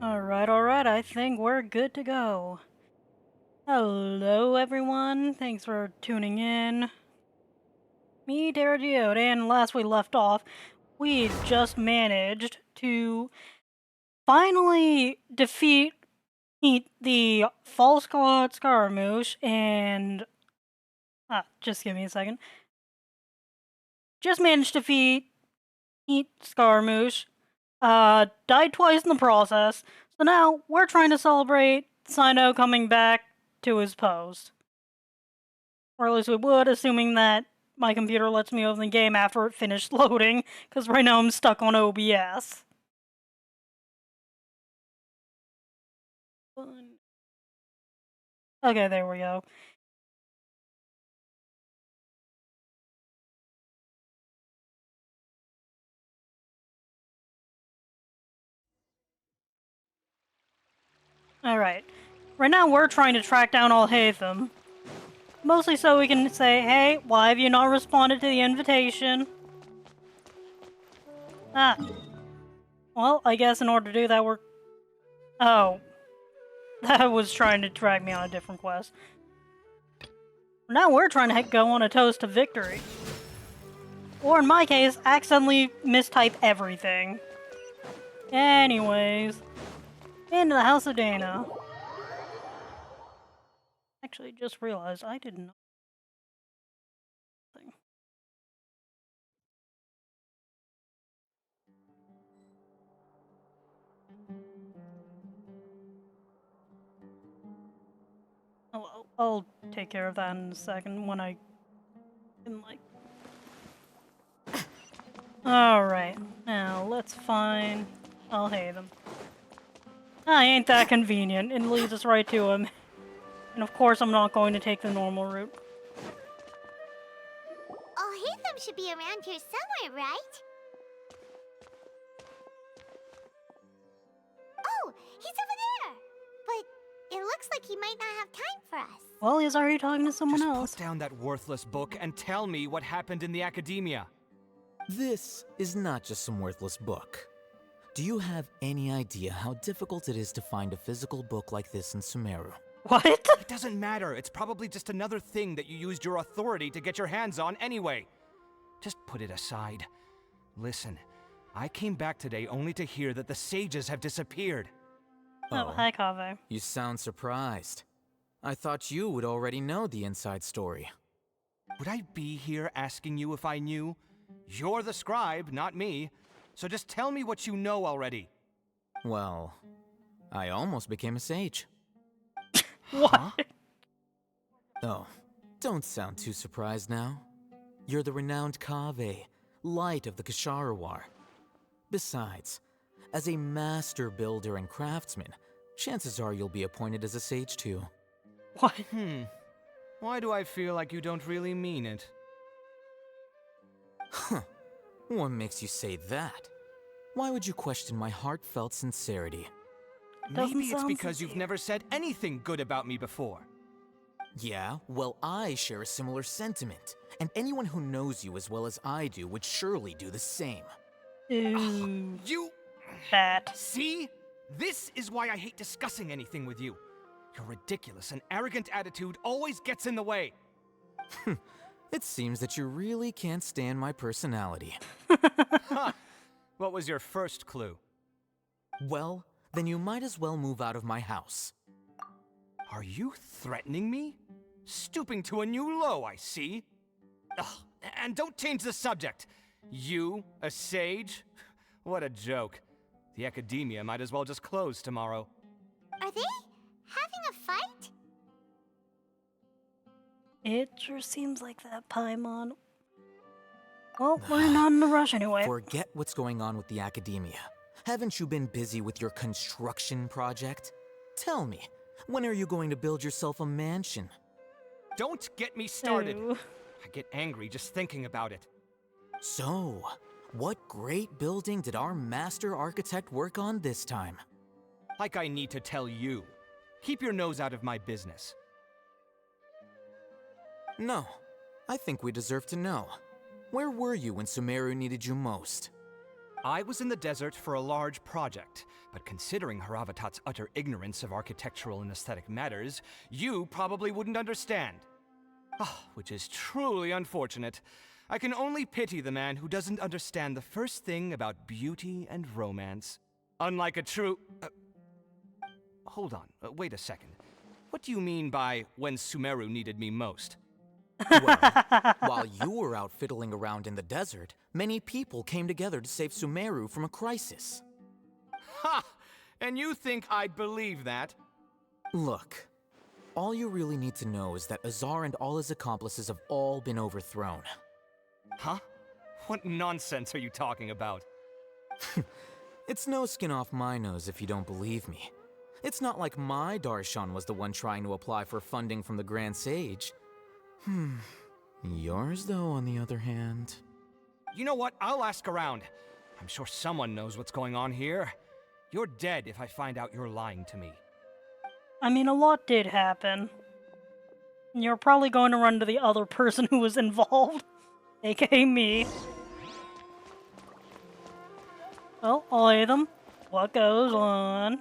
Alright, I think we're good to go. Hello, everyone. Thanks for tuning in. Me, Geode, and last we left off, we just managed to finally defeat the False God Scaramouche and... just give me a second. Just managed to defeat Scaramouche. Died twice in the process. So now, we're trying to celebrate Sino coming back to his post. Or at least we would, assuming that my computer lets me open the game after it finished loading, because right now I'm stuck on OBS. Okay, there we go. Alright. Right now we're trying to track down Alhaitham. Mostly so we can say, hey, why have you not responded to the invitation? Well, I guess in order to do that we're... Oh. That was trying to drag me on a different quest. Now we're trying to go on a toast to victory. Or in my case, accidentally mistype everything. Anyways. Into the House of Dana. Actually, just realized I didn't know. Oh, I'll take care of that in a second when I can, like... Alright, now let's find... Alhaitham. Ain't that convenient. It leads us right to him. And of course I'm not going to take the normal route. Alhaitham should be around here somewhere, right? Oh, he's over there! But it looks like he might not have time for us. Well, he's already talking to someone else. Put down that worthless book and tell me what happened in the academia. This is not just some worthless book. Do you have any idea how difficult it is to find a physical book like this in Sumeru? What? It doesn't matter. It's probably just another thing that you used your authority to get your hands on anyway. Just put it aside. Listen, I came back today only to hear that the sages have disappeared. Oh, hi, Kaveh. You sound surprised. I thought you would already know the inside story. Would I be here asking you if I knew? You're the scribe, not me. So just tell me what you know already. Well, I almost became a sage. What? Huh? Oh, don't sound too surprised now. You're the renowned Kaveh, light of the Ksharawar. Besides, as a master builder and craftsman, chances are you'll be appointed as a sage too. What? Why do I feel like you don't really mean it? Huh. What makes you say that? Why would you question my heartfelt sincerity? Doesn't Maybe it's sound because you've sincere. never said anything good about me before. Yeah, well, I share a similar sentiment, and anyone who knows you as well as I do would surely do the same. Ooh, You... that. See? This is why I hate discussing anything with you. Your ridiculous and arrogant attitude always gets in the way. It seems that you really can't stand my personality. Huh. What was your first clue? Well, then you might as well move out of my house. Are you threatening me? Stooping to a new low, I see. Ugh, and don't change the subject. You, a sage? What a joke. The academia might as well just close tomorrow. Are they having a fight? It sure seems like that, Paimon. Well, we're not in a rush anyway. Forget what's going on with the academia. Haven't you been busy with your construction project? Tell me, when are you going to build yourself a mansion? Don't get me started. Ooh. I get angry just thinking about it. So, what great building did our master architect work on this time? Like I need to tell you. Keep your nose out of my business. No, I think we deserve to know. Where were you when Sumeru needed you most? I was in the desert for a large project, but considering Haravatat's utter ignorance of architectural and aesthetic matters, you probably wouldn't understand. Ah, which is truly unfortunate. I can only pity the man who doesn't understand the first thing about beauty and romance. Unlike a true... hold on, wait a second. What do you mean by when Sumeru needed me most? Well, while you were out fiddling around in the desert, many people came together to save Sumeru from a crisis. Ha! And you think I'd believe that? Look, all you really need to know is that Azar and all his accomplices have all been overthrown. Huh? What nonsense are you talking about? It's no skin off my nose if you don't believe me. It's not like my Darshan was the one trying to apply for funding from the Grand Sage. Yours, though, on the other hand... You know what? I'll ask around. I'm sure someone knows what's going on here. You're dead if I find out you're lying to me. I mean, a lot did happen. You're probably going to run to the other person who was involved, aka me. Well, Latham, what goes on?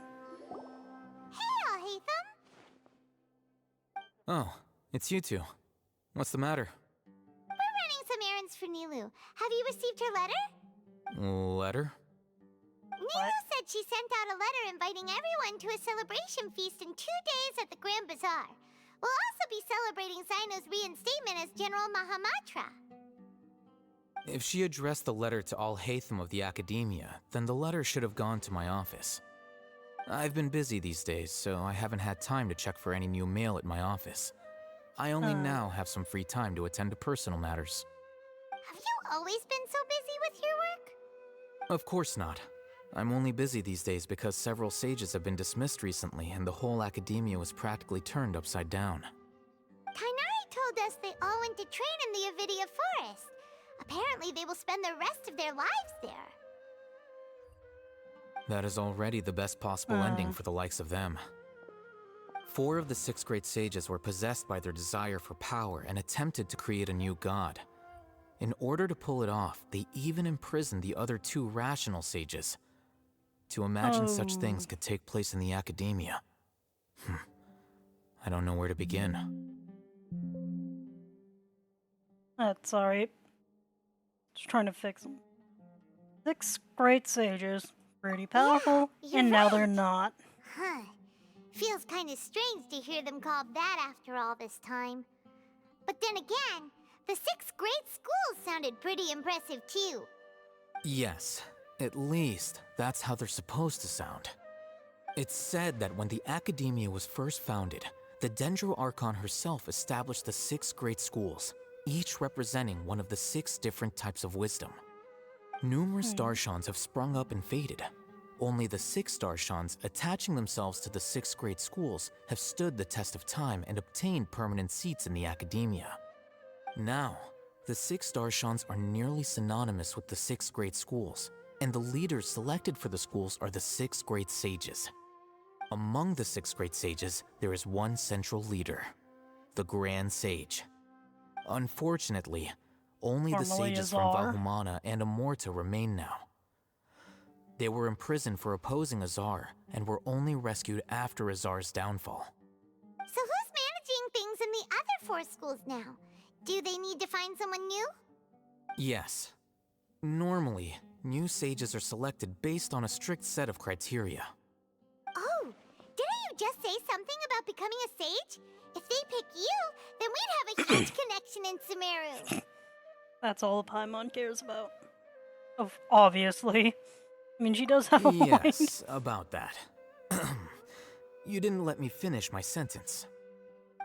Hey, Hatham. Oh, it's you two. What's the matter? We're running some errands for Nilu. Have you received her letter? Letter? Nilu said she sent out a letter inviting everyone to a celebration feast in 2 days at the Grand Bazaar. We'll also be celebrating Zaino's reinstatement as General Mahamatra. If she addressed the letter to all Hatham of the Academia, then the letter should have gone to my office. I've been busy these days, so I haven't had time to check for any new mail at my office. I only now have some free time to attend to personal matters. Have you always been so busy with your work? Of course not. I'm only busy these days because several sages have been dismissed recently and the whole Academia was practically turned upside down. Kainari told us they all went to train in the Avidia Forest. Apparently they will spend the rest of their lives there. That is already the best possible ending for the likes of them. 4 of the 6 great sages were possessed by their desire for power and attempted to create a new god. In order to pull it off, they even imprisoned the other 2 rational sages. To imagine such things could take place in the Academia. I don't know where to begin. That's alright. Just trying to fix them. 6 great sages. Pretty powerful, you're and now right. they're not. Huh. Feels kind of strange to hear them called that after all this time. But then again, the 6 great schools sounded pretty impressive too. Yes, at least that's how they're supposed to sound. It's said that when the Academia was first founded, the Dendro Archon herself established the 6 great schools, each representing one of the 6 different types of wisdom. Numerous Darshans have sprung up and faded. Only the 6 Darshans attaching themselves to the 6 great schools have stood the test of time and obtained permanent seats in the Academia. Now, the 6 Darshans are nearly synonymous with the 6 great schools, and the leaders selected for the schools are the 6 great sages. Among the 6 great sages, there is one central leader, the Grand Sage. Unfortunately, only the Formerly sages from Azar. Valhumana and Amorta remain now. They were imprisoned for opposing Azar and were only rescued after Azar's downfall. So who's managing things in the other 4 schools now? Do they need to find someone new? Yes. Normally, new sages are selected based on a strict set of criteria. Oh, didn't you just say something about becoming a sage? If they pick you, then we'd have a huge connection in Sumeru. That's all the Paimon cares about. Obviously. I mean, she does have a point. Yes, about that. You didn't let me finish my sentence.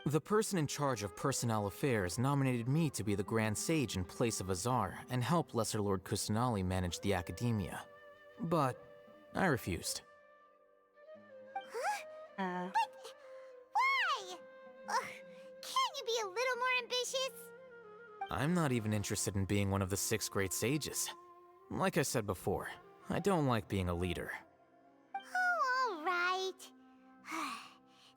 The person in charge of personnel affairs nominated me to be the Grand Sage in place of Azar and help Lesser Lord Kusanali manage the Academia. But I refused. Why? Can't you be a little more ambitious? I'm not even interested in being one of the 6 great sages. Like I said before, I don't like being a leader. Oh, all right.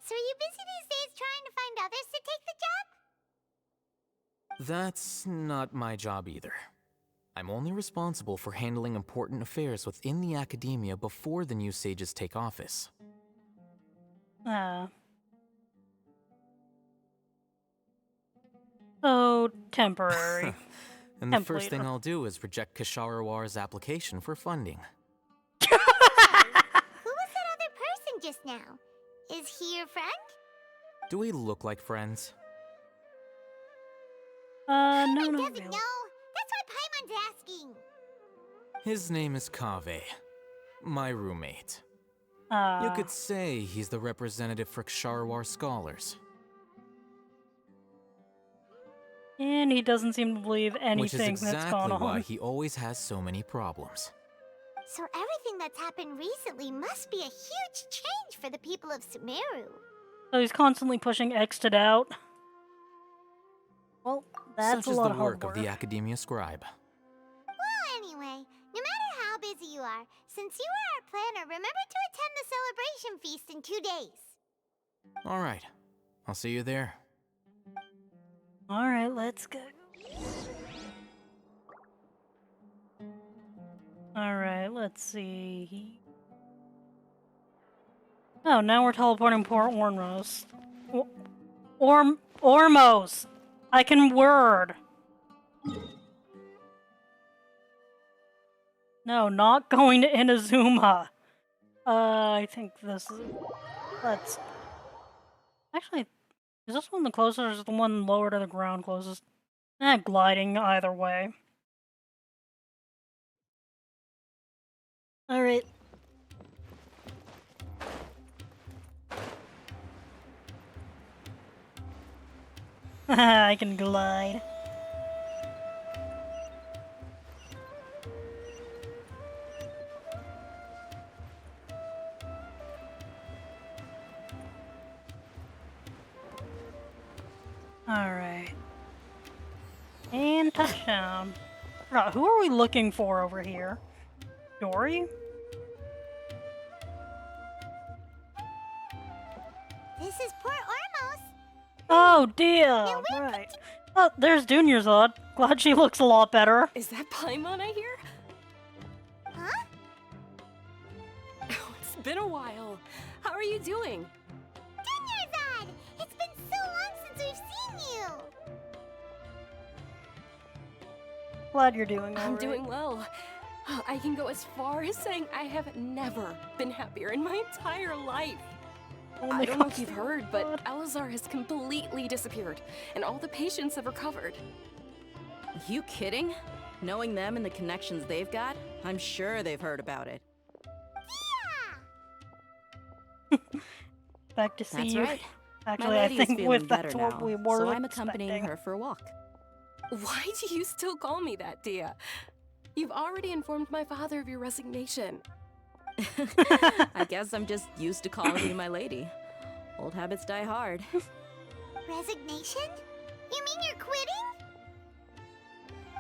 So are you busy these days trying to find others to take the job? That's not my job either. I'm only responsible for handling important affairs within the academia before the new sages take office. So, temporary. And the first thing I'll do is reject Kasharawar's application for funding. Who was that other person just now? Is he your friend? Do we look like friends? No, Paimon not doesn't really. know. That's why Paimon's asking. His name is Kaveh, my roommate. You could say he's the representative for Ksharawar scholars. And he doesn't seem to believe Which is anything that's exactly gone why on. he always has so many problems. So everything that's happened recently must be a huge change for the people of Sumeru. So he's constantly pushing X to doubt. Well, that's Such a is lot the of work hard of the Academia Scribe. Well, anyway, no matter how busy you are, since you are our planner, remember to attend the celebration feast in 2 days. Alright, I'll see you there. Alright, let's go. Alright, let's see. Oh, now we're teleporting poor Ormos. Ormos! I can word! No, not going to Inazuma. I think this is... Let's... Actually, is this one the closest or is the one lower to the ground closest? Gliding either way. Alright. I can glide. Alright. And touchdown. Who are we looking for over here? Dory? This is Port Ormos. Oh, dear! Right. Oh, there's Dunyarzad. Glad she looks a lot better. Is that Paimon I hear? Huh? Oh, it's been a while. How are you doing? Dunyarzad! It's been so long since we've seen you! Glad you're doing I'm alright. doing well. I can go as far as saying I have never been happier in my entire life. Oh I my don't know gosh, if you've thank heard, but God. Alazar has completely disappeared, and all the patients have recovered. You kidding? Knowing them and the connections they've got, I'm sure they've heard about it. Yeah! Back to see That's you. right. Actually, My I lady is think feeling that's better what now, we were so I'm accompanying expecting. her for a walk. Why do you still call me that, Dia? You've already informed my father of your resignation. I guess I'm just used to calling you my lady. Old habits die hard. Resignation? You mean you're quitting?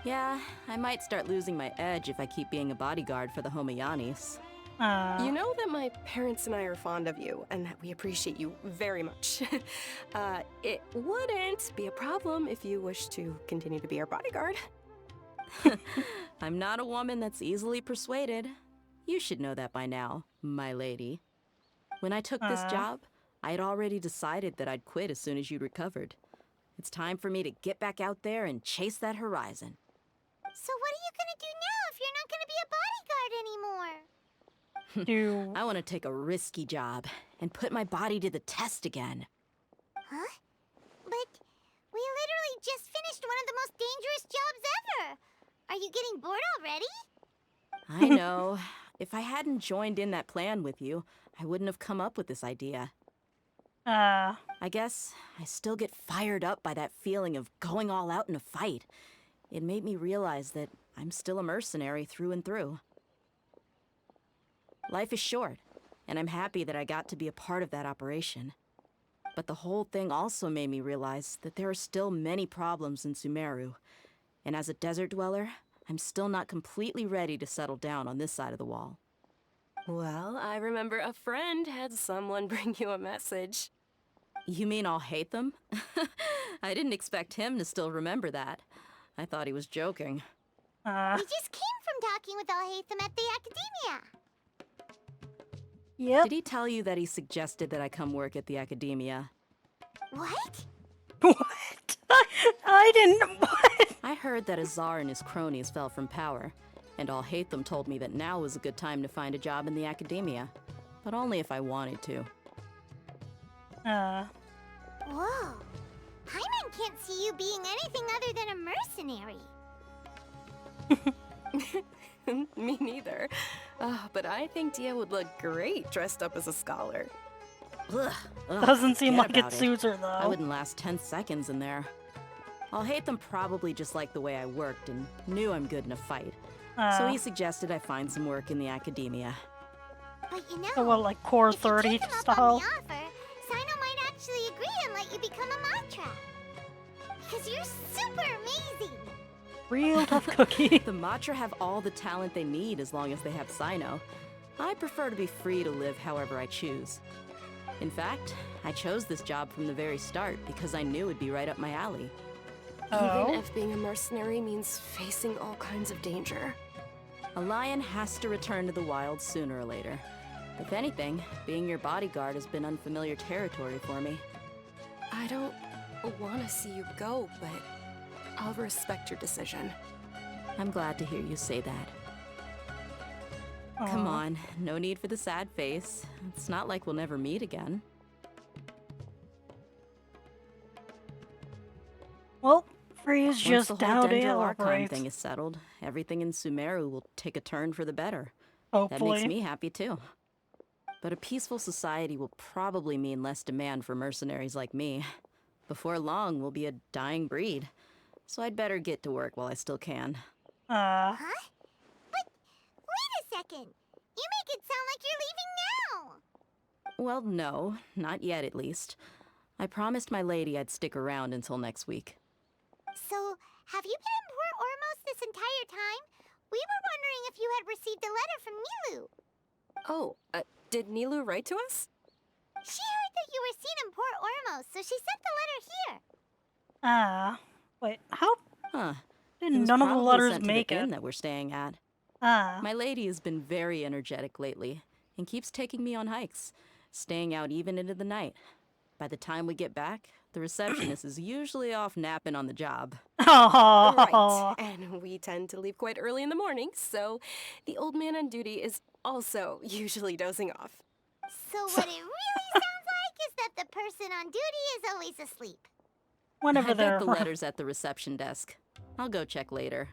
Yeah, I might start losing my edge if I keep being a bodyguard for the Homayanis. You know that my parents and I are fond of you, and that we appreciate you very much. It wouldn't be a problem if you wish to continue to be our bodyguard. I'm not a woman that's easily persuaded. You should know that by now, my lady. When I took this job, I had already decided that I'd quit as soon as you'd recovered. It's time for me to get back out there and chase that horizon. So what are you gonna do now if you're not gonna be a bodyguard anymore? I want to take a risky job and put my body to the test again. Huh? But we literally just finished one of the most dangerous jobs ever! Are you getting bored already? I know. If I hadn't joined in that plan with you, I wouldn't have come up with this idea. I guess I still get fired up by that feeling of going all out in a fight. It made me realize that I'm still a mercenary through and through. Life is short, and I'm happy that I got to be a part of that operation. But the whole thing also made me realize that there are still many problems in Sumeru, and as a desert dweller, I'm still not completely ready to settle down on this side of the wall. Well, I remember a friend had someone bring you a message. You mean I'll hate them? I didn't expect him to still remember that. I thought he was joking. We just came from talking with Alhaitham at the academia. Yep. Did he tell you that he suggested that I come work at the academia? What? What? I didn't. What? I heard that Azar and his cronies fell from power, and Alhaitham told me that now was a good time to find a job in the academia, but only if I wanted to. Whoa. Hyman can't see you being anything other than a mercenary. Me neither. But I think Dia would look great dressed up as a scholar. Ugh, Doesn't seem forget like it about suits her, though. I wouldn't last 10 seconds in there. Alhaitham probably just liked the way I worked and knew I'm good in a fight. So he suggested I find some work in the academia. But you know, So what, like Core if you 30 take him up style? on the offer, Sino might actually agree and let you become a Matra. Because you're super amazing. Real tough cookie. The Matra have all the talent they need as long as they have Sino. I prefer to be free to live however I choose. In fact, I chose this job from the very start because I knew it'd be right up my alley. Even if being a mercenary means facing all kinds of danger. A lion has to return to the wild sooner or later. If anything, being your bodyguard has been unfamiliar territory for me. I don't want to see you go, but I'll respect your decision. I'm glad to hear you say that. Come on, no need for the sad face. It's not like we'll never meet again. Well, Freeze Once just the whole down to Dendro Archon elaborate. thing is settled, everything in Sumeru will take a turn for the better. Hopefully. That makes me happy too. But a peaceful society will probably mean less demand for mercenaries like me. Before long, we'll be a dying breed. So I'd better get to work while I still can. Huh? But wait a second. You make it sound like you're leaving now. Well, no, not yet at least. I promised my lady I'd stick around until next week. So, have you been in Port Ormos this entire time? We were wondering if you had received a letter from Nilu. Oh, did Nilu write to us? She heard that you were seen in Port Ormos, so she sent the letter here. Wait, how Huh. did It was none of the probably letters sent to make the inn it? that we're staying at. Ah. My lady has been very energetic lately and keeps taking me on hikes, staying out even into the night. By the time we get back, the receptionist is usually off napping on the job. Oh. Right, and we tend to leave quite early in the morning, so the old man on duty is also usually dozing off. So what it really sounds like is that the person on duty is always asleep. Whenever I they're bet the letter's at the reception desk. I'll go check later.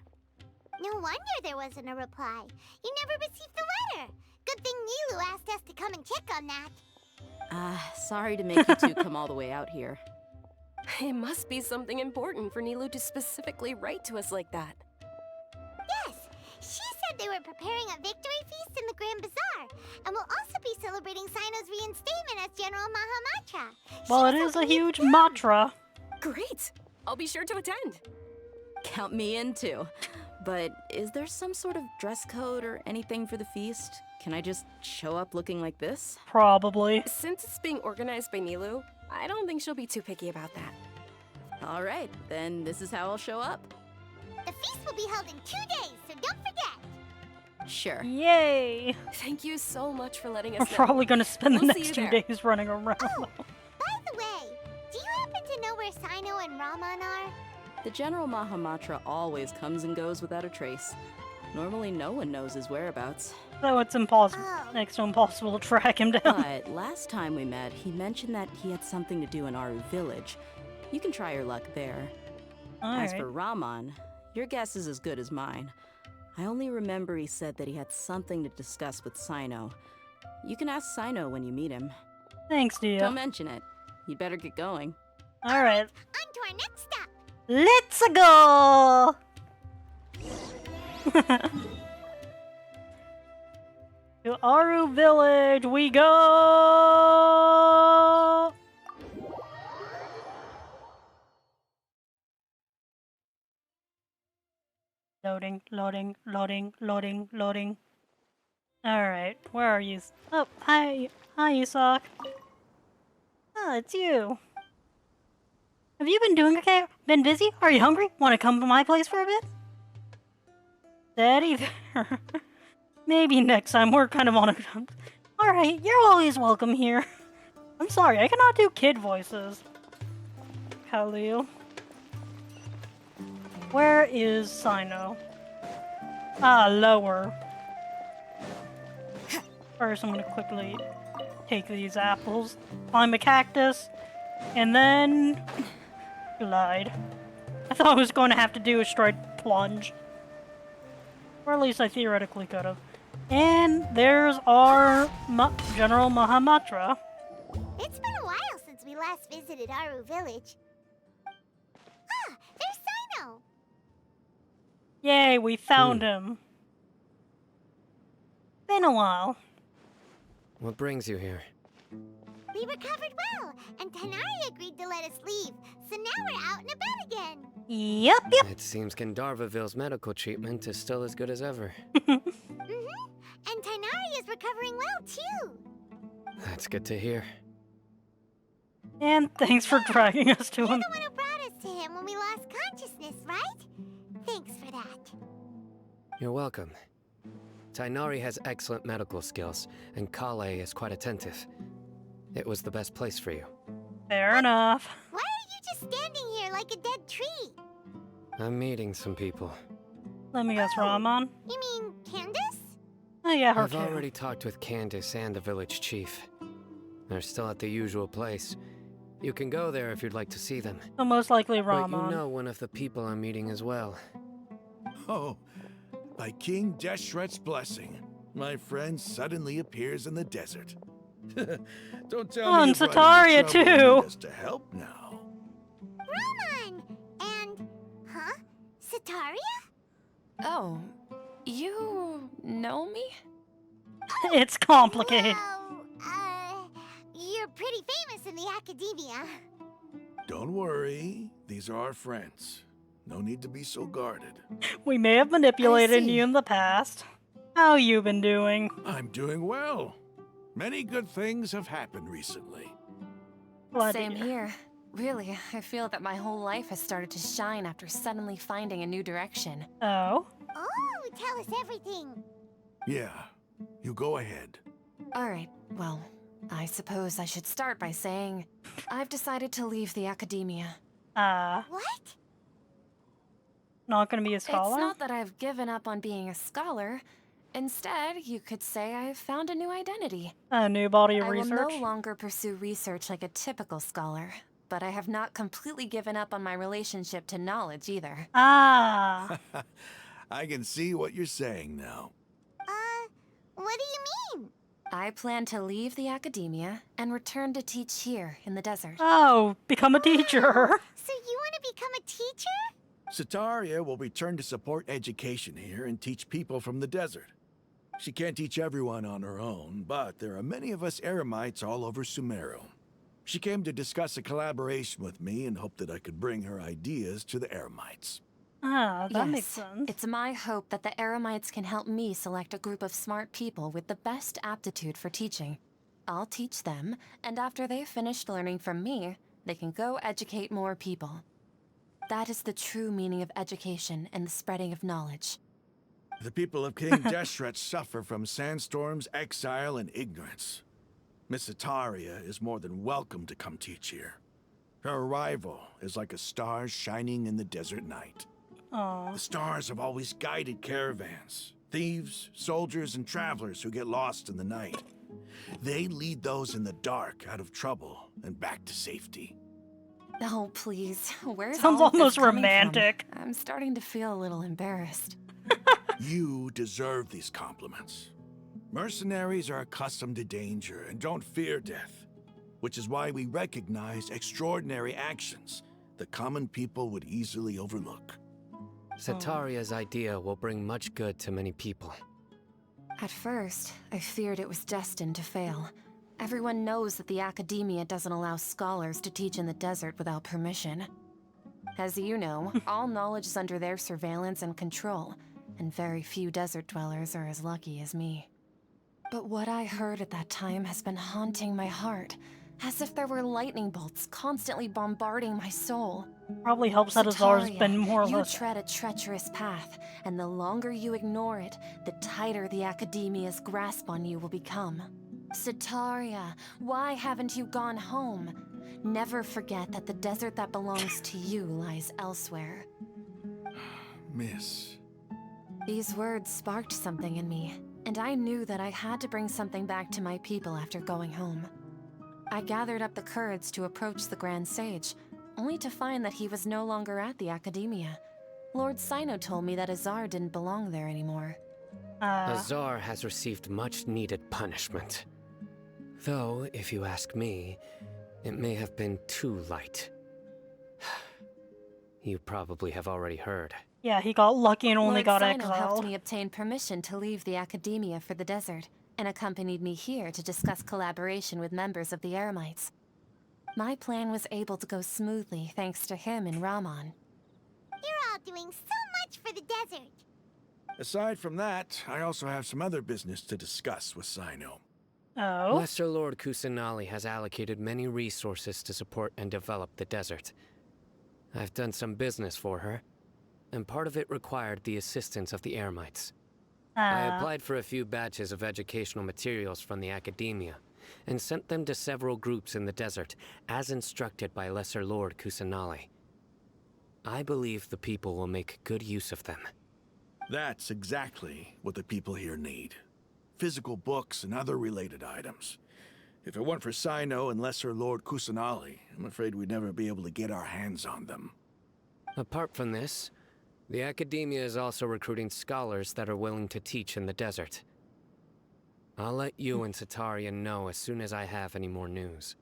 No wonder there wasn't a reply. You never received the letter. Good thing Nilu asked us to come and check on that. Sorry to make you two come all the way out here. It must be something important for Nilu to specifically write to us like that. Yes, she said they were preparing a victory feast in the Grand Bazaar, and will also be celebrating Sino's reinstatement as General Mahamatra. Well, it is a huge Matra. Great! I'll be sure to attend. Count me in too. But is there some sort of dress code or anything for the feast? Can I just show up looking like this? Probably. Since it's being organized by Nilu, I don't think she'll be too picky about that. All right, then this is how I'll show up. The feast will be held in 2 days, so don't forget. Sure. Yay! Thank you so much for letting I'm us know. probably gonna spend the We'll see next you 2 there. days running around. Oh, by the way, do you happen to know where Sino and Raman are? The General Mahamatra always comes and goes without a trace. Normally no one knows his whereabouts. So it's impossible, Oh. next to impossible to track him down. But last time we met, he mentioned that he had something to do in Aru village. You can try your luck there. As Alright. for Raman, your guess is as good as mine. I only remember he said that he had something to discuss with Sino. You can ask Sino when you meet him. Thanks, Don't Dia. mention it. You'd better get going. Alright, On to our next stop. let's go! To Aru village we go! Loading, loading, loading, loading, loading. Alright, where are you? Oh, hi, Isak. Ah, it's you. Have you been doing okay? Been busy? Are you hungry? Want to come to my place for a bit? Dead either. Maybe next time. We're kind of on a... Alright, you're always welcome here. I'm sorry, I cannot do kid voices. Khalil. Where is Sino? Ah, lower. First, I'm gonna quickly take these apples, climb a cactus, and then glide. I thought I was going to have to do a straight plunge. Or at least I theoretically could have. And there's our General Mahamatra. It's been a while since we last visited Aru Village. Ah, there's Sino! Yay, we found him. Been a while. What brings you here? We recovered well, and Tanari agreed to let us leave, so now we're out and about again. Yep. It seems Gandharvaville's medical treatment is still as good as ever. And Tanari is recovering well, too. That's good to hear. And thanks for dragging us to You're him. the one who brought us to him when we lost consciousness, right? Thanks for that. You're welcome. Tainari has excellent medical skills, and Kale is quite attentive. It was the best place for you. Fair enough. Why are you just standing here like a dead tree? I'm meeting some people. Let me guess, Rahman. You mean Candace? Oh yeah, her I've too. already talked with Candace and the village chief. They're still at the usual place. You can go there if you'd like to see them. So most likely But Rahman. you know one of the people I'm meeting as well. Oh, by King Deshret's blessing, my friend suddenly appears in the desert. Don't tell Oh, me and you brought Sataria, any trouble too. and need us to help now. Raman! And... huh? Sataria? Oh, you know me? It's complicated. Well, you're pretty famous in the academia. Don't worry, these are our friends. No need to be so guarded. We may have manipulated I see. you in the past. How you been doing? I'm doing well. Many good things have happened recently. Glad to Same hear. here. Really, I feel that my whole life has started to shine after suddenly finding a new direction. Oh? Oh, tell us everything. Yeah, you go ahead. Alright, well, I suppose I should start by saying I've decided to leave the academia. What? Not gonna be a It's scholar? not that I've given up on being a scholar. Instead, you could say I've found a new identity. A new body of I will research? no longer pursue research like a typical scholar, but I have not completely given up on my relationship to knowledge either. Ah. I can see what you're saying now. What do you mean? I plan to leave the academia and return to teach here in the desert. Oh, become a teacher. So you want to become a teacher? Sataria will return to support education here and teach people from the desert. She can't teach everyone on her own, but there are many of us Eremites all over Sumeru. She came to discuss a collaboration with me and hoped that I could bring her ideas to the Eremites. Ah, that Yes, makes sense. It's my hope that the Eremites can help me select a group of smart people with the best aptitude for teaching. I'll teach them, and after they've finished learning from me, they can go educate more people. That is the true meaning of education and the spreading of knowledge. The people of King Deshret suffer from sandstorms, exile, and ignorance. Miss Sataria is more than welcome to come teach here. Her arrival is like a star shining in the desert night. Aw. The stars have always guided caravans, thieves, soldiers, and travelers who get lost in the night. They lead those in the dark out of trouble and back to safety. Oh, please. Where's Sounds all of this almost coming from? romantic. I'm starting to feel a little embarrassed. You deserve these compliments. Mercenaries are accustomed to danger and don't fear death, which is why we recognize extraordinary actions that common people would easily overlook. Sataria's idea will bring much good to many people. At first, I feared it was destined to fail. Everyone knows that the academia doesn't allow scholars to teach in the desert without permission. As you know, all knowledge is under their surveillance and control, and very few desert dwellers are as lucky as me. But what I heard at that time has been haunting my heart. as if there were lightning bolts constantly bombarding my soul. Probably helps that Azar's been more or you less. tread a treacherous path, and the longer you ignore it, the tighter the Academia's grasp on you will become. Sitaria, why haven't you gone home? Never forget that the desert that belongs to you lies elsewhere. Miss. These words sparked something in me, and I knew that I had to bring something back to my people after going home. I gathered up the courage to approach the Grand Sage, only to find that he was no longer at the Academia. Lord Sino told me that Azar didn't belong there anymore. Azar has received much-needed punishment. Though, if you ask me, it may have been too light. You probably have already heard. Yeah, he got lucky and only Lord got Sino exiled. helped me obtain permission to leave the Academia for the desert, and accompanied me here to discuss collaboration with members of the Eremites. My plan was able to go smoothly thanks to him and Rahman. You're all doing so much for the desert. Aside from that, I also have some other business to discuss with Sino. Oh? Lesser Lord Kusanali has allocated many resources to support and develop the desert. I've done some business for her, and part of it required the assistance of the Eremites. I applied for a few batches of educational materials from the Academia, and sent them to several groups in the desert, as instructed by Lesser Lord Kusanali. I believe the people will make good use of them. That's exactly what the people here need. Physical books and other related items. If it weren't for Sino and Lesser Lord Kusanali, I'm afraid we'd never be able to get our hands on them. Apart from this, the Academia is also recruiting scholars that are willing to teach in the desert. I'll let you and Sitaria know as soon as I have any more news.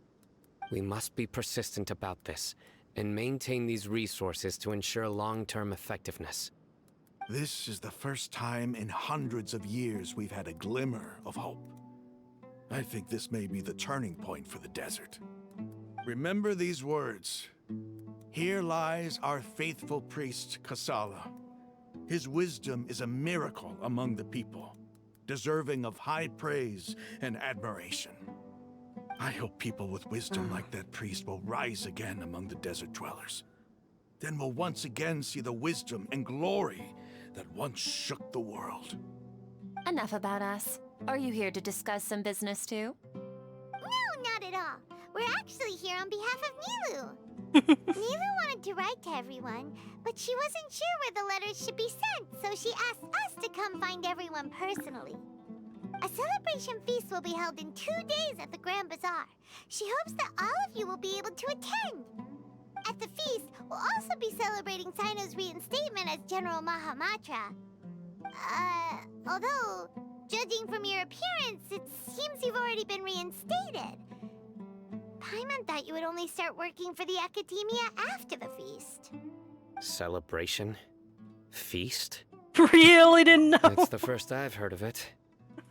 We must be persistent about this, and maintain these resources to ensure long-term effectiveness. This is the first time in hundreds of years we've had a glimmer of hope. I think this may be the turning point for the desert. Remember these words. Here lies our faithful priest, Kasala. His wisdom is a miracle among the people, deserving of high praise and admiration. I hope people with wisdom like that priest will rise again among the desert dwellers. Then we'll once again see the wisdom and glory that once shook the world. Enough about us. Are you here to discuss some business too? No, not at all. We're actually here on behalf of Nilu. Nilu wanted to write to everyone, but she wasn't sure where the letters should be sent, so she asked us to come find everyone personally. A celebration feast will be held in 2 days at the Grand Bazaar. She hopes that all of you will be able to attend. At the feast, we'll also be celebrating Sino's reinstatement as General Mahamatra. Although, judging from your appearance, it seems you've already been reinstated. Paimon thought you would only start working for the Academia after the feast. Celebration? Feast? Really didn't know. It's the first I've heard of it.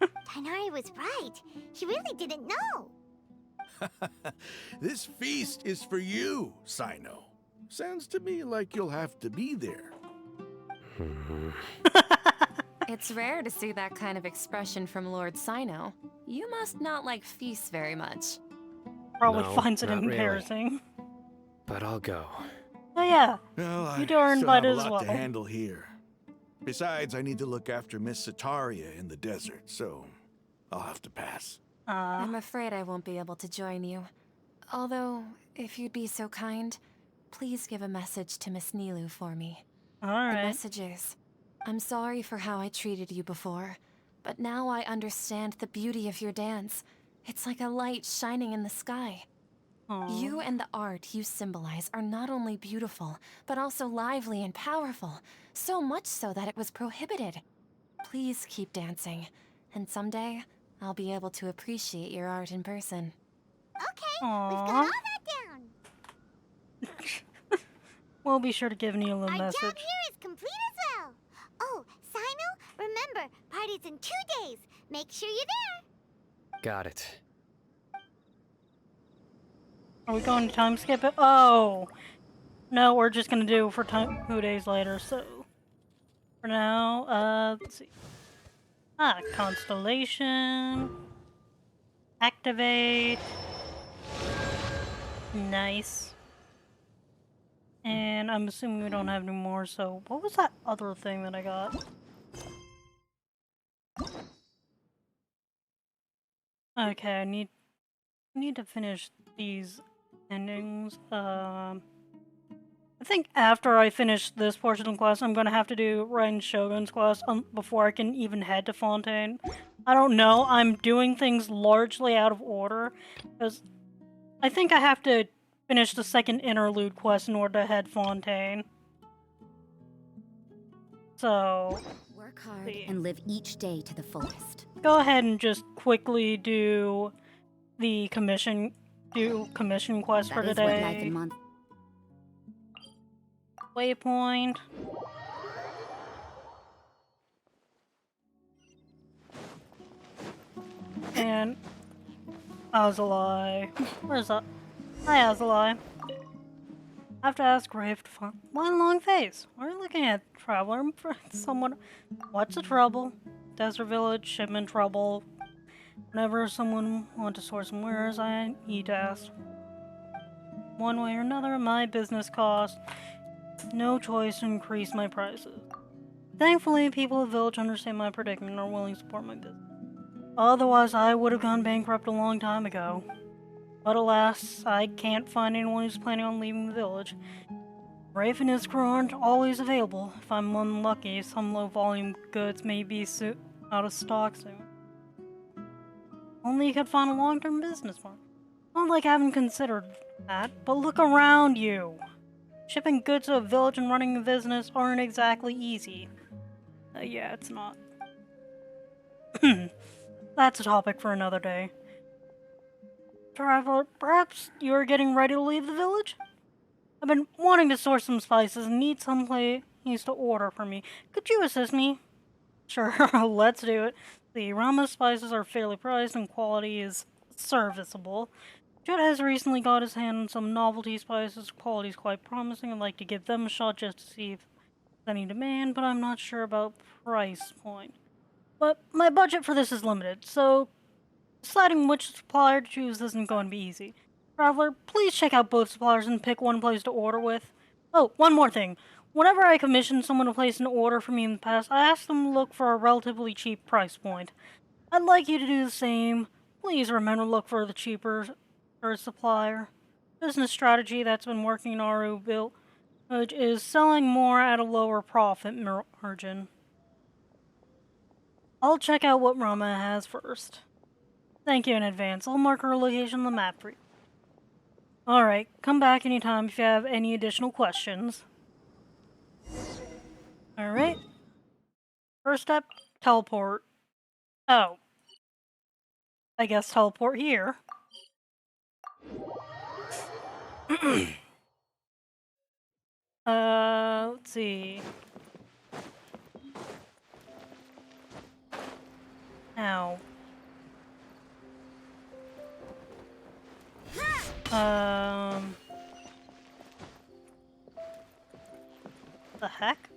Tainari was right. He really didn't know. This feast is for you, Sino. Sounds to me like you'll have to be there. It's rare to see that kind of expression from Lord Sino. You must not like feasts very much. Probably No, finds it not really. embarrassing. But I'll go. Oh yeah, Well, you two are I still invited have a as lot well. to handle here. Besides, I need to look after Miss Sitaria in the desert, so I'll have to pass. I'm afraid I won't be able to join you. Although, if you'd be so kind, please give a message to Miss Nilu for me. The Alright. message is, I'm sorry for how I treated you before, but now I understand the beauty of your dance. It's like a light shining in the sky. You and the art you symbolize are not only beautiful, but also lively and powerful, so much so that it was prohibited. Please keep dancing, and someday, I'll be able to appreciate your art in person. Okay, we've Aww. got all that down. We'll be sure to give Neil a Our message. job here is complete as well. Oh, Sino, remember, party's in 2 days. Make sure you're there. Got it. Are we going to time skip it? Oh! No, we're just gonna do for 2 days later, so... For now, let's see. Constellation... Activate... Nice. And I'm assuming we don't have any more, so what was that other thing that I got? Okay, I need to finish these endings. I think after I finish this portion of the quest, I'm gonna have to do Ren Shogun's quest before I can even head to Fountaine. I don't know, I'm doing things largely out of order, because I think I have to finish the second interlude quest in order to head Fountaine. So... Work hard and live each day to the fullest. Go ahead and just quickly do the commission quest for That is what life today. in month. Waypoint. And Azalai. Where's that? Hi, Azalai. I have to ask Rafe to find one long face. We're looking at traveler for someone. What's the trouble? Desert village, shipment trouble. Whenever someone wants to source some wares, I need to ask. One way or another, my business costs. No choice to increase my prices. Thankfully, people of the village understand my predicament and are willing to support my business. Otherwise, I would have gone bankrupt a long time ago. But alas, I can't find anyone who's planning on leaving the village. Rafe and his crew aren't always available. If I'm unlucky, some low-volume goods may be out of stock soon. Only you could find a long-term business partner. Not like I haven't considered that, but look around you. Shipping goods to a village and running a business aren't exactly easy. Yeah, it's not. That's a topic for another day. Traveler, perhaps you're getting ready to leave the village? I've been wanting to source some spices and need some place to order for me. Could you assist me? Sure, let's do it. The Rama spices are fairly priced and quality is serviceable. Judd has recently got his hand on some novelty spices. Quality is quite promising. I'd like to give them a shot just to see if there's any demand, but I'm not sure about price point. But my budget for this is limited, so deciding which supplier to choose isn't going to be easy. Traveler, please check out both suppliers and pick one place to order with. Oh, one more thing. Whenever I commission someone to place an order for me in the past, I ask them to look for a relatively cheap price point. I'd like you to do the same. Please remember to look for the cheaper supplier. Business strategy that's been working in Aru Village is selling more at a lower profit margin. I'll check out what Rama has first. Thank you in advance. I'll mark her location on the map for you. Alright, come back anytime if you have any additional questions. Alright. First step, teleport. Oh. I guess teleport here. Let's see. Ow. The heck?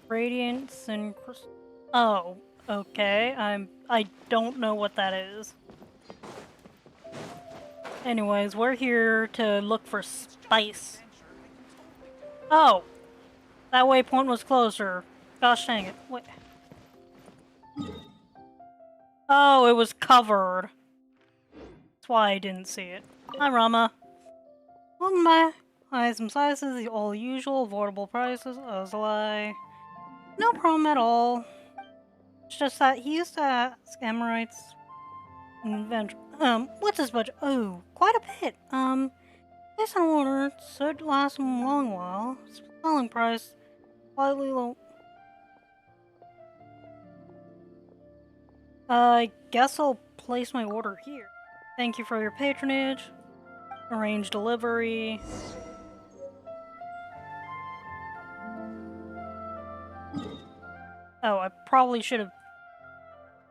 Radiance and oh, okay. I don't know what that is. Anyways, we're here to look for spice. Oh! That waypoint was closer. Gosh dang it. Wait. Oh, it was covered. That's why I didn't see it. Hi, Rama. Welcome back. I some sizes, all usual, avoidable prices. I was a lie. No problem at all. It's just that he used to ask Amorites what's his budget? Oh, quite a bit. Based on order, so it lasts him a long while. Selling price, slightly low. I guess I'll place my order here. Thank you for your patronage. Arrange delivery. Oh, I probably should have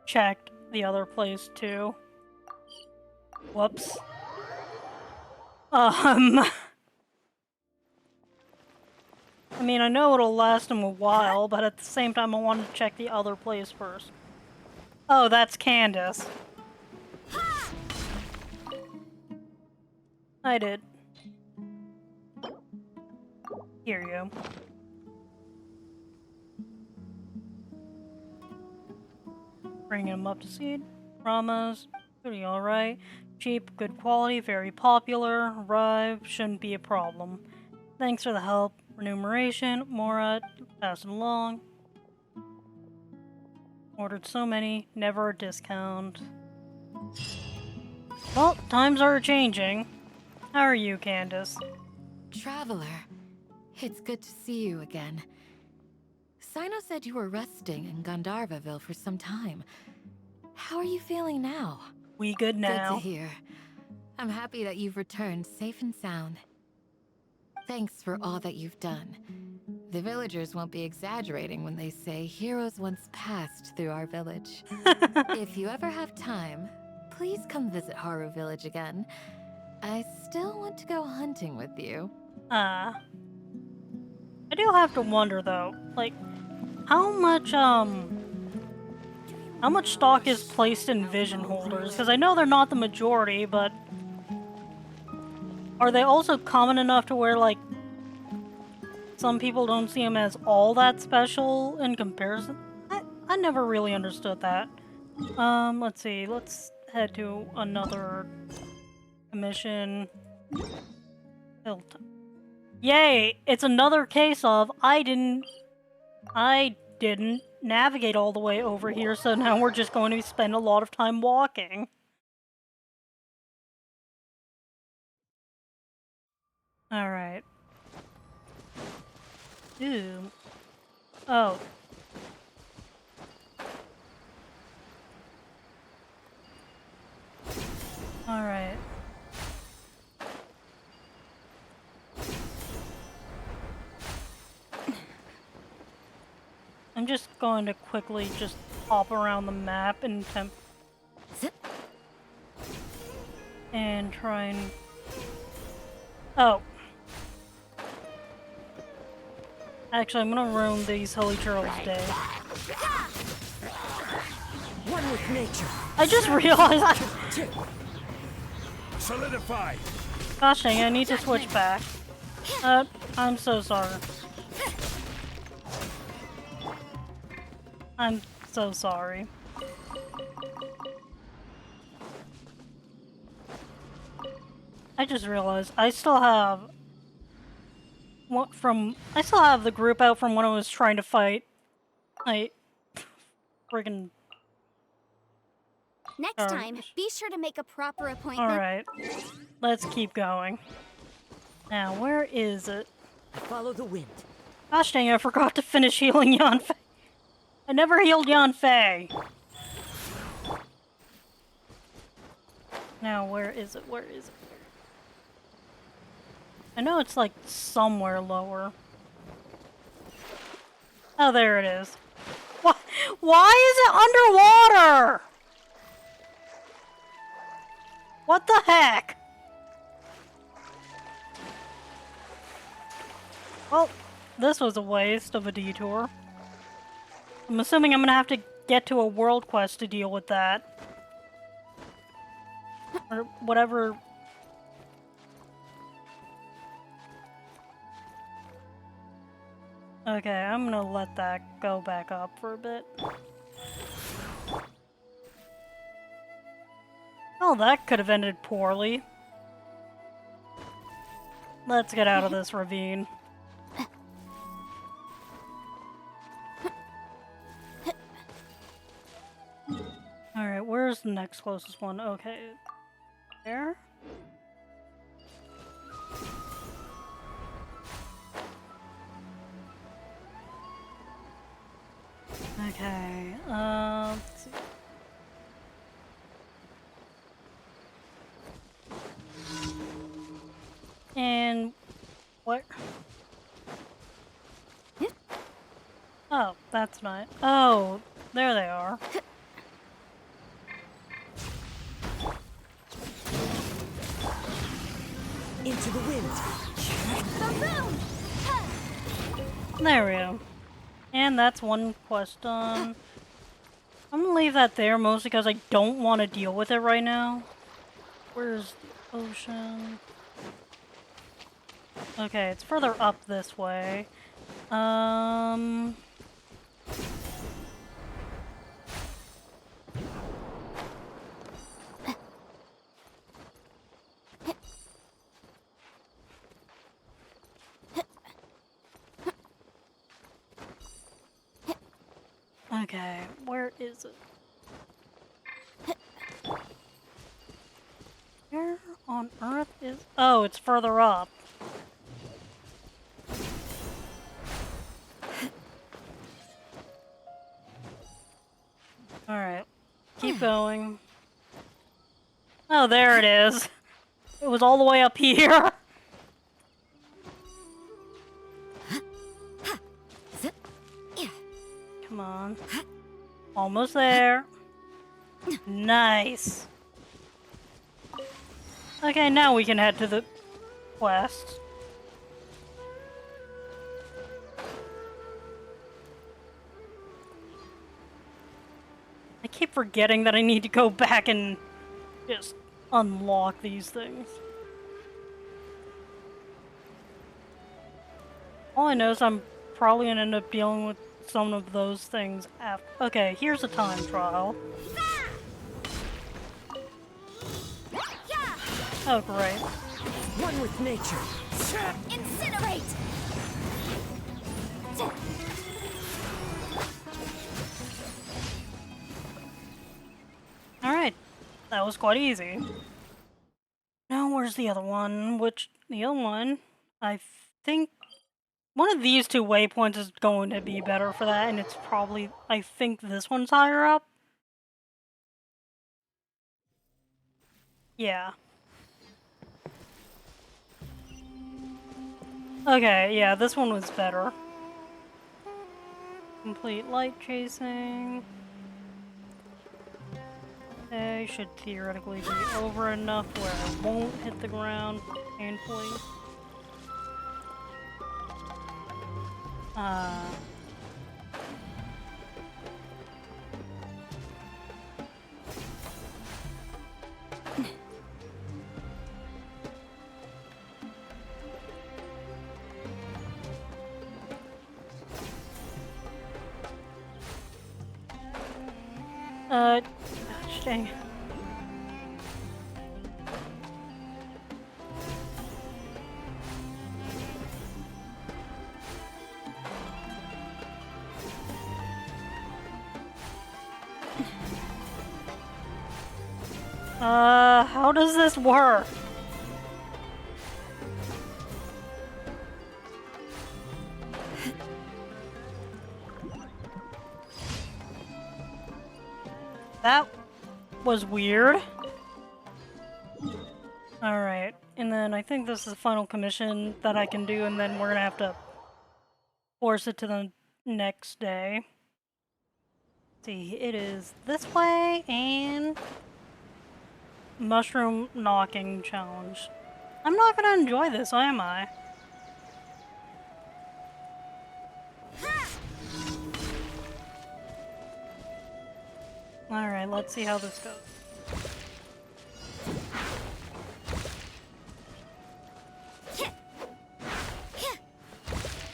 checked the other place too. Whoops. I mean, I know it'll last him a while, but at the same time I wanted to check the other place first. Oh, that's Candace. I did. Here you go. Bringing him up to speed. Rama's pretty alright. Cheap, good quality, very popular. Arrive, shouldn't be a problem. Thanks for the help. Remuneration, Mora, pass it along. Ordered so many, never a discount. Well, times are changing. How are you, Candace? Traveler, it's good to see you again. Sino said you were resting in Gandharvaville for some time. How are you feeling now? We good now. Good to hear. I'm happy that you've returned safe and sound. Thanks for all that you've done. The villagers won't be exaggerating when they say heroes once passed through our village. If you ever have time, please come visit Haru Village again. I still want to go hunting with you. I do have to wonder though, like, how much stock is placed in vision holders? Because I know they're not the majority, but are they also common enough to where, like, some people don't see them as all that special in comparison? I never really understood that. Let's see, let's head to another commission. Yay! It's another case of I didn't navigate all the way over here, so now we're just going to spend a lot of time walking. Alright. Ooh. Oh. Alright. I'm just going to quickly just hop around the map and try and... Oh. Actually, I'm gonna ruin these Holy Churls' day. One with nature. I just realized I... Solidify. Gosh dang, I need to switch back. I'm so sorry. I'm so sorry. I just realized I still have the group out from when I was trying to fight. Friggin' Next time, be sure to make a proper appointment. Alright. Let's keep going. Now, where is it? Follow the wind. Gosh dang, I forgot to finish healing Yanfei. I never healed Yanfei. Now, where is it? Where is it? I know it's like somewhere lower. Oh, there it is. Why is it underwater? What the heck? Well, this was a waste of a detour. I'm assuming I'm gonna have to get to a world quest to deal with that. Or whatever. Okay, I'm gonna let that go back up for a bit. Oh, that could have ended poorly. Let's get out of this ravine. Alright, where's the next closest one? Okay. There? Okay, let's see. And what? Oh, that's not. Oh, there they are. Into the wind. There we go. And that's one quest done. I'm gonna leave that there mostly because I don't want to deal with it right now. Where's the ocean? Okay, it's further up this way. Okay, where is it? Where on earth is... Oh, it's further up. Alright, keep going. Oh, there it is. It was all the way up here. Come on. Almost there. Nice. Okay, now we can head to the quest. I keep forgetting that I need to go back and just unlock these things. All I know is I'm probably gonna end up dealing with some of those things after. Okay, here's a time trial. Oh, great. One with nature. Incinerate! Alright, that was quite easy. Now, where's the other one? The other one, I think one of these two waypoints is going to be better for that, and it's probably, I think this one's higher up. Yeah. Okay, yeah, this one was better. Complete light chasing. They should theoretically be over enough where I won't hit the ground painfully. Gosh dang. How does this work? That was weird. Alright, and then I think this is the final commission that I can do, and then we're gonna have to force it to the next day. See, it is this way, and mushroom knocking challenge. I'm not gonna enjoy this, am I? Alright, let's see how this goes.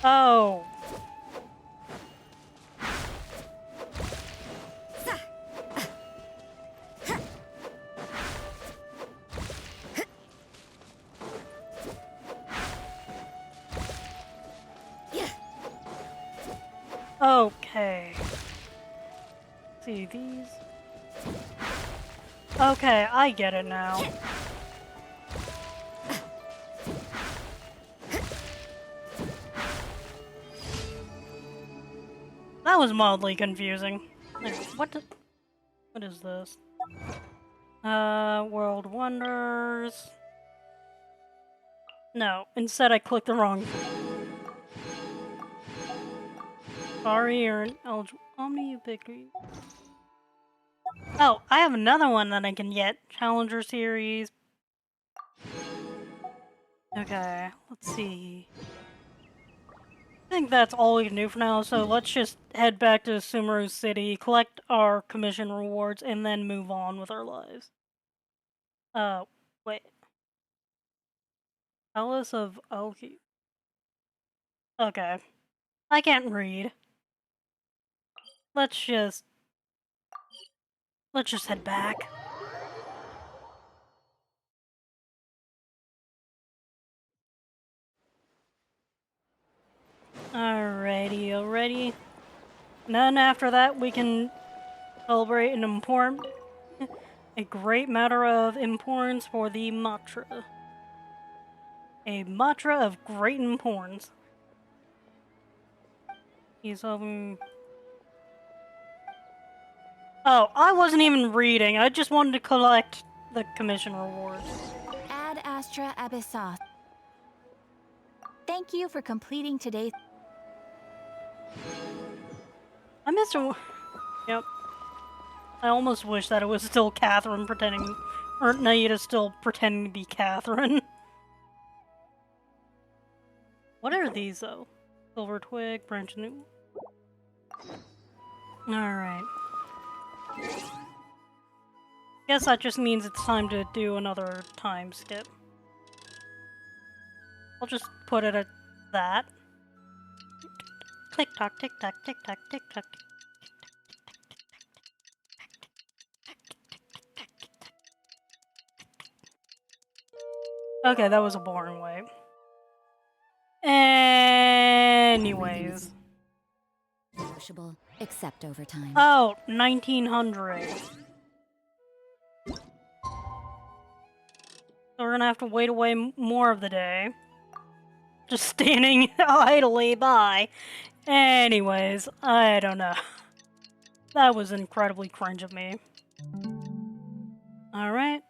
Oh. Okay. See these? Okay, I get it now. That was mildly confusing. Like, what is this? World Wonders. No, instead I clicked the wrong. Sorry, you're an eligible Omni-Ubiquity. Oh, I have another one that I can get. Challenger Series. Okay, let's see. I think that's all we can do for now, so let's just head back to Sumeru City, collect our commission rewards, and then move on with our lives. Wait. Palace of Oki. Okay. I can't read. Let's just head back. Alrighty. And then after that, we can celebrate a great matter of importance for the Matra. A Matra of great importance. He's having... Oh, I wasn't even reading. I just wanted to collect the commission rewards. Ad Astra Abyssos. Thank you for completing today's... I missed a... Yep. I almost wish that it was still Catherine pretending... Or Naida still pretending to be Catherine. What are these, though? Silver Twig, Branch New... Alright. Guess that just means it's time to do another time skip. I'll just put it at that. Tick tock, tick tock, tick tock, tick tock. Okay, that was a boring way. Anyways. Negotiable, except overtime. Oh, 1900. So we're gonna have to wait away more of the day. Just standing idly by. Anyways, I don't know. That was incredibly cringe of me. Alright,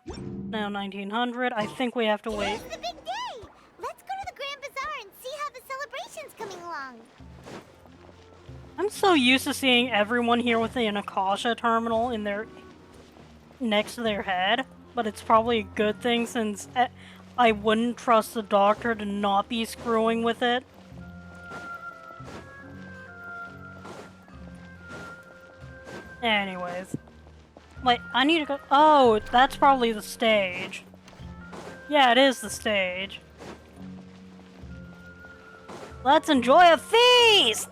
now 1900. I think we have to wait. It's the big day! Let's go to the Grand Bazaar and see how the celebration's coming along. I'm so used to seeing everyone here with an Akasha terminal in their... next to their head, but it's probably a good thing since I wouldn't trust the doctor to not be screwing with it. Anyways. Wait, I need to go... Oh, that's probably the stage. Yeah, it is the stage. Let's enjoy a feast!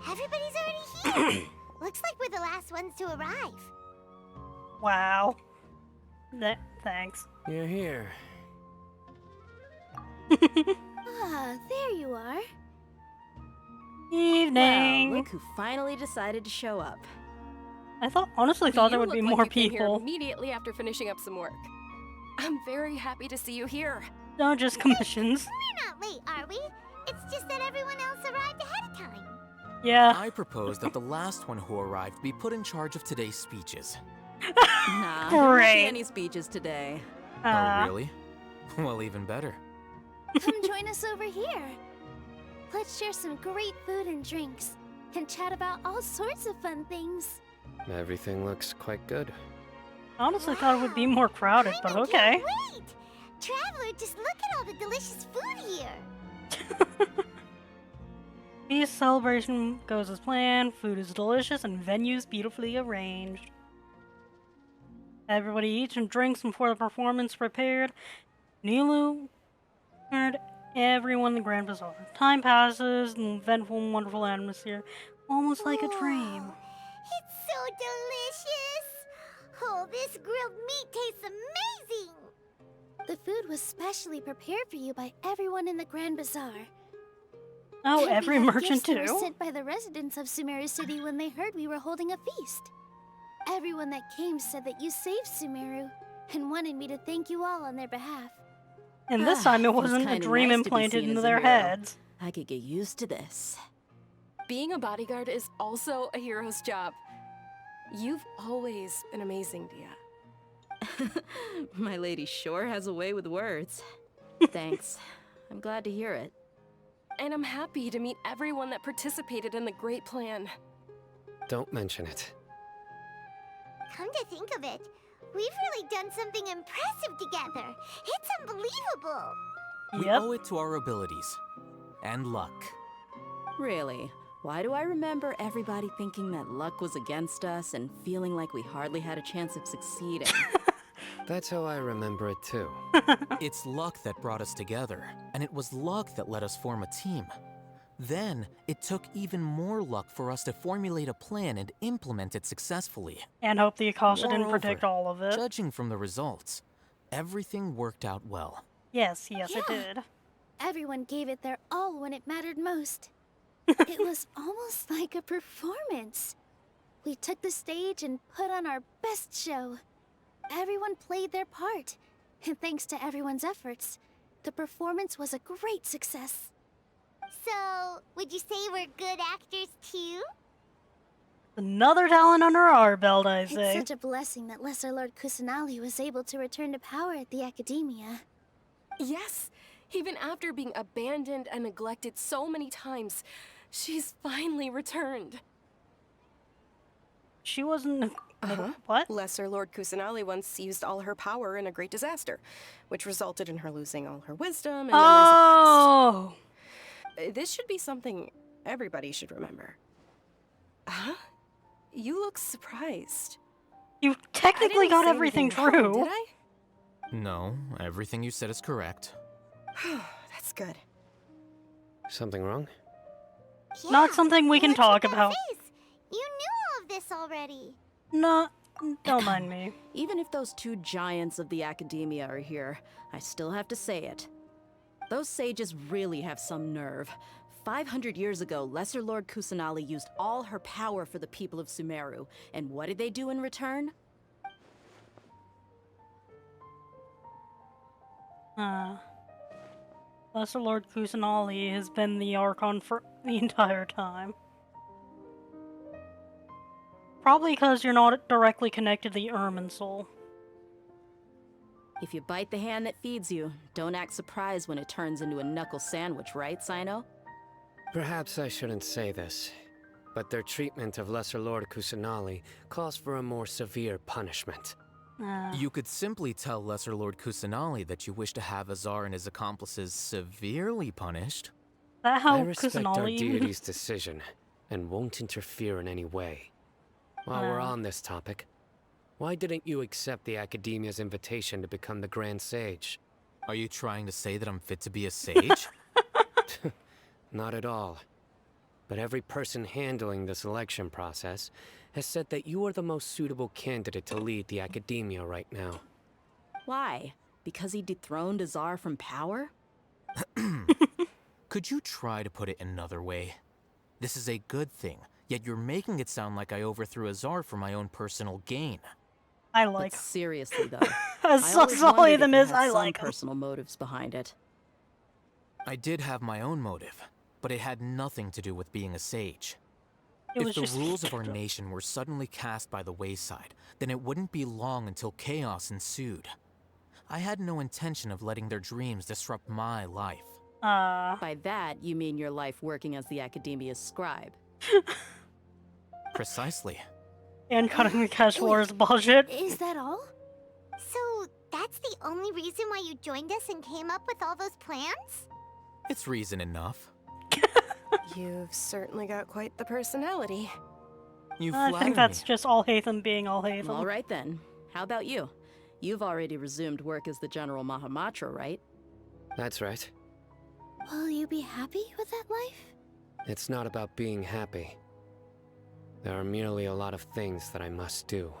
Everybody's already here! Looks like we're the last ones to arrive. Wow. Thanks. You're here. Ah, there you are. Evening! Well, look who finally decided to show up. I honestly thought there You would be look like more you came here people. immediately after finishing up some work. I'm very happy to see you here. No, just commissions. We're not late, are we? It's just that everyone else arrived ahead of time. Yeah. I propose that the last one who arrived be put in charge of today's speeches. Nah, there won't be Great. any speeches today. Oh, really? Well, even better. Come join us over here. Let's share some great food and drinks, and chat about all sorts of fun things. Everything looks quite good. I honestly thought it would be more crowded, but Paimon okay. can't wait! Traveler, just look at all the delicious food here. Feast celebration goes as planned, food is delicious, and venues beautifully arranged. Everybody eats and drinks before the performance prepared. Nilu heard everyone in the Grand Bazaar. Time passes in eventful and wonderful atmosphere, almost like a dream. It's so delicious! Oh, this grilled meat tastes amazing! The food was specially prepared for you by everyone in the Grand Bazaar. Oh, And we every have merchant gifts that were too? sent by the residents of Sumeru City when they heard we were holding a feast. Everyone that came said that you saved Sumeru and wanted me to thank you all on their behalf. And this time it Feels wasn't a kinda dream nice to be implanted seen into as a their hero. heads. I could get used to this. Being a bodyguard is also a hero's job. You've always been amazing, Dia. My lady sure has a way with words. Thanks. I'm glad to hear it. And I'm happy to meet everyone that participated in the great plan. Don't mention it. Come to think of it, we've really done something impressive together. It's unbelievable. We Yep. owe it to our abilities. And luck. Really? Why do I remember everybody thinking that luck was against us and feeling like we hardly had a chance of succeeding? That's how I remember it too. It's luck that brought us together, and it was luck that let us form a team. Then, it took even more luck for us to formulate a plan and implement it successfully. And hope the Akasha didn't Moreover, predict all of it. Judging from the results, everything worked out well. Yes, it did. Everyone gave it their all when it mattered most. It was almost like a performance. We took the stage and put on our best show. Everyone played their part, and thanks to everyone's efforts, the performance was a great success. So, would you say we're good actors too? Another talent under our belt, I say. It's such a blessing that Lesser Lord Kusanali was able to return to power at the Academia. Yes, even after being abandoned and neglected so many times, she's finally returned. She wasn't... What? Lesser Lord Kusanali once used all her power in a great disaster, which resulted in her losing all her wisdom and memories of the past. This should be something everybody should remember. Huh? You look surprised. You technically got everything true. Did I? No, everything you said is correct. That's good. Something wrong? Yeah, Not something we can what's talk with that about. face? You knew all of this already. No, don't mind me. Even if those two giants of the Academia are here, I still have to say it. Those sages really have some nerve. 500 years ago, Lesser Lord Kusanali used all her power for the people of Sumeru, and what did they do in return? Lesser Lord Kusanali has been the Archon for the entire time. Probably because you're not directly connected to the Irminsul. If you bite the hand that feeds you, don't act surprised when it turns into a knuckle sandwich, right, Sino? Perhaps I shouldn't say this, but their treatment of Lesser Lord Kusanali calls for a more severe punishment. You could simply tell Lesser Lord Kusanali that you wish to have Azar and his accomplices severely punished. That how I respect our Kusanali... deity's decision, and won't interfere in any way. While we're on this topic, why didn't you accept the Academia's invitation to become the Grand Sage? Are you trying to say that I'm fit to be a sage? Not at all. But every person handling the selection process has said that you are the most suitable candidate to lead the Academia right now. Why? Because he dethroned Azar from power? Could you try to put it another way? This is a good thing, yet you're making it sound like I overthrew Azar for my own personal gain. I like But seriously, though, As I always solid wondered if them you is, had I some like 'em. personal motives behind it. I did have my own motive, but it had nothing to do with being a sage. It If was the just rules of our nation were suddenly cast by the wayside, then it wouldn't be long until chaos ensued. I had no intention of letting their dreams disrupt my life. By that, you mean your life working as the Academia's scribe. Precisely. And cutting the cash floor's budget. Is that all? So, that's the only reason why you joined us and came up with all those plans? It's reason enough. You've certainly got quite the personality. You I flatter think that's me. just all Hatham being all Hatham. All right then. How about you? You've already resumed work as the General Mahamatra, right? That's right. Will you be happy with that life? It's not about being happy. There are merely a lot of things that I must do.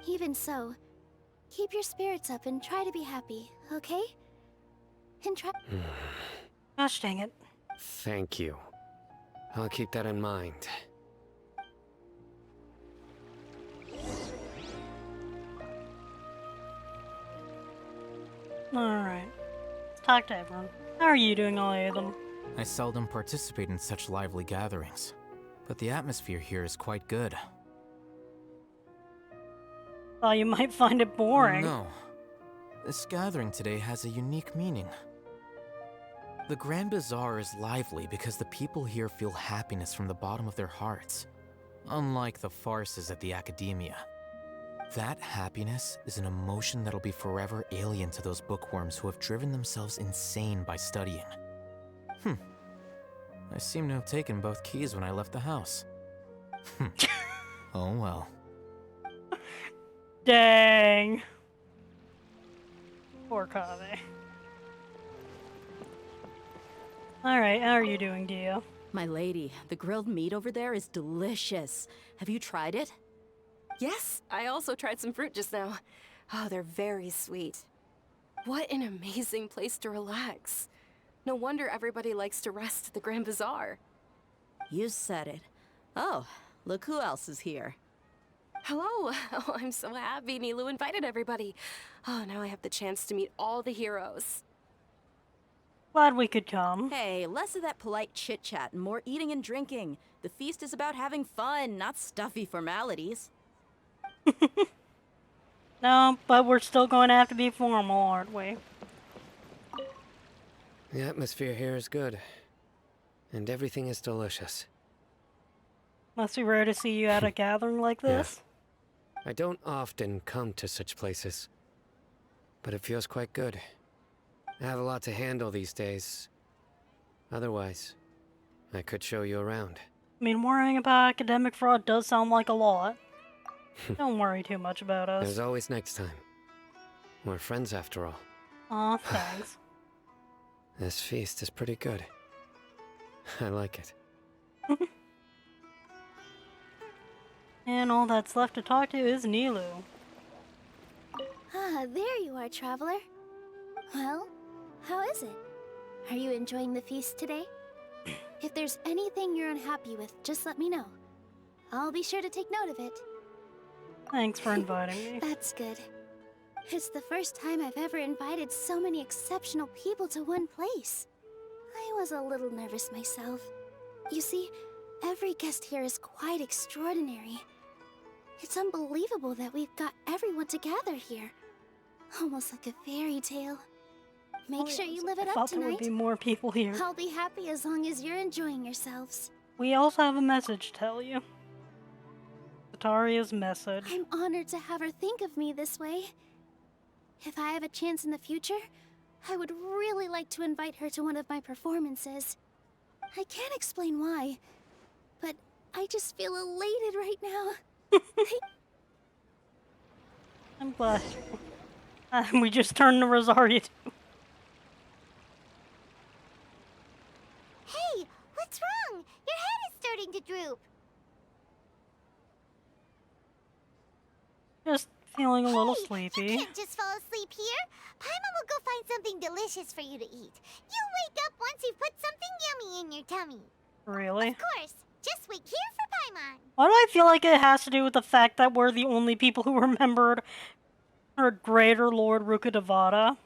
Even so, keep your spirits up and try to be happy, okay? And try- Gosh dang it. Thank you. I'll keep that in mind. Alright. Let's talk to everyone. How are you doing, all Hatham? I seldom participate in such lively gatherings, but the atmosphere here is quite good. Thought you might find it boring. No. This gathering today has a unique meaning. The Grand Bazaar is lively because the people here feel happiness from the bottom of their hearts, unlike the farces at the Academia. That happiness is an emotion that'll be forever alien to those bookworms who have driven themselves insane by studying. I seem to have taken both keys when I left the house. Oh well. Dang. Poor Kave. Alright, how are you doing, Dio? My lady, the grilled meat over there is delicious. Have you tried it? Yes, I also tried some fruit just now. Oh, they're very sweet. What an amazing place to relax. No wonder everybody likes to rest at the Grand Bazaar. You said it. Oh, look who else is here. Hello. Oh, I'm so happy Nilu invited everybody. Oh, now I have the chance to meet all the heroes. Glad we could come. Hey, less of that polite chit-chat and more eating and drinking. The feast is about having fun, not stuffy formalities. No, but we're still going to have to be formal, aren't we? The atmosphere here is good. And everything is delicious. Must be rare to see you at a gathering like this. I don't often come to such places. But it feels quite good. I have a lot to handle these days. Otherwise, I could show you around. I mean, worrying about academic fraud does sound like a lot. Don't worry too much about us. There's always next time. We're friends after all. Aw, thanks. This feast is pretty good. I like it. And all that's left to talk to is Nilu. Ah, there you are, traveler. Well, how is it? Are you enjoying the feast today? If there's anything you're unhappy with, just let me know. I'll be sure to take note of it. Thanks for inviting me. That's good. It's the first time I've ever invited so many exceptional people to one place. I was a little nervous myself. You see, every guest here is quite extraordinary. It's unbelievable that we've got everyone together here. Almost like a fairy tale. Make sure you live it I up thought there would tonight. be more people here. I'll be happy as long as you're enjoying yourselves. We also have a message to tell you. Zataria's message. I'm honored to have her think of me this way. If I have a chance in the future, I would really like to invite her to one of my performances. I can't explain why, but I just feel elated right now. I'm glad. We just turned to Rosaria too. Hey, what's wrong? Your head is starting to droop. Just feeling a little You sleepy. can't just fall asleep here. Paimon will go find something delicious for you to eat. You'll wake up once you've put something yummy in your tummy. Really? Of course. Just wait here for Paimon. Why do I feel like it has to do with the fact that we're the only people who remembered her greater Lord Rukkhadevata?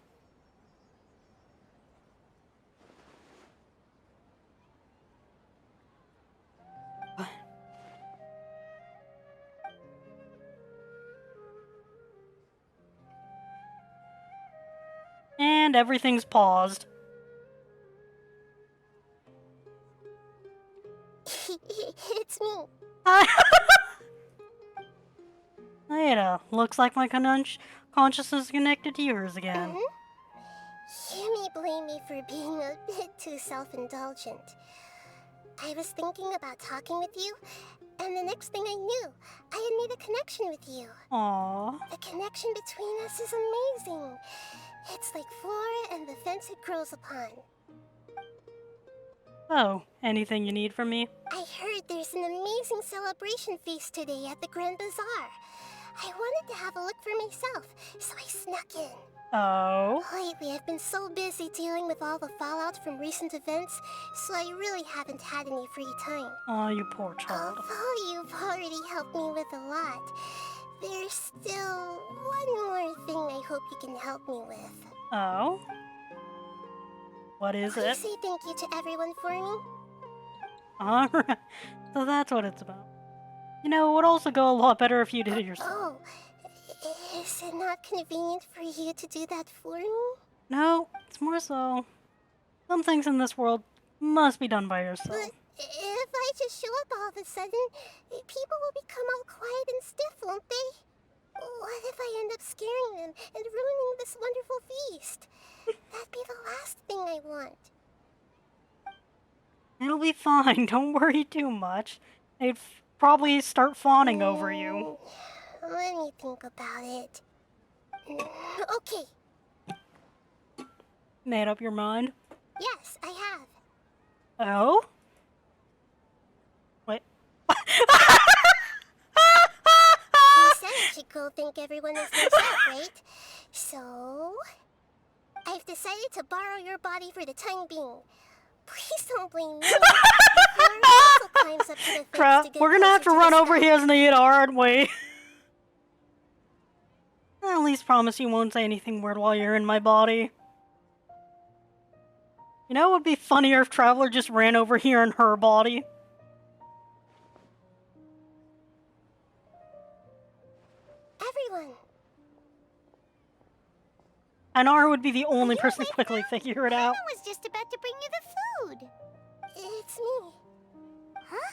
And everything's paused. It's me. Ada, looks like my consciousness is connected to yours again. You may blame me for being a bit too self-indulgent. I was thinking about talking with you, and the next thing I knew, I had made a connection with you. Aww. The connection between us is amazing. It's like flora and the fence it grows upon. So, anything you need from me? I heard there's an amazing celebration feast today at the Grand Bazaar. I wanted to have a look for myself, so I snuck in. Oh? Lately, I've been so busy dealing with all the fallout from recent events, so I really haven't had any free time. Oh, you poor child. Although you've already helped me with a lot, there's still one more thing I hope you can help me with. Oh? What is Please it? say thank you to everyone for me. Alright. So that's what it's about. You know, it would also go a lot better if you did it yourself. Oh, is it not convenient for you to do that for me? No, it's more so. Some things in this world must be done by yourself. But if I just show up all of a sudden, people will become all quiet and stiff, won't they? What if I end up scaring them and ruining this wonderful feast? That'd be the last thing I want. It'll be fine, don't worry too much. They'd probably start fawning over you. Let me think about it. Okay. Made up your mind? Yes, I have. Oh? Wait. You said I should go think everyone is nice out, right? So... I've decided to borrow your body for the time being. Please don't blame me. Also climbs up to the fence Crap, to get we're gonna have to closer run the over sky. here as Nita, aren't we? At least promise you won't say anything weird while you're in my body. You know, it would be funnier if Traveler just ran over here in her body. Everyone. Anar would be the only person to quickly figure it out. I was just about to bring you the food. It's me. Huh?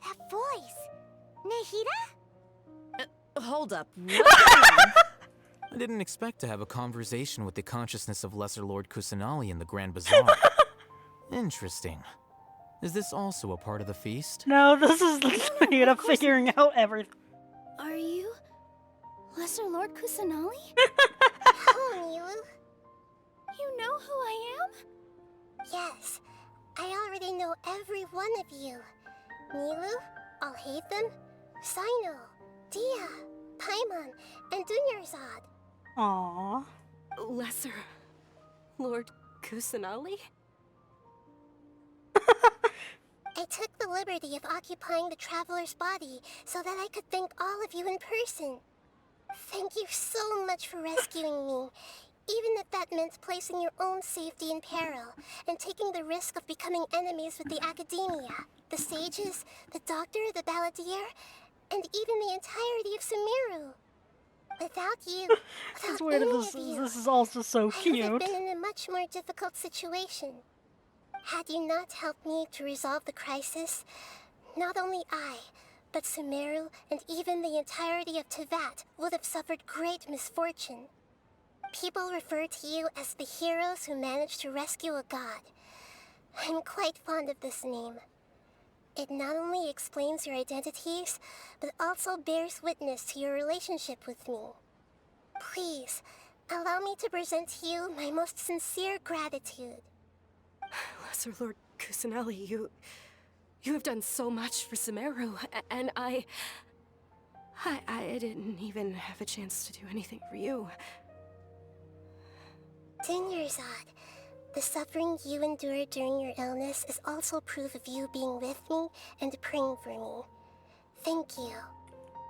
That voice. Nahida? Hold up. What's going on? I didn't expect to have a conversation with the consciousness of Lesser Lord Kusanali in the Grand Bazaar. Interesting. Is this also a part of the feast? No, this is Nahida figuring out everything. Are you Lesser Lord Kusanali? Oh, Nilu. You know who I am? Yes. I already know every one of you. Nilu, Alhaitham, Sino, Dia, Paimon, and Dunyarzad. Aww. Lesser Lord Kusanali? I took the liberty of occupying the Traveler's body so that I could thank all of you in person. Thank you so much for rescuing me, even if that meant placing your own safety in peril and taking the risk of becoming enemies with the Academia, the sages, the doctor, the balladeer, and even the entirety of Sumeru. Without you, without any of you, this is also so I would have cute. been in a much more difficult situation. Had you not helped me to resolve the crisis, not only I, but Sumeru and even the entirety of Tevat would have suffered great misfortune. People refer to you as the heroes who managed to rescue a god. I'm quite fond of this name. It not only explains your identities, but also bears witness to your relationship with me. Please, allow me to present to you my most sincere gratitude. Lesser Lord Kusanali, you have done so much for Sumeru, and I didn't even have a chance to do anything for you. Dunyarzad, the suffering you endured during your illness is also proof of you being with me and praying for me. Thank you.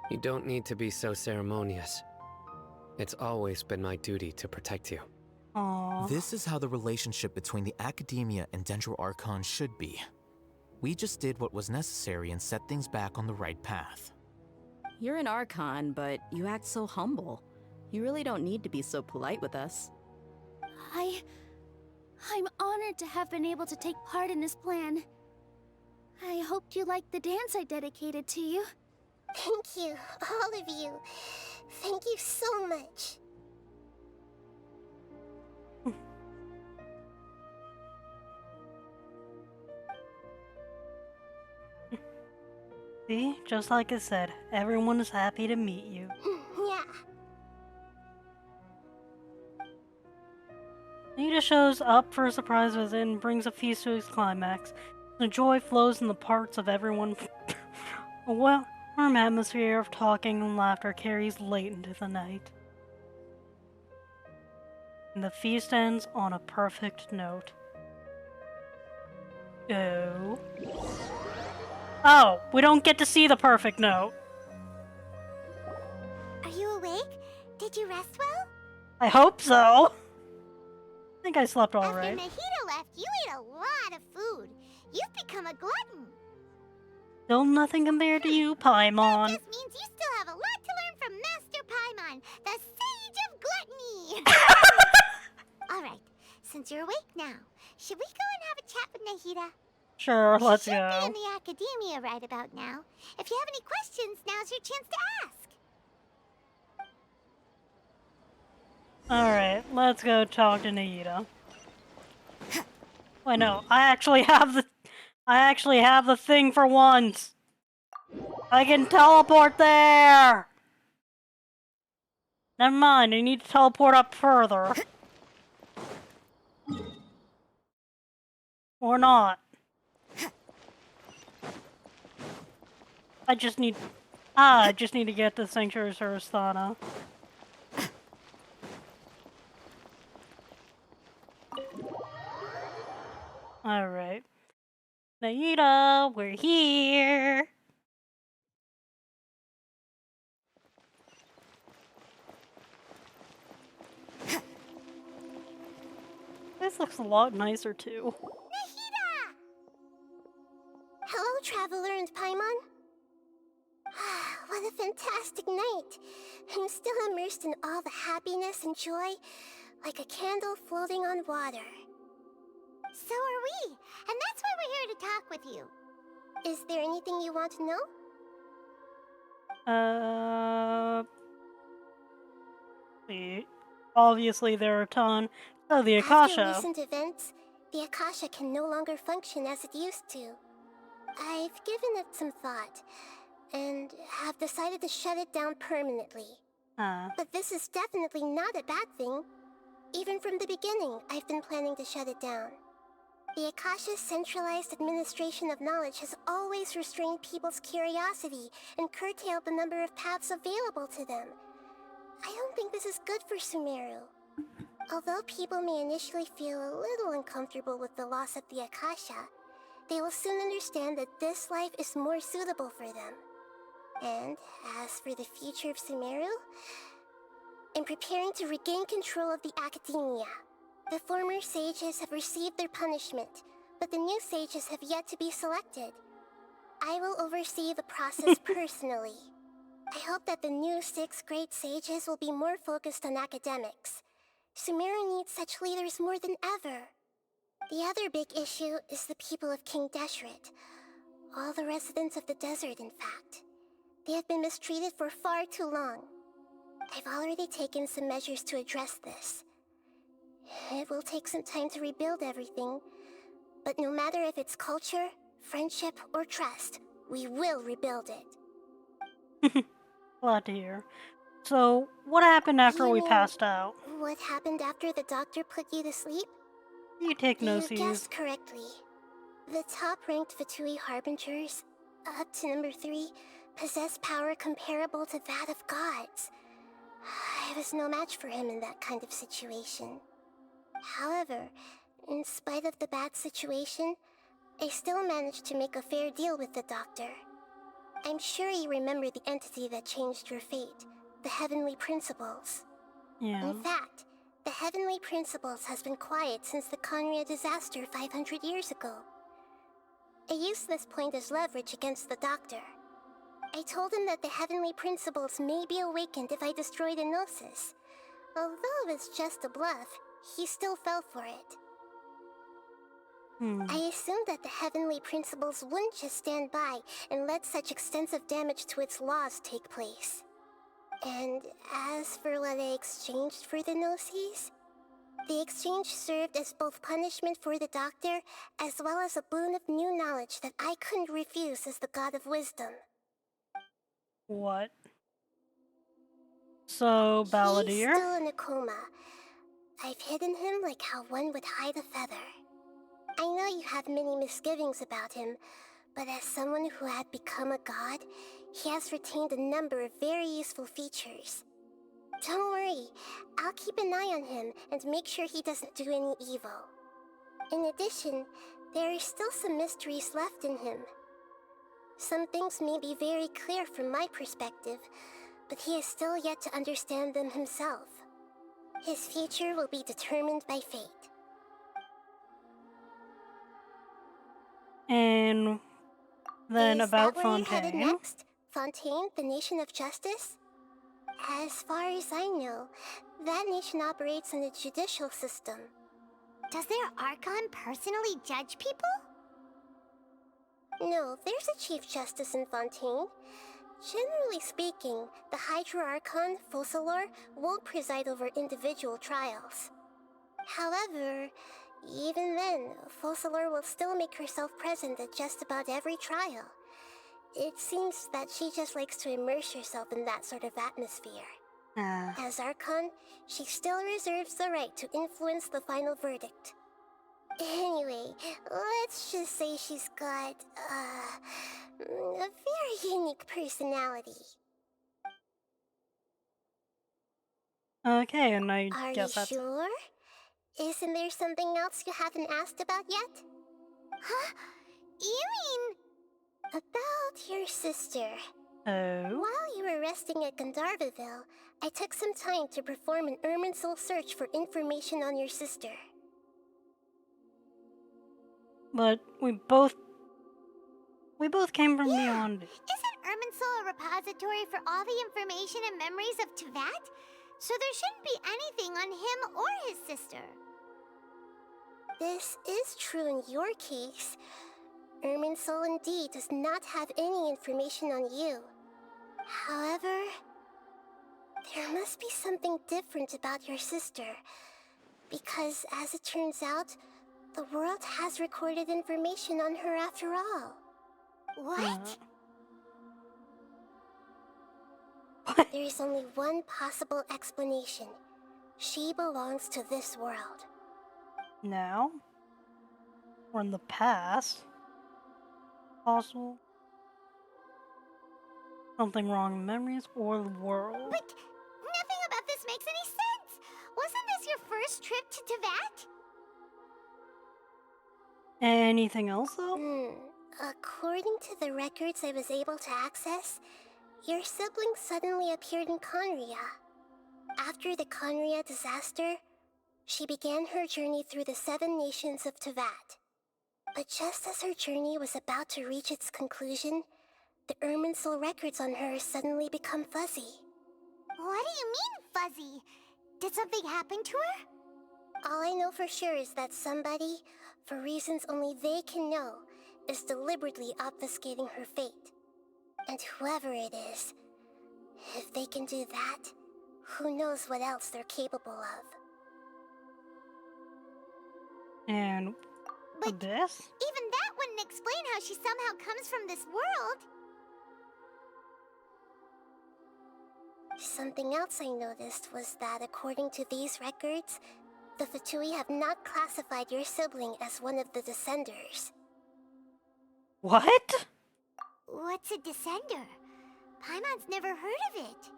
You don't need to be so ceremonious. It's always been my duty to protect you. Aww. This is how the relationship between the Academia and Dendro Archon should be. We just did what was necessary and set things back on the right path. You're an Archon, but you act so humble. You really don't need to be so polite with us. I'm honored to have been able to take part in this plan. I hoped you liked the dance I dedicated to you. Thank you, all of you. Thank you so much. See, just like I said, everyone is happy to meet you. Yeah. Nita shows up for a surprise visit and brings a feast to its climax. The joy flows in the parts of everyone. A warm atmosphere of talking and laughter carries late into the night. And the feast ends on a perfect note. Oh. Oh, we don't get to see the perfect note. Are you awake? Did you rest well? I hope so. I think I slept all After right. Nahida left, you ate a lot of food. You've become a glutton. Still nothing compared to you, Paimon. That just means you still have a lot to learn from Master Paimon, the Sage of Gluttony. All right, since you're awake now, should we go and have a chat with Nahida? Sure, let's She should go. be in the Academia right about now. If you have any questions, now's your chance to ask. Alright, let's go talk to Nahida. Wait, no, I actually have the thing for once. I can teleport there! Never mind, I need to teleport up further. Or not. I just need to get to Sanctuary Sarasthana. Alright. Naida, we're here! This looks a lot nicer too. Nahida! Hello, Traveler and Paimon. What a fantastic night. I'm still immersed in all the happiness and joy, like a candle floating on water. So are we, and that's why we're here to talk with you. Is there anything you want to know? See. Obviously there are a ton. Oh, the After Akasha. recent events, the Akasha can no longer function as it used to. I've given it some thought, and have decided to shut it down permanently. But this is definitely not a bad thing. Even from the beginning, I've been planning to shut it down. The Akasha's centralized administration of knowledge has always restrained people's curiosity and curtailed the number of paths available to them. I don't think this is good for Sumeru. Although people may initially feel a little uncomfortable with the loss of the Akasha, they will soon understand that this life is more suitable for them. And as for the future of Sumeru, I'm preparing to regain control of the academia. The former sages have received their punishment, but the new sages have yet to be selected. I will oversee the process personally. I hope that the new 6 great sages will be more focused on academics. Sumeru needs such leaders more than ever. The other big issue is the people of King Deshret. All the residents of the desert, in fact. They have been mistreated for far too long. I've already taken some measures to address this. It will take some time to rebuild everything, but no matter if it's culture, friendship, or trust, we will rebuild it. Glad to hear. So, what happened after You we mean, passed out? what happened after the doctor put you to sleep? You take no You sees. guessed correctly. The top-ranked Fatui Harbingers, up to number 3, possess power comparable to that of gods. I was no match for him in that kind of situation. However, in spite of the bad situation, I still managed to make a fair deal with the doctor. I'm sure you remember the entity that changed your fate, the Heavenly Principles. Yeah. In fact, the Heavenly Principles has been quiet since the Conria disaster 500 years ago. I used this point as leverage against the doctor. I told him that the Heavenly Principles may be awakened if I destroyed Enosis. Although it's just a bluff, he still fell for it. I assumed that the Heavenly Principles wouldn't just stand by and let such extensive damage to its laws take place. And as for what I exchanged for the Gnosis, the exchange served as both punishment for the doctor, as well as a boon of new knowledge that I couldn't refuse as the God of Wisdom. What? So, Balladeer? He's still in a coma. I've hidden him like how one would hide a feather. I know you have many misgivings about him, but as someone who had become a god, he has retained a number of very useful features. Don't worry, I'll keep an eye on him and make sure he doesn't do any evil. In addition, there are still some mysteries left in him. Some things may be very clear from my perspective, but he is still yet to understand them himself. His future will be determined by fate. And then Is about that where you're headed Fountaine. next? Fountaine, the nation of justice? As far as I know, that nation operates in a judicial system. Does their Archon personally judge people? No, there's a Chief Justice in Fountaine. Generally speaking, the Hydra Archon, Focalor, won't preside over individual trials. However, even then, Focalor will still make herself present at just about every trial. It seems that she just likes to immerse herself in that sort of atmosphere. As Archon, she still reserves the right to influence the final verdict. Anyway, let's just say she's got, a very unique personality. Okay, and I Are you guess that's... sure? Isn't there something else you haven't asked about yet? Huh? You mean... About your sister. Oh? While you were resting at Gandharvaville, I took some time to perform an Irminsul search for information on your sister. But we both came from beyond. Isn't Irminsul a repository for all the information and memories of Teyvat? So there shouldn't be anything on him or his sister. This is true in your case. Irminsul indeed does not have any information on you. However, there must be something different about your sister. Because, as it turns out, the world has recorded information on her after all. What? There is only one possible explanation. She belongs to this world. Now? Or in the past? Possible? Something wrong in memories or the world? But nothing about this makes any sense! Wasn't this your first trip to Teyvat? Anything else, though? According to the records I was able to access, your sibling suddenly appeared in Conria. After the Conria disaster, she began her journey through the 7 nations of Teyvat. But just as her journey was about to reach its conclusion, the Irminsul records on her suddenly become fuzzy. What do you mean, fuzzy? Did something happen to her? All I know for sure is that somebody, for reasons only they can know, is deliberately obfuscating her fate. And whoever it is, if they can do that, who knows what else they're capable of. And this? Even that wouldn't explain how she somehow comes from this world. Something else I noticed was that according to these records, the Fatui have not classified your sibling as one of the Descenders. What? What's a Descender? Paimon's never heard of it.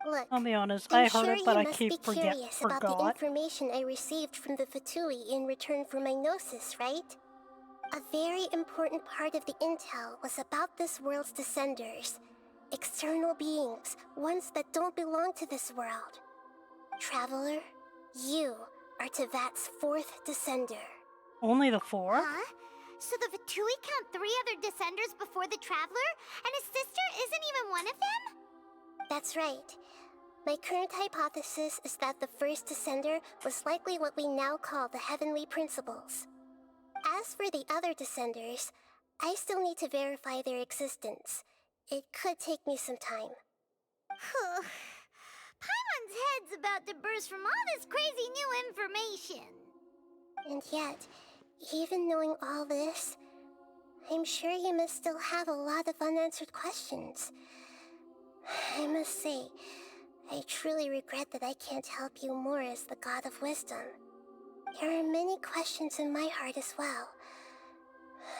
Look, I'll be honest, I'm I heard sure it, but you I must keep be curious about the forgot. information I received from the Fatui in return for my gnosis, right? A very important part of the intel was about this world's Descenders. External beings, ones that don't belong to this world. Traveler, you are Teyvat's 4th Descender. Only the 4th? Huh? So the Fatui count 3 other Descenders before the Traveler, and his sister isn't even one of them? That's right. My current hypothesis is that the first Descender was likely what we now call the Heavenly Principles. As for the other Descenders, I still need to verify their existence. It could take me some time. Paimon's head's about to burst from all this crazy new information. And yet, even knowing all this, I'm sure you must still have a lot of unanswered questions. I must say, I truly regret that I can't help you more as the God of Wisdom. There are many questions in my heart as well.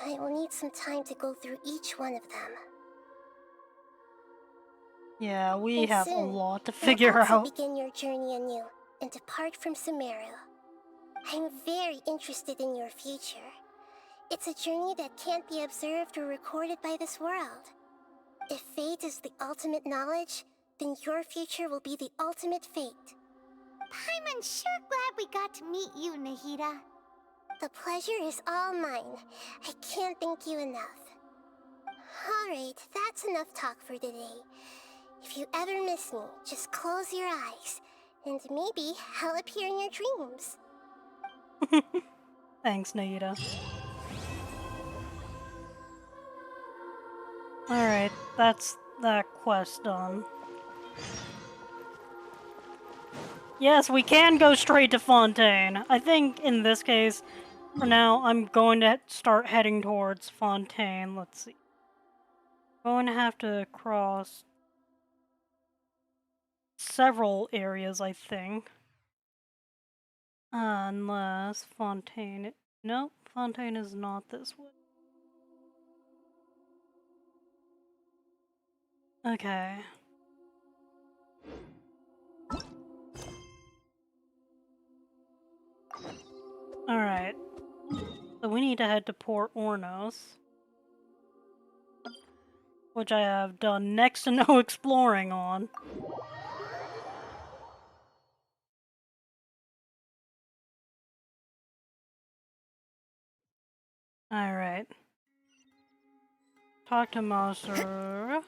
I will need some time to go through each one of them. Yeah, we And have a soon, lot to you'll figure also out. begin your journey anew and depart from Sumeru. I'm very interested in your future. It's a journey that can't be observed or recorded by this world. If fate is the ultimate knowledge, then your future will be the ultimate fate. Paimon's sure glad we got to meet you, Nahida. The pleasure is all mine. I can't thank you enough. Alright, that's enough talk for today. If you ever miss me, just close your eyes, and maybe I'll appear in your dreams. Thanks, Naida. Alright, that's that quest done. Yes, we can go straight to Fountaine. I think in this case, for now, I'm going to start heading towards Fountaine. Let's see. Going to have to cross several areas, I think. Unless Fountaine... Nope, Fountaine is not this way. Okay. Alright. So we need to head to Port Ornos. Which I have done next to no exploring on. Alright. Talk to Master.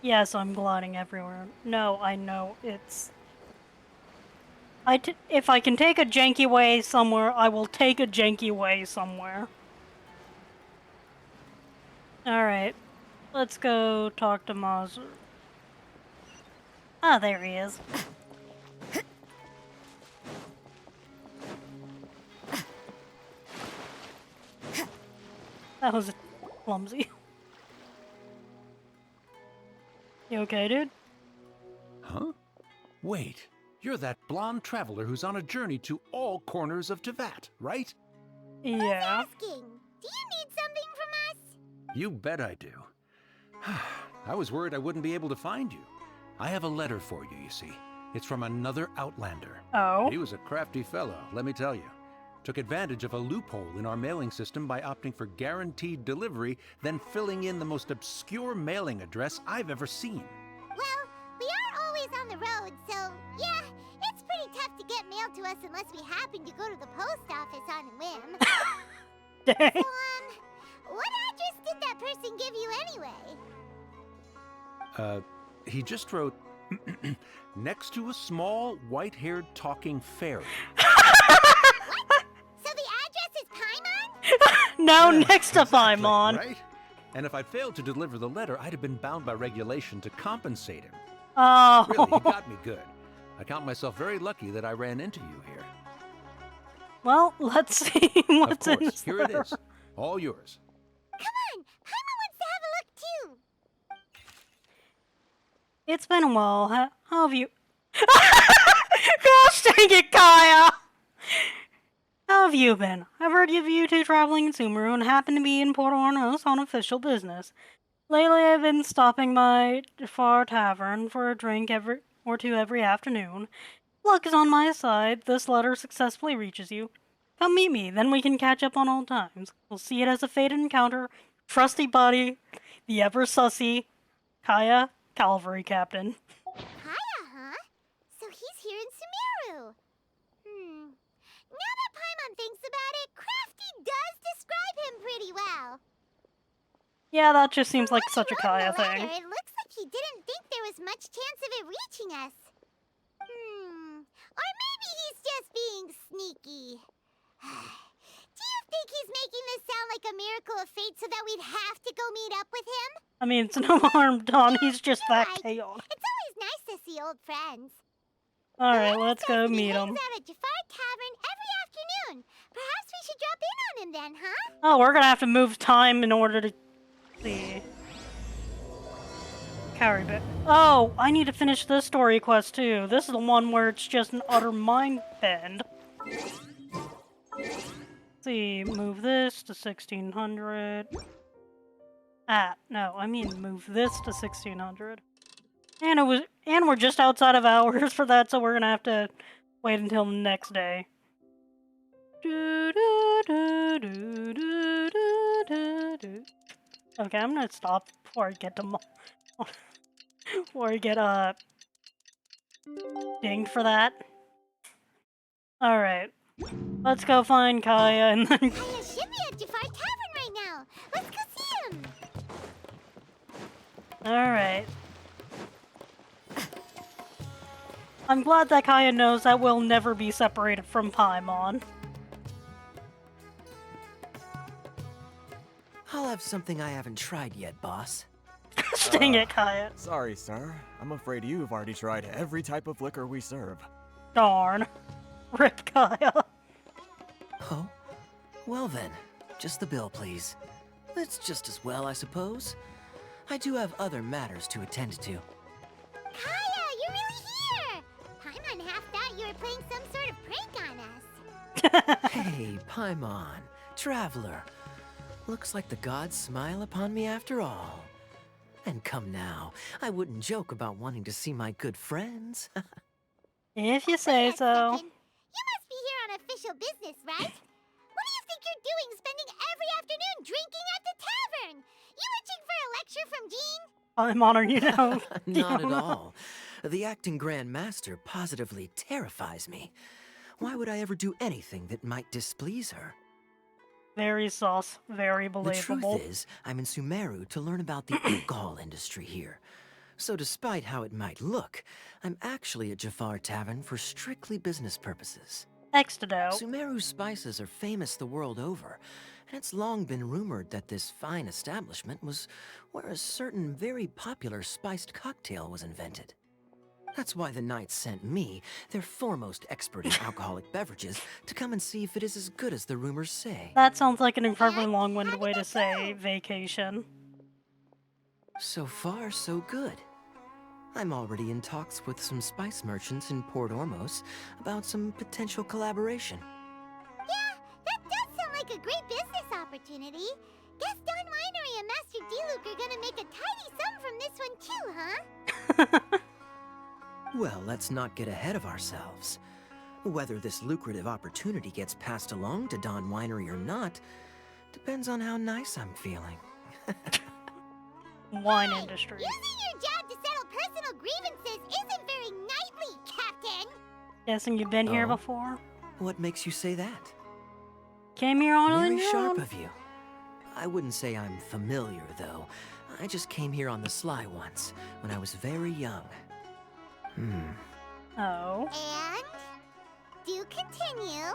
Yes, I'm gliding everywhere. No, I know, it's... if I can take a janky way somewhere, I will take a janky way somewhere. Alright. Let's go talk to Master. Ah, there he is. That was clumsy. You okay, dude? Huh? Wait, you're that blonde traveler who's on a journey to all corners of Teyvat, right? Yeah. Asking, do you need something from us? You bet I do. I was worried I wouldn't be able to find you. I have a letter for you, you see. It's from another Outlander. Oh? He was a crafty fellow, let me tell you. Took advantage of a loophole in our mailing system by opting for guaranteed delivery, then filling in the most obscure mailing address I've ever seen. Well, we are always on the road, so yeah, it's pretty tough to get mail to us unless we happen to go to the post office on a whim. Dang. So, what address did that person give you anyway? He just wrote, next to a small, white-haired talking fairy. So the address is Paimon? No, Yeah, next to exactly, Paimon. right? And if I failed to deliver the letter, I'd have been bound by regulation to compensate him. Oh. Really, he got me good. I count myself very lucky that I ran into you here. Well, let's see what's Of in course, here it is. All yours. Come on, Paimon wants to have a look too. It's been a while. How have you... Gosh dang it, Kaya! How have you been? I've heard of you two traveling in Sumeru and happen to be in Port Ornos on official business. Lately, I've been stopping by Far Tavern for a drink or two every afternoon. Luck is on my side. This letter successfully reaches you. Come meet me, then we can catch up on old times. We'll see it as a fated encounter. Trusty buddy, the ever-sussy Kaya, Cavalry Captain. Kaya, huh? So he's here in Sumeru. Now that Paimon thinks about it, Crafty does describe him pretty well. Yeah, that just seems like When such a he wrote in Kaya the letter, thing. It looks like he didn't think there was much chance of it reaching us. Or maybe he's just being sneaky. Do you think he's making this sound like a miracle of fate so that we'd have to go meet up with him? I mean, it's no harm done. He's just that chaotic. It's always nice to see old friends. Alright, let's go meet him. He hangs out at Jafar Tavern every afternoon. Perhaps we should drop in on him then, huh? Oh, we're gonna have to move time in order to see. Carry bit. Oh, I need to finish this story quest too. This is the one where it's just an utter mind bend. Let's see, move this to 1600. No, I mean move this to 1600. And we're just outside of hours for that, so we're gonna have to wait until the next day. Okay, I'm gonna stop before I get to before I get dinged for that. Alright. Let's go find Kaya and then Kaya should be at Jafar Tavern right now. Let's go see him. Alright. I'm glad that Kaya knows that we'll never be separated from Paimon. I'll have something I haven't tried yet, boss. Dang it, Kaya. Sorry, sir. I'm afraid you've already tried every type of liquor we serve. Darn. Rip Kaya. Oh? Well then, just the bill, please. That's just as well, I suppose. I do have other matters to attend to. Kaya Hey, Paimon, traveler. Looks like the gods smile upon me after all. And come now, I wouldn't joke about wanting to see my good friends. If you say Wait a so. second. You must be here on official business, right? What do you think you're doing spending every afternoon drinking at the tavern? You itching for a lecture from Jean? I'm honored you know. Not at all. The acting Grand Master positively terrifies me. Why would I ever do anything that might displease her? Very sus, very The believable. truth is, I'm in Sumeru to learn about the alcohol industry here. So despite how it might look, I'm actually at Jafar Tavern for strictly business purposes. Extado. Sumeru spices are famous the world over, and it's long been rumored that this fine establishment was where a certain very popular spiced cocktail was invented. That's why the Knights sent me, their foremost expert in alcoholic beverages, to come and see if it is as good as the rumors say. That sounds like an incredibly long-winded way to say vacation. So far, so good. I'm already in talks with some spice merchants in Port Ormos about some potential collaboration. Yeah, that does sound like a great business opportunity. Guess Don Winery and Master D-Luke are gonna make a tidy sum from this one too, huh? Well, let's not get ahead of ourselves. Whether this lucrative opportunity gets passed along to Don Winery or not depends on how nice I'm feeling. Wine industry. Using your job to settle personal grievances isn't very knightly, Captain! Guessing you've been here Oh? before? What makes you say that? Came here on Very your sharp own. of you. I wouldn't say I'm familiar, though. I just came here on the sly once, when I was very young. Oh. And? Do continue.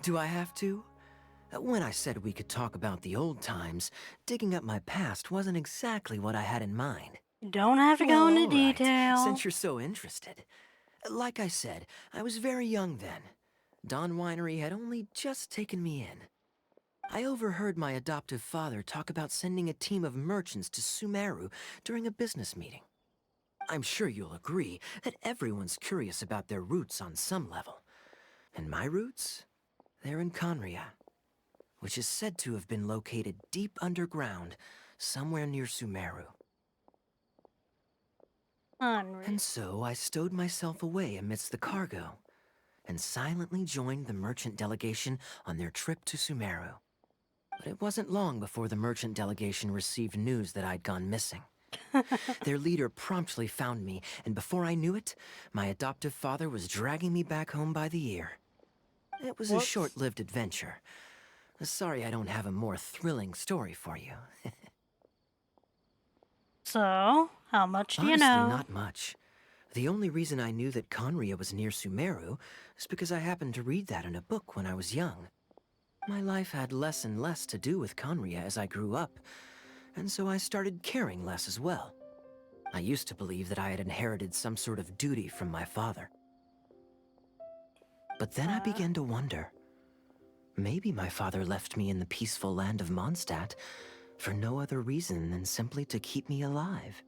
Do I have to? When I said we could talk about the old times, digging up my past wasn't exactly what I had in mind. You don't have to go Well, into all right, detail. since you're so interested. Like I said, I was very young then. Don Winery had only just taken me in. I overheard my adoptive father talk about sending a team of merchants to Sumeru during a business meeting. I'm sure you'll agree that everyone's curious about their roots on some level. And my roots? They're in Conria, which is said to have been located deep underground, somewhere near Sumeru. And so I stowed myself away amidst the cargo, and silently joined the merchant delegation on their trip to Sumeru. But it wasn't long before the merchant delegation received news that I'd gone missing. Their leader promptly found me, and before I knew it, my adoptive father was dragging me back home by the ear. It was a short-lived adventure. Sorry I don't have a more thrilling story for you. So, how much do you Honestly, know? not much. The only reason I knew that Conria was near Sumeru is because I happened to read that in a book when I was young. My life had less and less to do with Conria as I grew up, and so I started caring less as well. I used to believe that I had inherited some sort of duty from my father. But then I began to wonder. Maybe my father left me in the peaceful land of Mondstadt for no other reason than simply to keep me alive.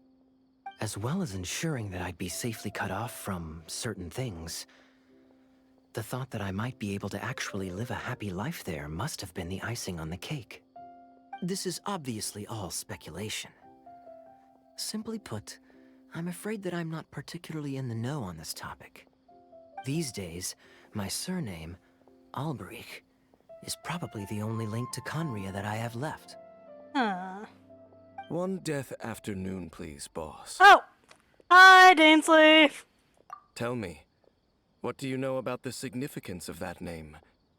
As well as ensuring that I'd be safely cut off from certain things. The thought that I might be able to actually live a happy life there must have been the icing on the cake. This is obviously all speculation. Simply put, I'm afraid that I'm not particularly in the know on this topic. These days, my surname, Alberich, is probably the only link to Conria that I have left. Huh. One death afternoon, please, boss. Oh! Hi, Dainsleif! Tell me, what do you know about the significance of that name,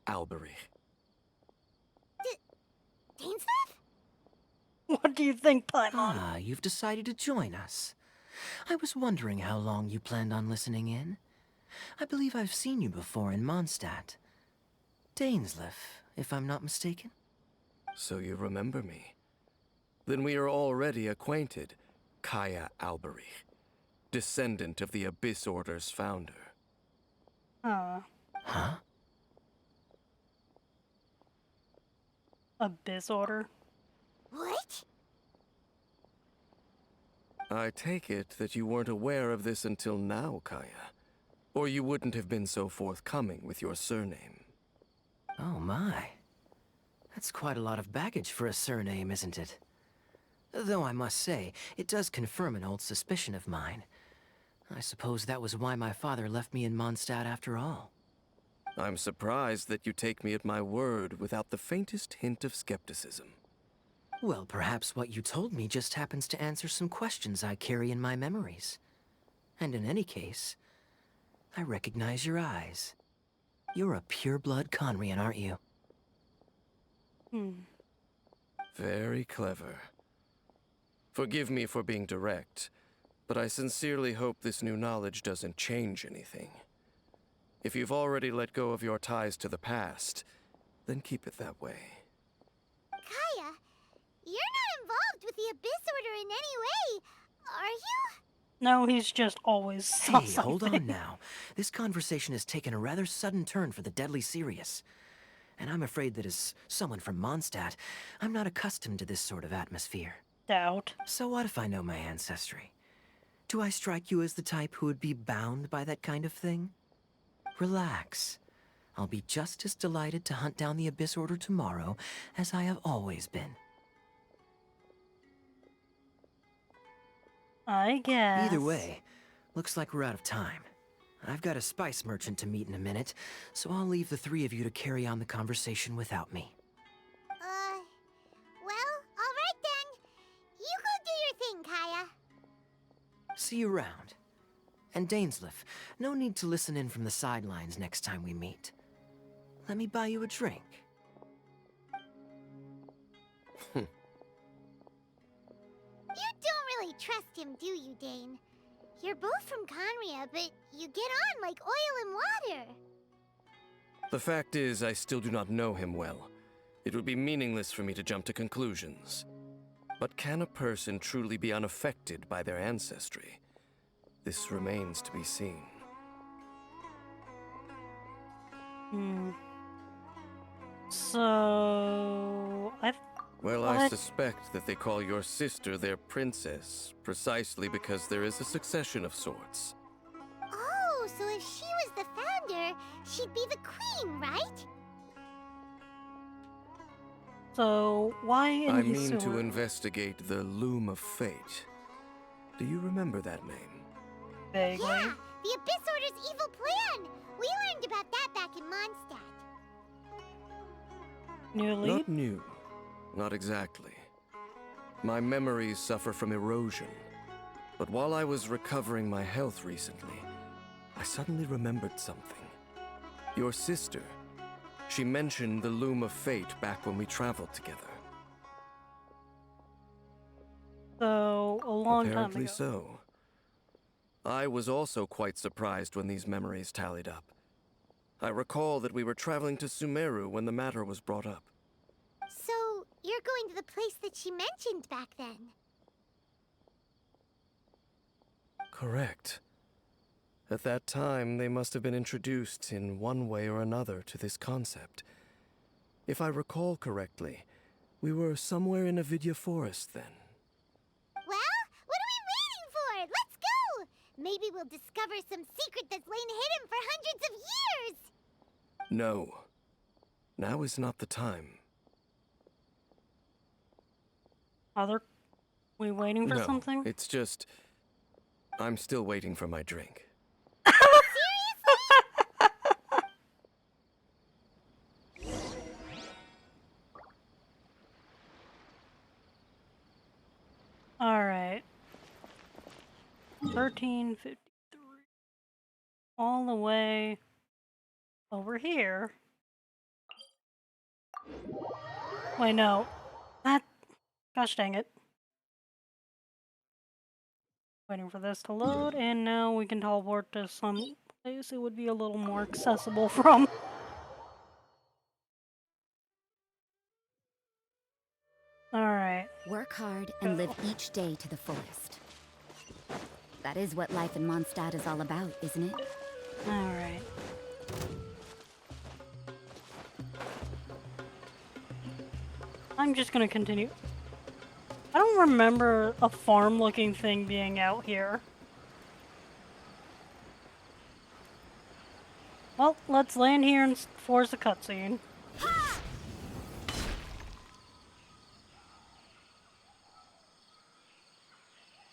Alberich? Dainsleif? What do you think, Paimon? Ah, you've decided to join us. I was wondering how long you planned on listening in. I believe I've seen you before in Mondstadt. Dainsleif, if I'm not mistaken. So you remember me. Then we are already acquainted, Kaya Alberich, descendant of the Abyss Order's founder. Huh. Abyss Order? What? I take it that you weren't aware of this until now, Kaya. Or you wouldn't have been so forthcoming with your surname. Oh my. That's quite a lot of baggage for a surname, isn't it? Though I must say, it does confirm an old suspicion of mine. I suppose that was why my father left me in Mondstadt after all. I'm surprised that you take me at my word without the faintest hint of skepticism. Well, perhaps what you told me just happens to answer some questions I carry in my memories. And in any case, I recognize your eyes. You're a pure-blood Conrian, aren't you? Very clever. Forgive me for being direct, but I sincerely hope this new knowledge doesn't change anything. If you've already let go of your ties to the past, then keep it that way. Kaya, you're not involved with the Abyss Order in any way, are you? No, he's just always saw Hey, something. hold on now. This conversation has taken a rather sudden turn for the deadly serious. And I'm afraid that as someone from Mondstadt, I'm not accustomed to this sort of atmosphere. Doubt. So what if I know my ancestry? Do I strike you as the type who would be bound by that kind of thing? Relax. I'll be just as delighted to hunt down the Abyss Order tomorrow as I have always been. I guess. Either way, looks like we're out of time. I've got a spice merchant to meet in a minute, so I'll leave the three of you to carry on the conversation without me. Well, alright then. You go do your thing, Kaya. See you around. And Dainsleif, no need to listen in from the sidelines next time we meet. Let me buy you a drink. You don't really trust him, do you, Dane? You're both from Conria, but you get on like oil and water. The fact is, I still do not know him well. It would be meaningless for me to jump to conclusions. But can a person truly be unaffected by their ancestry? This remains to be seen. So... Well, I suspect that they call your sister their princess, precisely because there is a succession of sorts. Oh, so if she was the founder, she'd be the queen, right? So, why in I mean Sumeru? to investigate the Loom of Fate. Do you remember that name? Vaguely. Yeah, the Abyss Order's evil plan! We learned about that back in Mondstadt. Newly? Not new. Not exactly. My memories suffer from erosion. But while I was recovering my health recently, I suddenly remembered something. Your sister. She mentioned the Loom of Fate back when we traveled together. So, a long time Apparently ago. so. I was also quite surprised when these memories tallied up. I recall that we were traveling to Sumeru when the matter was brought up. So, you're going to the place that she mentioned back then? Correct. At that time, they must have been introduced in one way or another to this concept. If I recall correctly, we were somewhere in Avidya Forest then. Well, what are we waiting for? Let's go! Maybe we'll discover some secret that's lain hidden for hundreds of years! No. Now is not the time. We waiting for No, something? it's just... I'm still waiting for my drink. Alright. 1353. All the way over here. Wait, no. Gosh dang it. Waiting for this to load, and now we can teleport to some place it would be a little more accessible from. Alright. Work hard and live each day to the fullest. That is what life in Mondstadt is all about, isn't it? Alright. I'm just gonna continue. I don't remember a farm-looking thing being out here. Well, let's land here and force a cutscene.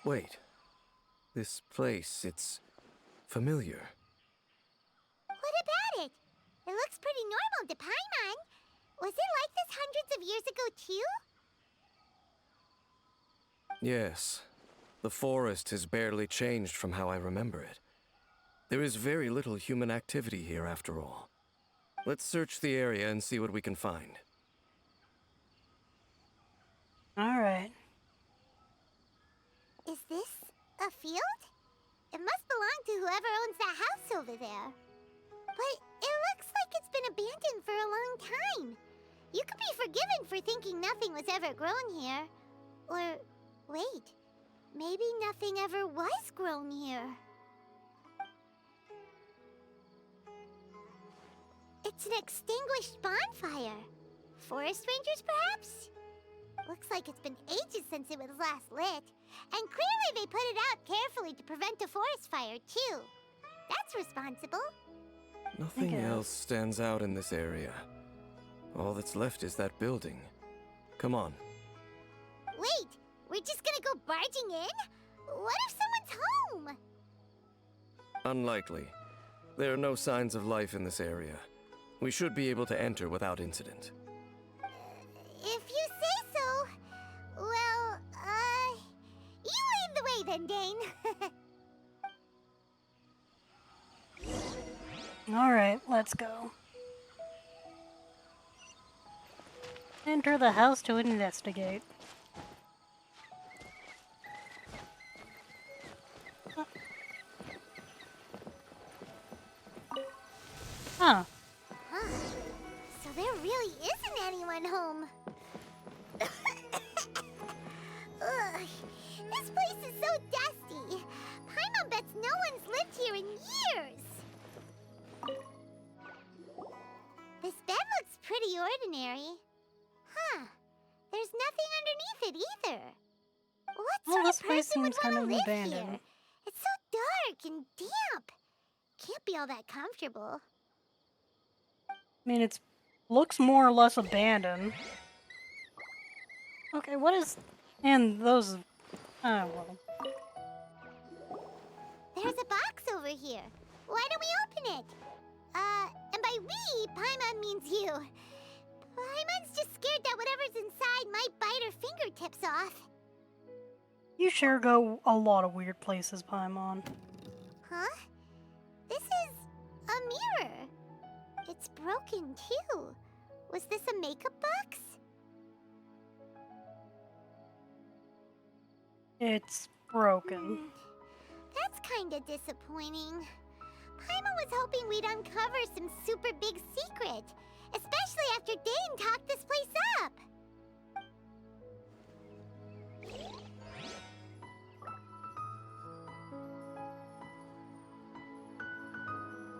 Wait. This place, it's familiar. What about it? It looks pretty normal to Paimon. Was it like this hundreds of years ago, too? Yes. The forest has barely changed from how I remember it. There is very little human activity here, after all. Let's search the area and see what we can find. Alright. Is this a field? It must belong to whoever owns that house over there. But it looks like it's been abandoned for a long time. You could be forgiven for thinking nothing was ever grown here. Or, wait, maybe nothing ever was grown here. It's an extinguished bonfire. Forest rangers, perhaps? Looks like it's been ages since it was last lit. And clearly they put it out carefully to prevent a forest fire, too. That's responsible. Nothing else stands out in this area. All that's left is that building. Come on. Wait, we're just gonna go barging in? What if someone's home? Unlikely. There are no signs of life in this area. We should be able to enter without incident. If you say so. Well, you lead the way then, Dane. Alright, let's go. Enter the house to investigate. Huh. So there really isn't anyone home. Ugh, this place is so dusty. Paimon bets no one's lived here in years. This bed looks pretty ordinary. Huh. There's nothing underneath it either. What sort This of place person would seems want kind to of live abandoned. here? It's so dark and damp. Can't be all that comfortable. I mean, it looks more or less abandoned. Okay, what is... And those... Oh, well. There's a box over here. Why don't we open it? And by we, Paimon means you. Paimon's just scared that whatever's inside might bite her fingertips off. You sure go a lot of weird places, Paimon. Huh? This is a mirror. It's broken, too. Was this a makeup box? It's broken. That's kinda disappointing. Paimon was hoping we'd uncover some super big secret, especially after Dane talked this place up.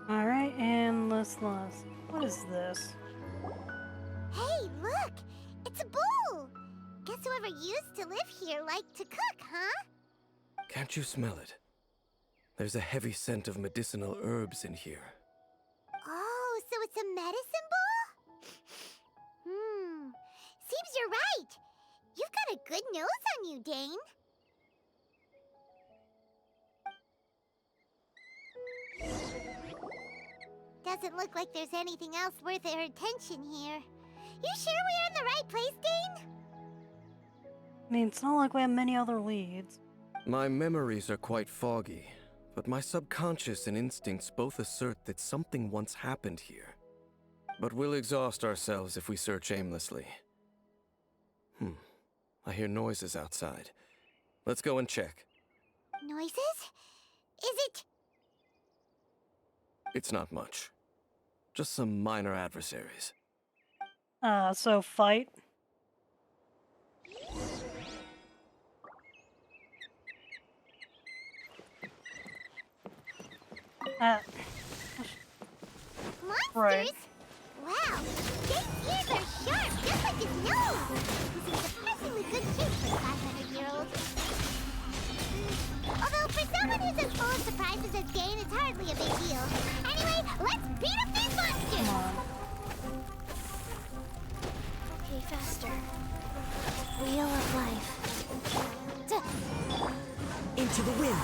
Alright, and let's... What is this? Hey, look! It's a bowl! Guess whoever used to live here liked to cook, huh? Can't you smell it? There's a heavy scent of medicinal herbs in here. Oh, so it's a medicine bowl? Seems you're right. You've got a good nose on you, Dane. Doesn't look like there's anything else worth our attention here. You sure we're in the right place, Dane? I mean, it's not like we have many other leads. My memories are quite foggy, but my subconscious and instincts both assert that something once happened here. But we'll exhaust ourselves if we search aimlessly. I hear noises outside. Let's go and check. Noises? Is it... It's not much. Just some minor adversaries. So fight? Monsters? Right. Wow, Dane's ears are sharp, just like his nose. He's in surprisingly good shape for a 500-year-old. Although for some someone who's as full of surprises as Gain, it's hardly a big deal. Anyway, let's beat up these monsters! Okay, faster. Wheel of life. Into the wind.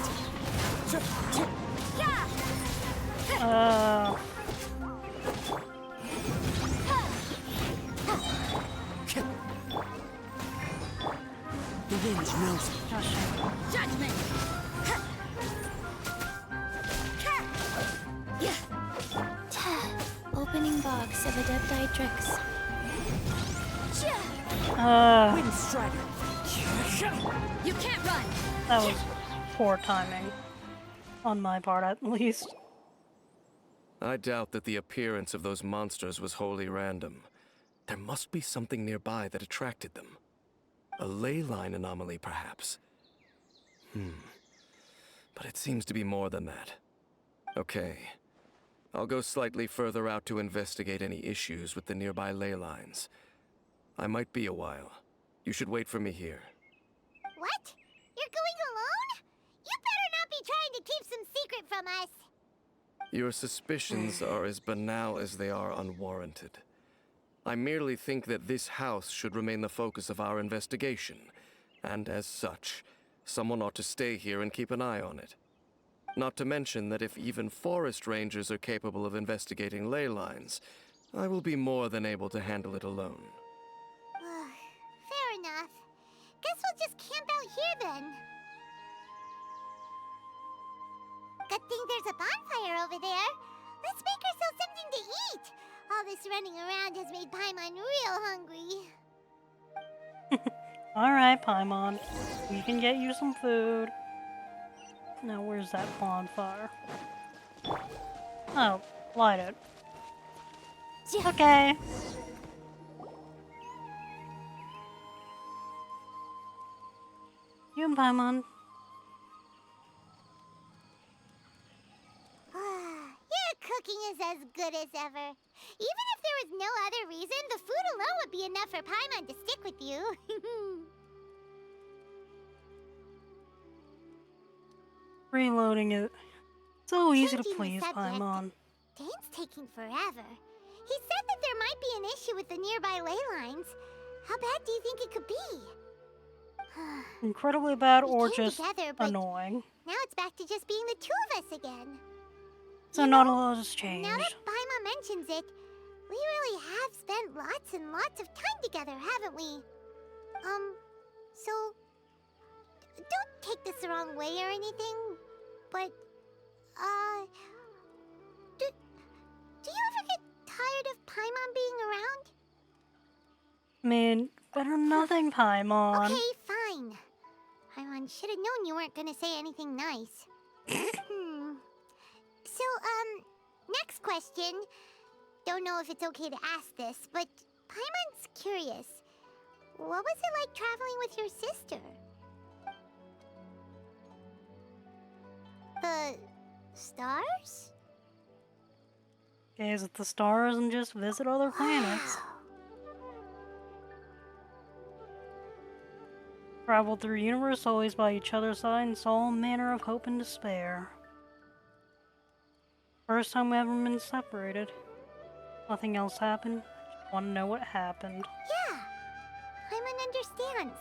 The wind knows me. Judgment! Opening box of Adepti Wind strider. You can't run! That was poor timing. On my part, at least. I doubt that the appearance of those monsters was wholly random. There must be something nearby that attracted them. A ley line anomaly, perhaps. But it seems to be more than that. Okay. I'll go slightly further out to investigate any issues with the nearby ley lines. I might be a while. You should wait for me here. What? You're going alone? You better not be trying to keep some secret from us. Your suspicions are as banal as they are unwarranted. I merely think that this house should remain the focus of our investigation, and as such, someone ought to stay here and keep an eye on it. Not to mention that if even forest rangers are capable of investigating ley lines, I will be more than able to handle it alone. Fair enough. Guess we'll just camp out here then. Good thing there's a bonfire over there. Let's make ourselves something to eat. All this running around has made Paimon real hungry. Alright, Paimon. We can get you some food. Now, where's that bonfire? Oh, light it. Okay. You and Paimon. Your cooking is as good as ever. Even if there was no other reason, the food alone would be enough for Paimon to stick with you. Reloading it. So easy to please, Paimon. Dane's taking forever. He said that there might be an issue with the nearby ley lines. How bad do you think it could be? Incredibly bad or just together, annoying. Now it's back to just being the two of us again. So not a lot has changed. Now that Paimon mentions it, we really have spent lots and lots of time together, haven't we? So... Don't take this the wrong way or anything, but, do you ever get tired of Paimon being around? I mean, better nothing, Paimon. Okay, fine. Paimon should have known you weren't gonna say anything nice. So, next question. Don't know if it's okay to ask this, but Paimon's curious. What was it like traveling with your sister? The stars? Gaze at the stars and just visit other planets. Traveled through the universe, always by each other's side, and saw all manner of hope and despair. First time we ever been separated. Nothing else happened. Just want to know what happened. Yeah, Paimon understands.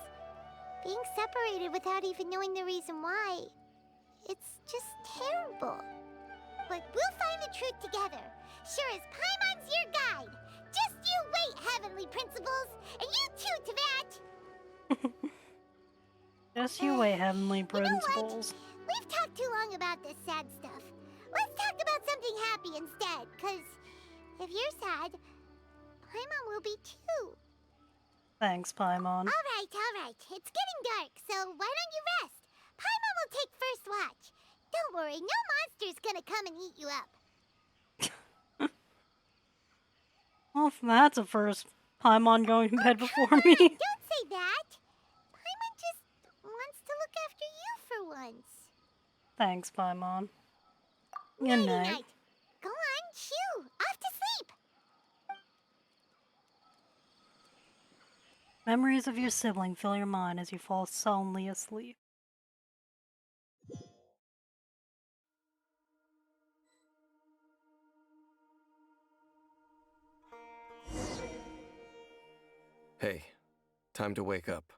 Being separated without even knowing the reason why, it's just terrible. But we'll find the truth together. Sure as Paimon's your guide. Just you wait, Heavenly Principles, and you too, Teyvat. Just you wait, Heavenly Principles. We've talked too long about this sad stuff. Let's talk about something happy instead, because if you're sad, Paimon will be too. Thanks, Paimon. Alright. It's getting dark, so why don't you rest? Paimon will take first watch. Don't worry, no monster's gonna come and eat you up. Well, if that's a first, Paimon going to bed before me. Don't say that. Paimon just wants to look after you for once. Thanks, Paimon. Good night. Go on, shoo. Off to sleep. Memories of your sibling fill your mind as you fall soundly asleep. Hey, time to wake up.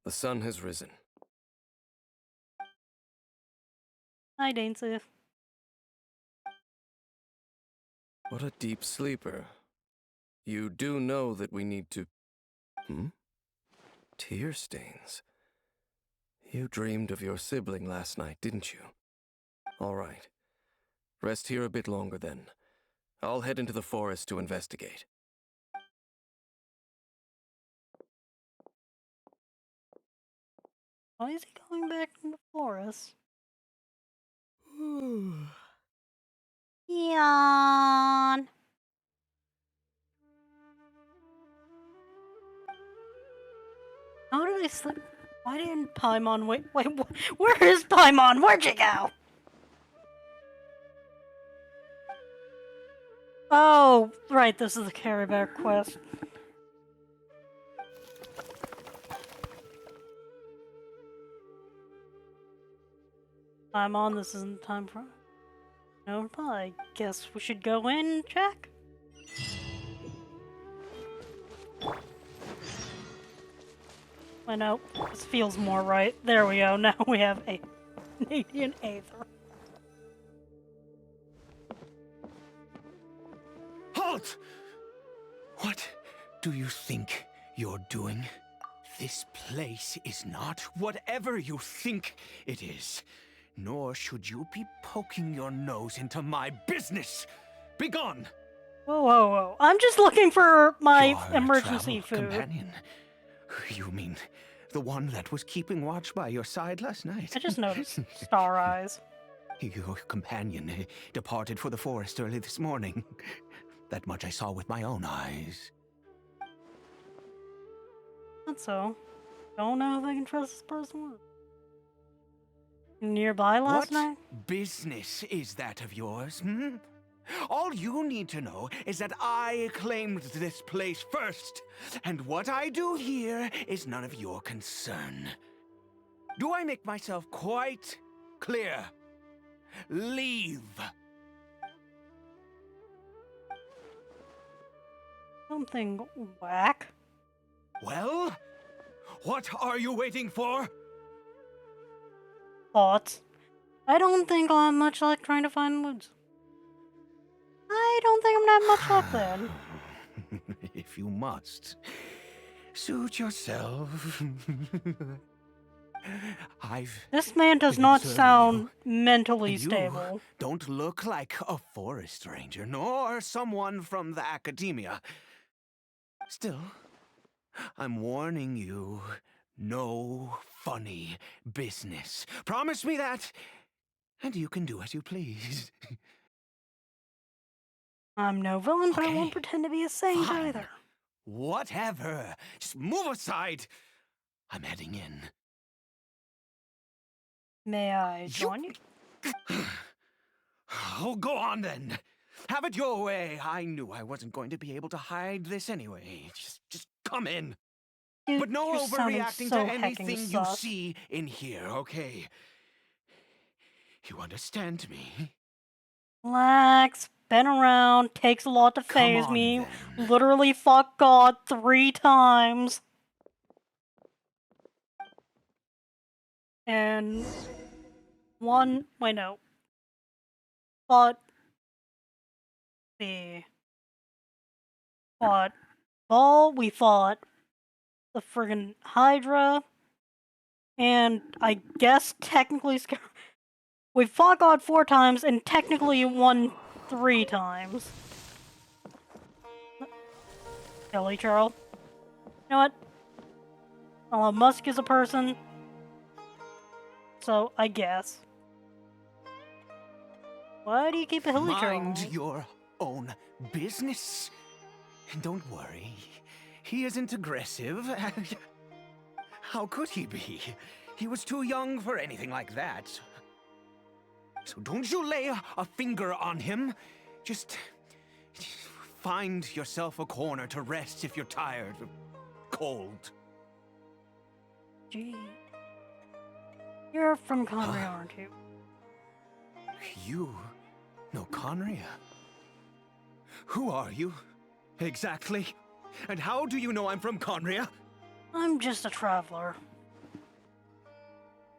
The sun has risen. Hi, Dainty. What a deep sleeper. You do know that we need to... Tear stains. You dreamed of your sibling last night, didn't you? All right. Rest here a bit longer then. I'll head into the forest to investigate. Why is he going back in the forest? Yawn. How did I sleep? Why didn't Paimon wait? Where is Paimon? Where'd you go? Oh, right, this is the Carry Bear quest. Paimon, this isn't time for... No reply. Guess we should go in and check? I know, this feels more right. There we go, now we have a Canadian Aether. Halt! What do you think you're doing? This place is not whatever you think it is. Nor should you be poking your nose into my business. Be gone! Whoa, whoa, whoa. I'm just looking for my Your emergency travel food. companion. You mean the one that was keeping watch by your side last night? I just noticed star eyes. Your companion departed for the forest early this morning. That much I saw with my own eyes. That's so. Don't know if I can trust this person. Nearby last night? What business is that of yours, All you need to know is that I claimed this place first, and what I do here is none of your concern. Do I make myself quite clear? Leave. Something whack. Well, what are you waiting for? Thoughts. I don't think I'll have much luck trying to find woods. I don't think I'm gonna have much luck then. If you must, suit yourself. This man does not sound mentally stable. Don't look like a forest ranger, nor someone from the academia. Still, I'm warning you, no funny business. Promise me that, and you can do as you please. I'm no villain, but I won't pretend to be a saint Fine. either. Whatever. Just move aside. I'm heading in. May I join you? Oh, go on then. Have it your way. I knew I wasn't going to be able to hide this anyway. Just come in. Dude, But no you're sounding overreacting so to hecking anything you sus. see in here, okay? You understand me? Relax. Been around. Takes a lot to phase on, me. then. Literally fuck God 3 times. And one. Wait, no. Fought the. Fought Ball. We fought the friggin' Hydra. And I guess technically. We fought God 4 times and technically won 3 times. Kelly Charles. You know what? Elon Musk is a person. So, I guess. Why do you keep a hilly Mind Charles? your own business. And don't worry, he isn't aggressive. How could he be? He was too young for anything like that. So don't you lay a finger on him. Just find yourself a corner to rest if you're tired or cold. Gee. You're from Conria, aren't you? You know Conria? Who are you, exactly? And how do you know I'm from Conria? I'm just a traveler.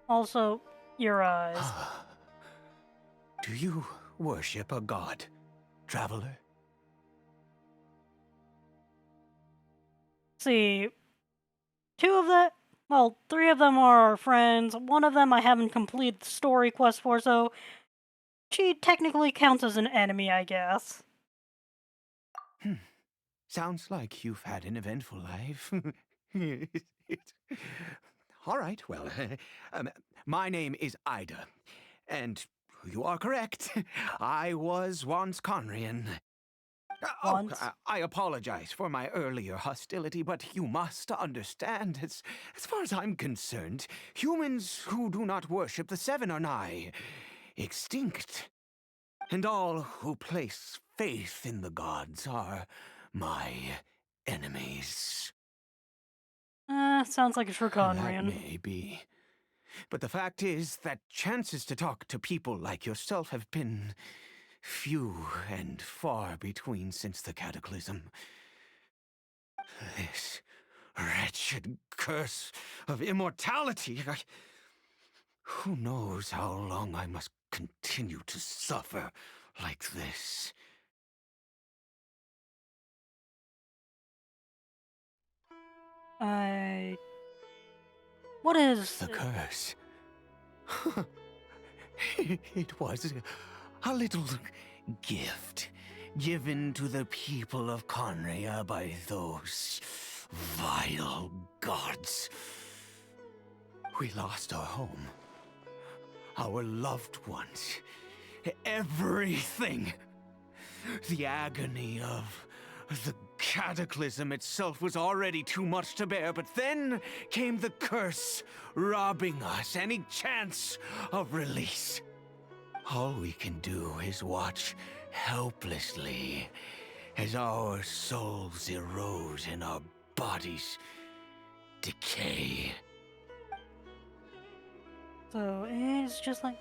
Also, your eyes. Do you worship a god, traveler? See, three of them are our friends. One of them I haven't completed the story quest for, so she technically counts as an enemy, I guess. Sounds like you've had an eventful life. All right, well, my name is Ida, and you are correct. I was once Conrian. I apologize for my earlier hostility, but you must understand, as far as I'm concerned, humans who do not worship the Seven are nigh extinct. And all who place faith in the gods are my enemies. Sounds like a true Conrian. That may be. But the fact is that chances to talk to people like yourself have been few and far between since the cataclysm. This wretched curse of immortality. Who knows how long I must continue to suffer like this? What is... The curse. It was a little gift given to the people of Conria by those vile gods. We lost our home, our loved ones, everything. The agony of the cataclysm itself was already too much to bear, but then came the curse, robbing us any chance of release. All we can do is watch helplessly as our souls erode and our bodies decay. So it's just like...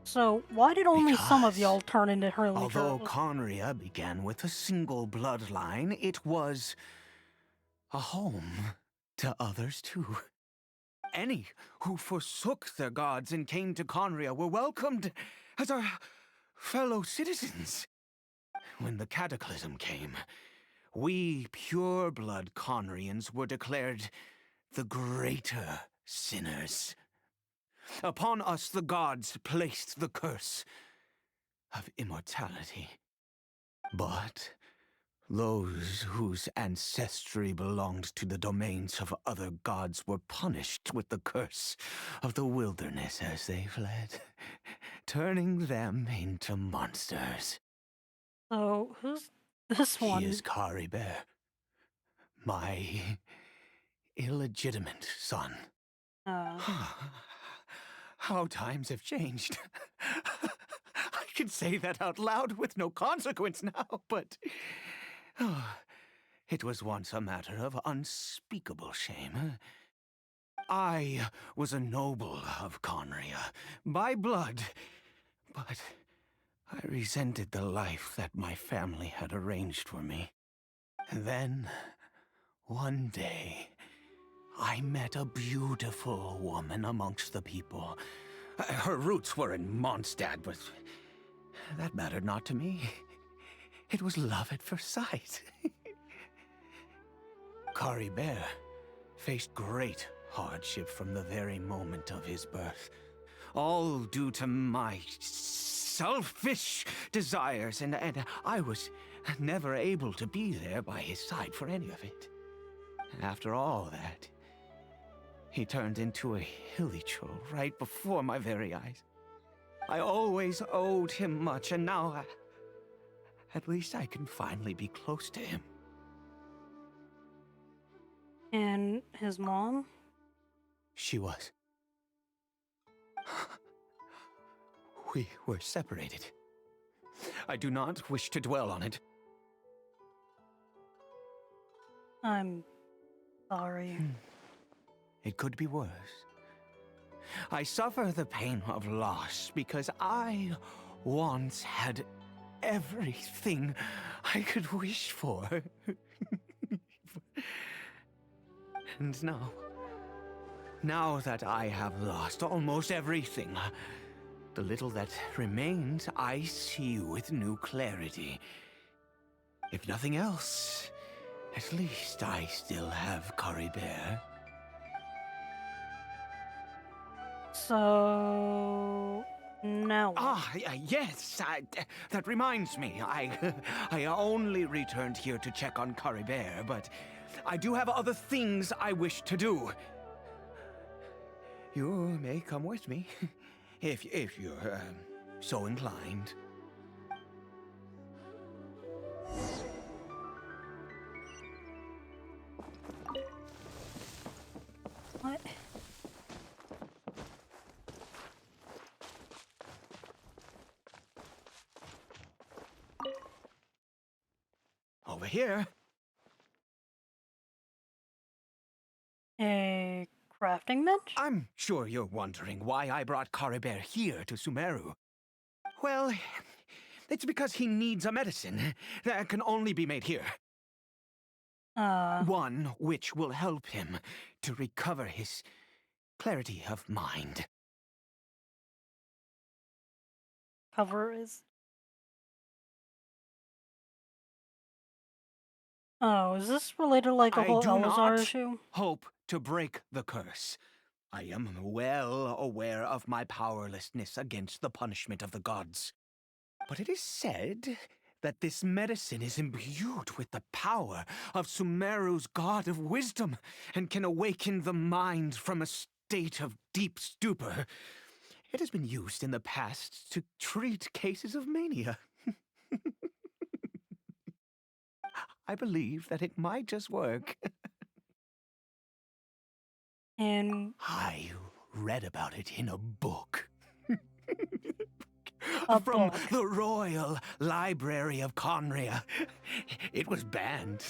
So why did only some of y'all turn into Hurley Although Turtles? Conria began with a single bloodline, it was a home to others too. Any who forsook their gods and came to Conria were welcomed as our fellow citizens. When the cataclysm came, we pure-blood Conrians were declared the greater sinners. Upon us the gods placed the curse of immortality. But those whose ancestry belonged to the domains of other gods were punished with the curse of the wilderness as they fled, turning them into monsters. So, who's this one? He is Kari Bear, my illegitimate son. How times have changed. I can say that out loud with no consequence now, but it was once a matter of unspeakable shame. I was a noble of Conria, by blood, but I resented the life that my family had arranged for me. And then, one day, I met a beautiful woman amongst the people. Her roots were in Mondstadt, but that mattered not to me. It was love at first sight. Kari Bear faced great hardship from the very moment of his birth, all due to my selfish desires, and I was never able to be there by his side for any of it. After all that, he turned into a hilichurl right before my very eyes. I always owed him much, and now at least I can finally be close to him. And his mom? She was. We were separated. I do not wish to dwell on it. I'm sorry. It could be worse. I suffer the pain of loss because I once had everything I could wish for. And now that I have lost almost everything, the little that remains I see with new clarity. If nothing else, at least I still have Caribert. So... no. Yes, that reminds me. I only returned here to check on Caribert, but I do have other things I wish to do. You may come with me, if you're so inclined. What? Over here. A crafting bench? I'm sure you're wondering why I brought Caribert here to Sumeru. Well, it's because he needs a medicine that can only be made here. One which will help him to recover his clarity of mind. Cover is... oh, is this related to like the whole Elazar issue? Hope to break the curse. I am well aware of my powerlessness against the punishment of the gods. But it is said that this medicine is imbued with the power of Sumeru's god of wisdom and can awaken the mind from a state of deep stupor. It has been used in the past to treat cases of mania. I believe that it might just work. And I read about it in a book. From the Royal Library of Conria. It was banned.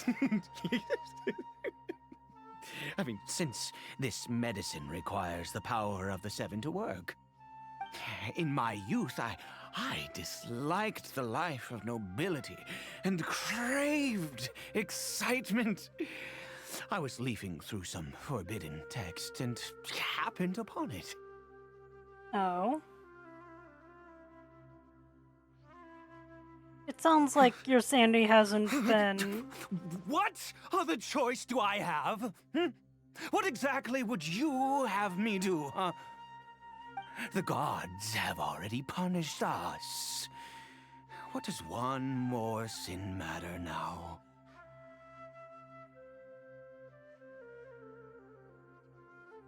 I mean, since this medicine requires the power of the Seven to work. In my youth, I disliked the life of nobility and craved excitement. I was leafing through some forbidden text and happened upon it. Oh. It sounds like your sanity hasn't been... What other choice do I have? What exactly would you have me do, huh? The gods have already punished us. What does one more sin matter now?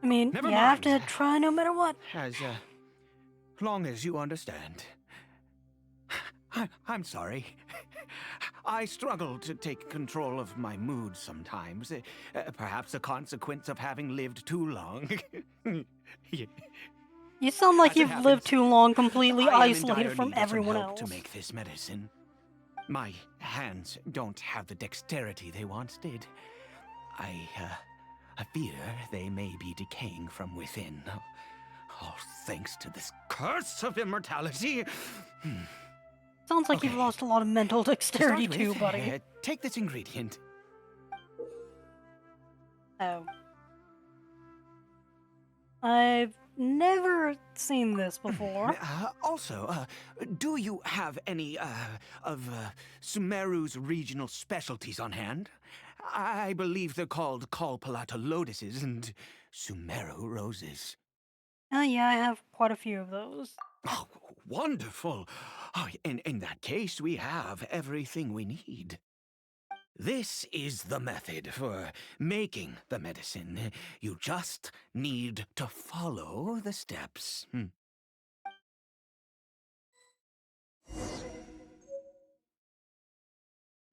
I mean, Never you have mind. to try no matter what. As long as you understand. I'm sorry. I struggle to take control of my mood sometimes. Perhaps a consequence of having lived too long. You sound like you've lived too long completely isolated from everyone else. To make this medicine. My hands don't have the dexterity they once did. I fear they may be decaying from within. All thanks to this curse of immortality. Sounds like you've lost a lot of mental dexterity too, buddy. Take this ingredient. Oh. I've never seen this before. Also, do you have any of Sumeru's regional specialties on hand? I believe they're called Kalpalata lotuses and Sumeru roses. Yeah, I have quite a few of those. Oh, wonderful. Oh, in that case, we have everything we need. This is the method for making the medicine. You just need to follow the steps.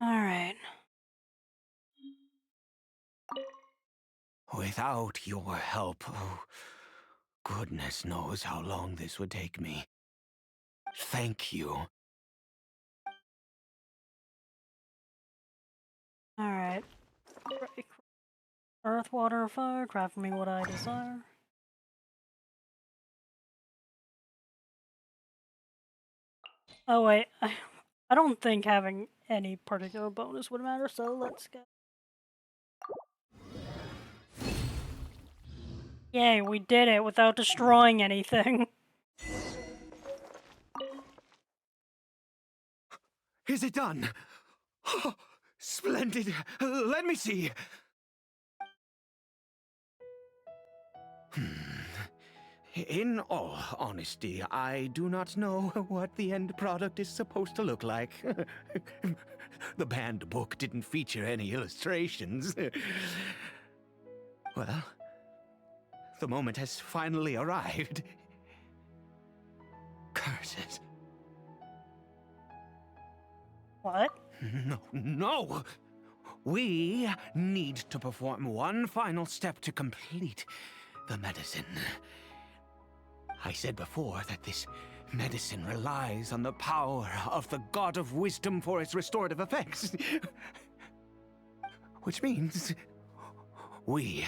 All right. Without your help, oh, goodness knows how long this would take me. Thank you. Alright. Earth, water, fire, craft for me what I desire. Oh wait, I don't think having any particular bonus would matter, so let's go. Yay, we did it without destroying anything. Is it done? Oh, splendid. Let me see. In all honesty, I do not know what the end product is supposed to look like. The banned book didn't feature any illustrations. Well, the moment has finally arrived. Curses. What? No! We need to perform one final step to complete the medicine. I said before that this medicine relies on the power of the God of Wisdom for its restorative effects. Which means we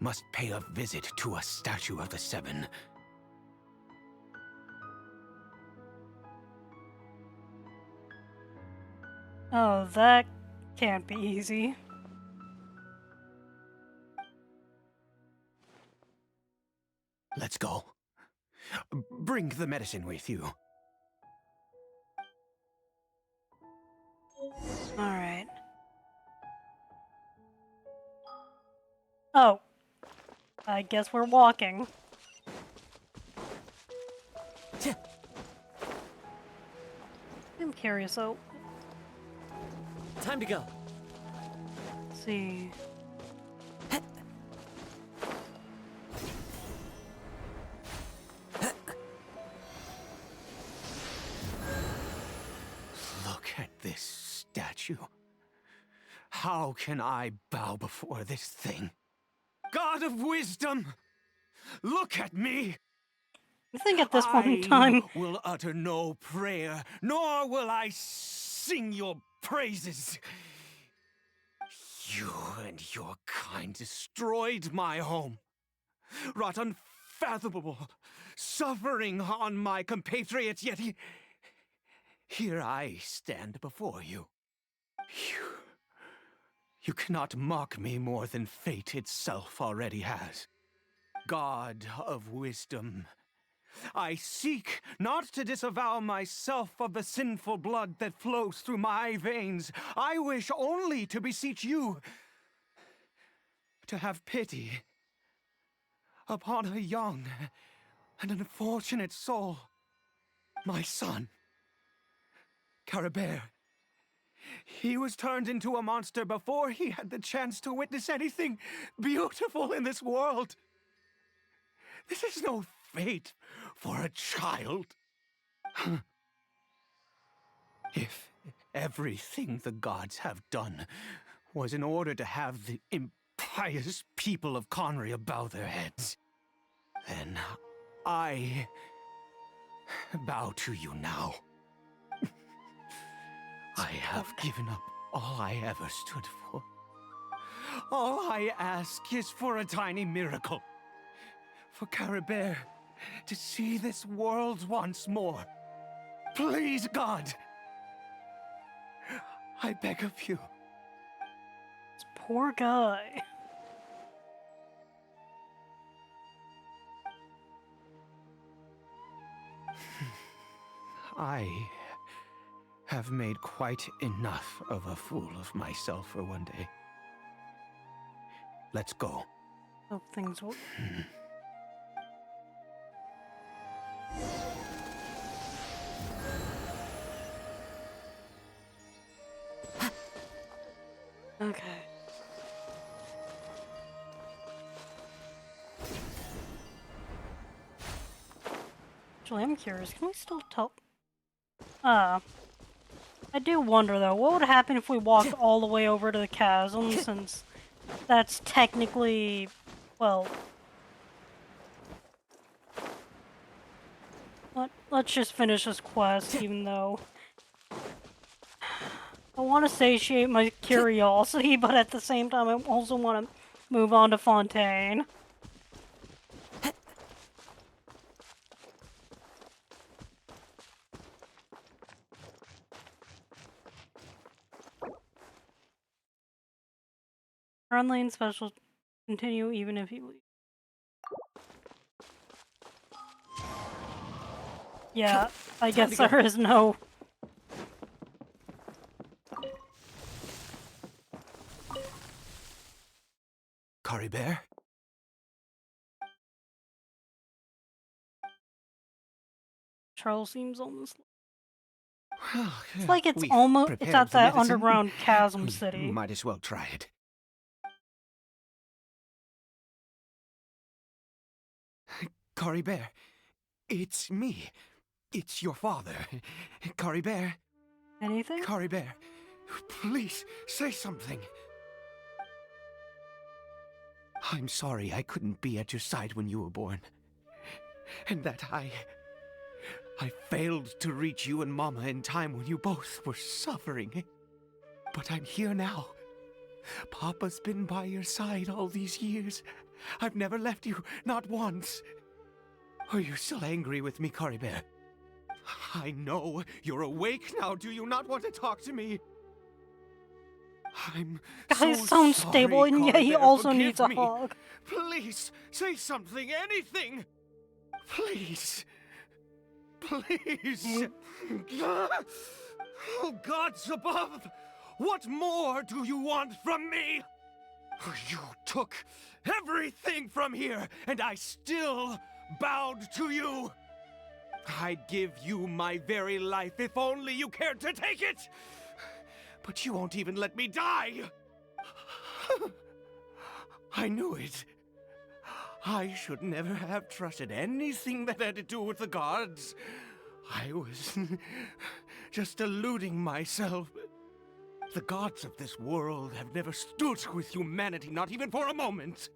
must pay a visit to a statue of the Seven. Oh, that can't be easy. Let's go. Bring the medicine with you. Alright. Oh. I guess we're walking. I'm curious, though. Time to go. Let's see. Look at this statue. How can I bow before this thing? God of Wisdom! Look at me! I think at this point in time... I will utter no prayer, nor will I sing your praises. You and your kind destroyed my home, wrought unfathomable suffering on my compatriots, yet here I stand before you. You cannot mock me more than fate itself already has. God of Wisdom, I seek not to disavow myself of the sinful blood that flows through my veins. I wish only to beseech you to have pity upon a young and unfortunate soul, my son, Caribert. He was turned into a monster before he had the chance to witness anything beautiful in this world. This is no fate for a child. If everything the gods have done was in order to have the impious people of Conria bow their heads, then I bow to you now. I have given up all I ever stood for. All I ask is for a tiny miracle. For Caribert to see this world once more. Please, God! I beg of you. This poor guy. I have made quite enough of a fool of myself for one day. Let's go. Hope things will... Okay. Actually, I'm curious. Can we still tell... I do wonder, though, what would happen if we walked all the way over to the chasm, since that's technically... well... Let's just finish this quest, even though... I want to satiate my curiosity, but at the same time I also want to move on to Fountaine. Run lane special continue even if you leave. Yeah, I guess there is no... Cory Bear? Charles seems almost... Well, It's like it's we've almost... It's prepared at the that medicine. underground chasm city. Might as well try it. Cory Bear, it's me. It's your father. Cory Bear. Anything? Cory Bear, please, say something. I'm sorry I couldn't be at your side when you were born. And that I failed to reach you and Mama in time when you both were suffering. But I'm here now. Papa's been by your side all these years. I've never left you, not once. Are you still angry with me, Cory Bear? I know you're awake now. Do you not want to talk to me? I'm Guy's so unstable, sorry, and yet Cory he Bear. also Forgive needs a me. hug. Please, say something, anything. Please. Please. Oh, gods above. What more do you want from me? You took everything from here, and I still bowed to you. I'd give you my very life if only you cared to take it. But you won't even let me die. I knew it. I should never have trusted anything that had to do with the gods. I was just deluding myself. The gods of this world have never stood with humanity, not even for a moment.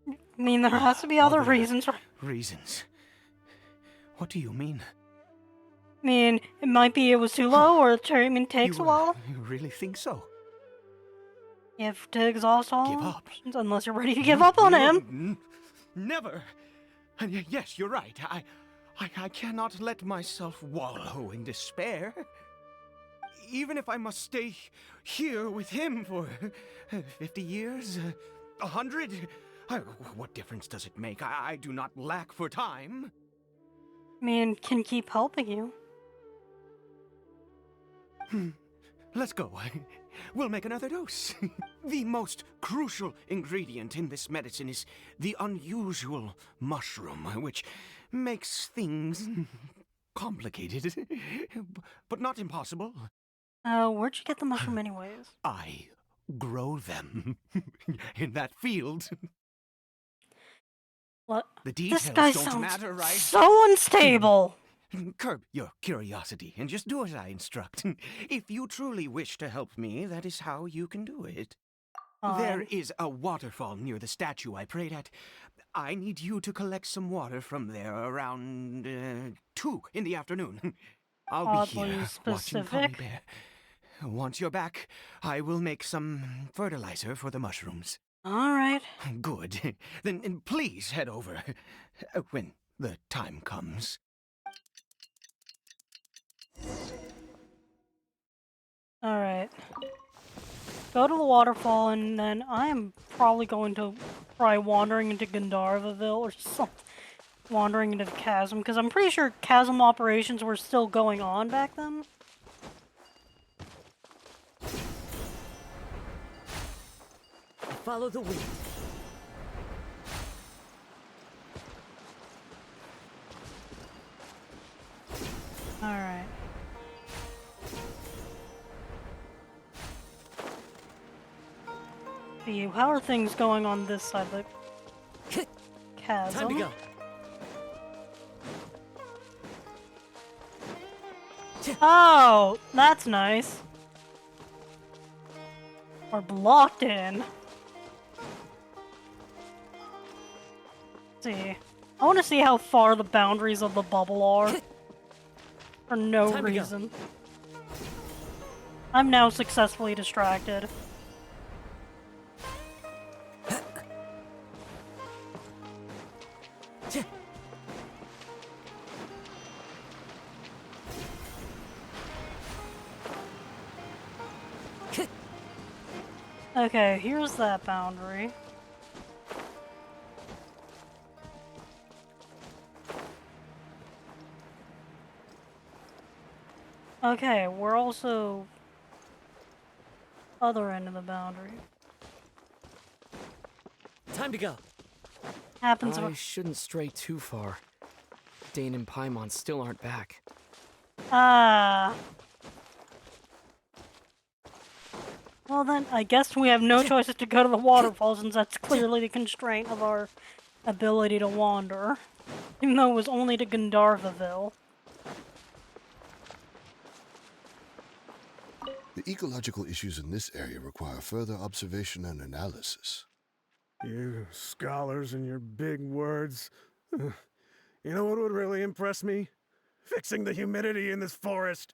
I mean, there has to be other reasons. Reasons? What do you mean? I mean, it might be it was too low, or the treatment takes a while. You really think so? You have to exhaust all Give up. options, unless you're ready to give up on him. Never. And yes, you're right. I cannot let myself wallow in despair. Even if I must stay here with him for 50 years, 100, what difference does it make? I do not lack for time. I mean, can keep helping you. Let's go. We'll make another dose. The most crucial ingredient in this medicine is the unusual mushroom, which makes things complicated, but not impossible. Where'd you get the mushroom anyways? I grow them in that field. What? The details This guy don't sounds matter, right? so unstable. Curb your curiosity and just do as I instruct. If you truly wish to help me, that is how you can do it. There is a waterfall near the statue I prayed at. I need you to collect some water from there around 2 in the afternoon. I'll be Oddly here watching Cory specific. Bear. Once you're back, I will make some fertilizer for the mushrooms. All right. Good. Then please head over when the time comes. All right. Go to the waterfall, and then I am probably going to try wandering into Gandharvaville or something. Wandering into the chasm, because I'm pretty sure chasm operations were still going on back then. Follow the wind. Alright. See, how are things going on this side of the chasm? Time to go. Oh, that's nice. We're blocked in. Let's see. I want to see how far the boundaries of the bubble are. For no reason. I'm now successfully distracted. Okay, here's that boundary. Okay, we're also other end of the boundary. Time to go. Happens. I shouldn't stray too far. Dane and Paimon still aren't back. Ah. Well then, I guess we have no choice but to go to the waterfall since that's clearly the constraint of our ability to wander. Even though it was only to Gandharvaville. The ecological issues in this area require further observation and analysis. You scholars and your big words. You know what would really impress me? Fixing the humidity in this forest.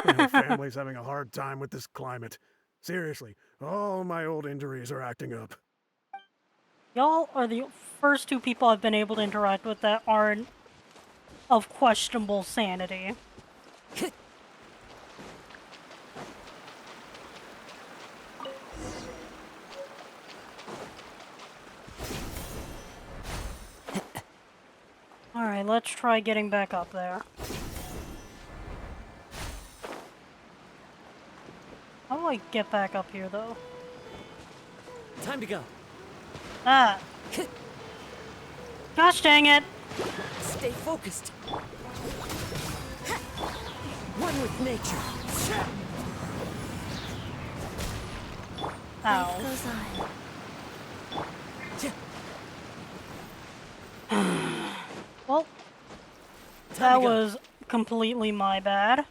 My family's having a hard time with this climate. Seriously, all my old injuries are acting up. Y'all are the first two people I've been able to interact with that aren't of questionable sanity. Alright, let's try getting back up there. How do I get back up here, though? Time to go. Ah! Gosh dang it! Stay focused. One with nature. Ow. Life goes on. Well, that was completely my bad.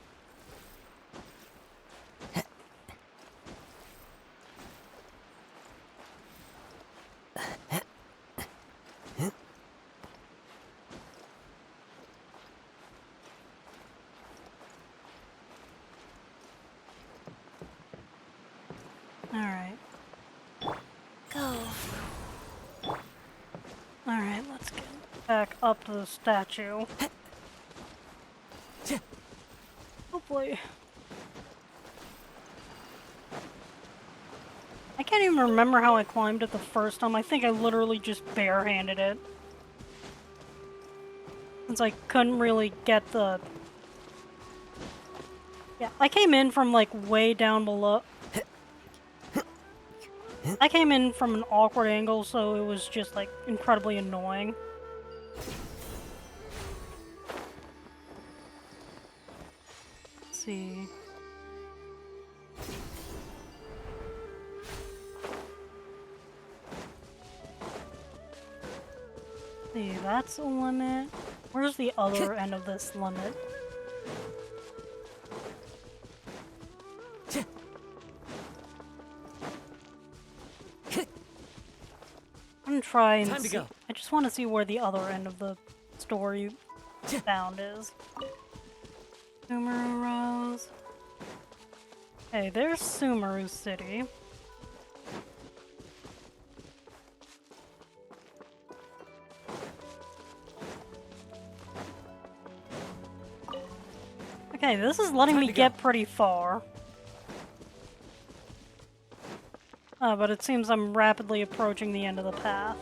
Alright. Go. Alright, let's get back up to the statue. Hopefully. I can't even remember how I climbed it the first time. I think I literally just barehanded it. Since I couldn't really get the... Yeah, I came in from like way down below. I came in from an awkward angle, so it was just like incredibly annoying. Let's see. See, that's a limit. Where's the other end of this limit? I'm gonna try and see. I just want to see where the other end of the story bound is. Sumeru Rose. Hey, there's Sumeru City. Okay, this is letting me get pretty far. But it seems I'm rapidly approaching the end of the path.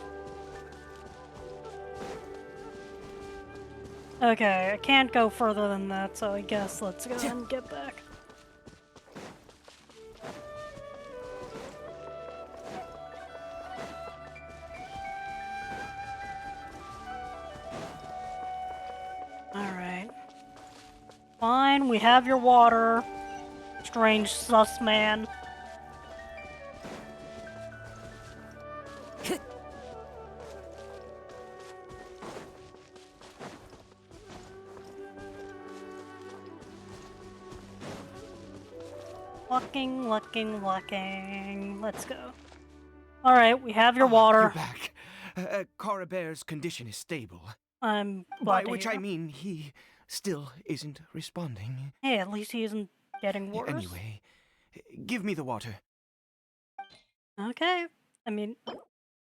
Okay, I can't go further than that, so I guess let's go and get back. Alright. Fine, we have your water. Strange sus man. Lucking. Let's go. Alright, we have your water. You're back. Carabear's condition is stable. I'm By glad to which hear. I mean he still isn't responding. Hey, at least he isn't getting worse. Anyway, give me the water. Okay. I mean,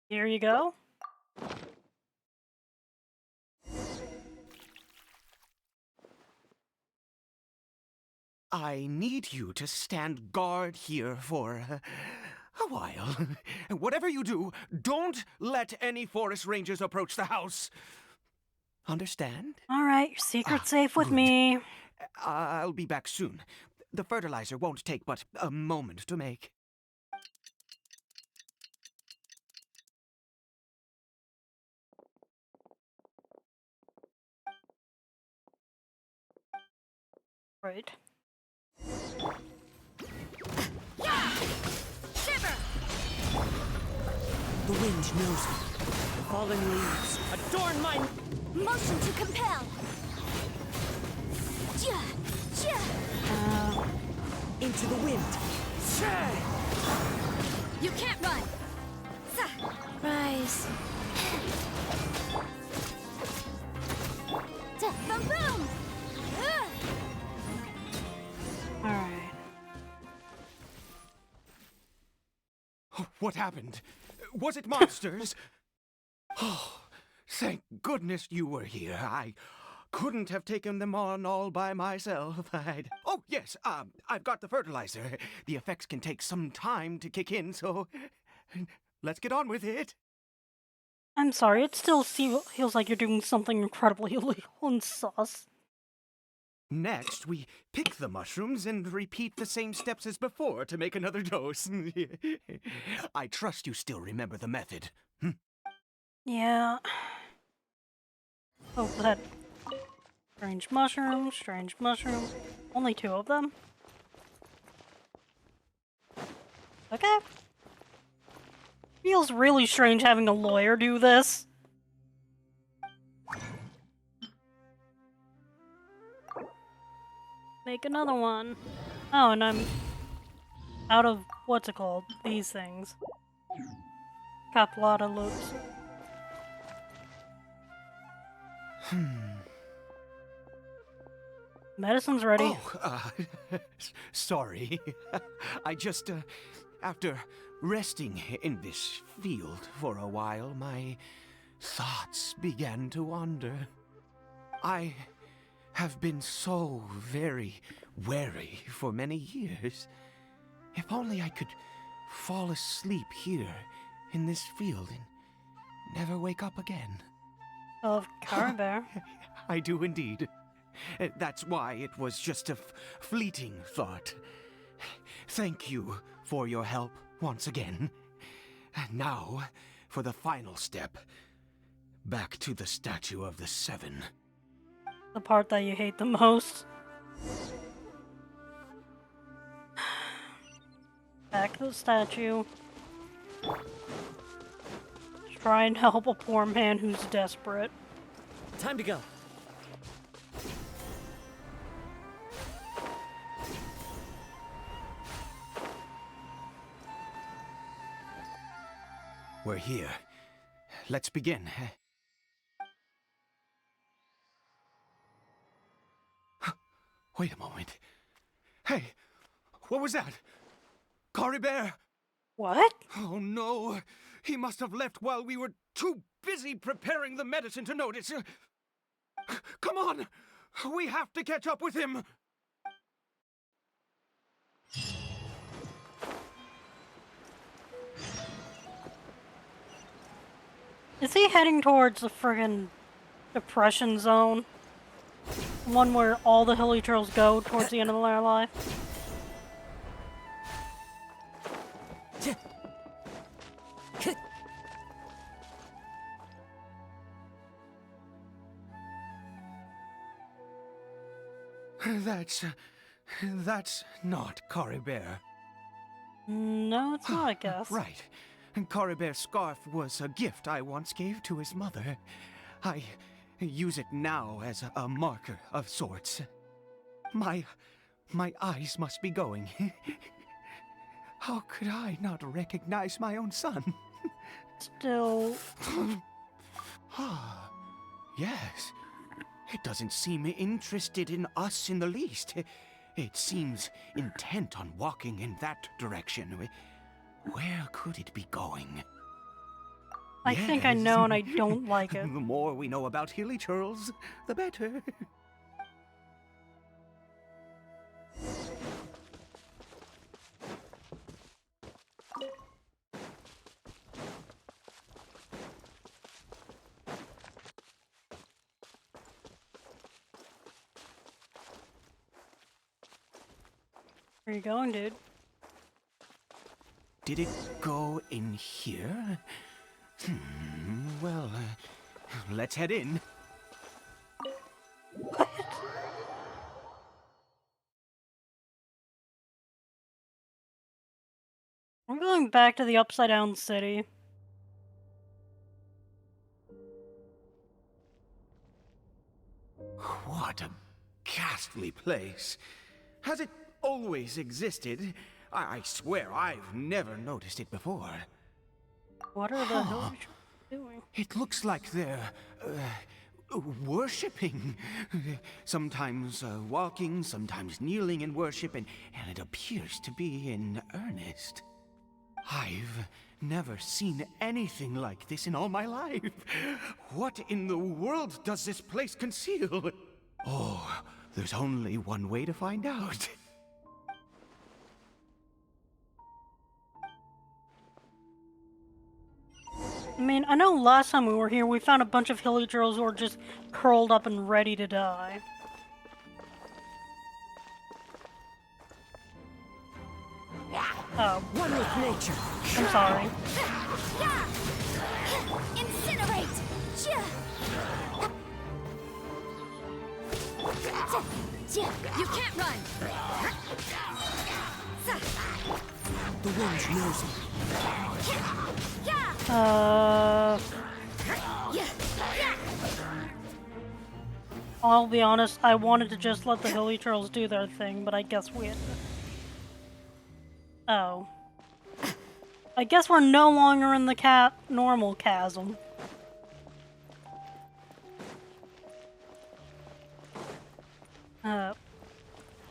here you go. I need you to stand guard here for A while. Whatever you do, don't let any forest rangers approach the house. Understand? All right, your secret's safe with me. I'll be back soon. The fertilizer won't take but a moment to make. Right. Shiver! The wind knows me. The fallen leaves adorn my... Motion to compel. Ja, ja. Into the wind. You can't run. Rise. Boom, boom. All right. What happened? Was it monsters? Oh, thank goodness you were here. I couldn't have taken them on all by myself. Oh, yes, I've got the fertilizer. The effects can take some time to kick in, so let's get on with it. I'm sorry, it still feels like you're doing something incredibly illegal and sus. Next, we pick the mushrooms and repeat the same steps as before to make another dose. I trust you still remember the method. Yeah. Oh, that. Strange mushroom, strange mushroom. Only 2 of them? Okay. Feels really strange having a lawyer do this. Make another one. Oh, and I'm out of, what's it called? These things. Got a lot of loops. Medicine's ready. Oh, sorry. I just, after resting in this field for a while, my thoughts began to wander. I have been so very wary for many years. If only I could fall asleep here in this field and never wake up again. Of Carabear. I do indeed. That's why it was just a fleeting thought. Thank you for your help once again. And now, for the final step. Back to the Statue of the Seven. The part that you hate the most. Back to the statue. Try and help a poor man who's desperate. Time to go. We're here. Let's begin. Wait a moment. Hey, what was that? Carabear? What? Oh no, he must have left while we were too busy preparing the medicine to notice. Come on, we have to catch up with him. Is he heading towards the friggin' depression zone? One where all the hilly trails go towards the end of their life? That's not Carabear. No, it's not, I guess. Right. Carabear's scarf was a gift I once gave to his mother. I use it now as a marker of sorts. My eyes must be going. How could I not recognize my own son? Still... Ah, yes. It doesn't seem interested in us in the least. It seems intent on walking in that direction. Where could it be going? I think I know and I don't like it. The more we know about hilly churls, the better. Where you going, dude? Did it go in here? Well, let's head in. We're going back to the Upside Down City. What a ghastly place. Has it always existed? I swear I've never noticed it before. What are the hell doing? It looks like they're worshipping. Sometimes walking, sometimes kneeling in worship, and it appears to be in earnest. I've never seen anything like this in all my life. What in the world does this place conceal? Oh, there's only one way to find out. I mean, I know last time we were here, we found a bunch of villagers who were just curled up and ready to die. Oh. One with nature. I'm sorry. Incinerate! You can't run! The wind knows me. I'll be honest, I wanted to just let the hilly trolls do their thing, but I guess we had to... Oh. I guess we're no longer in the normal chasm.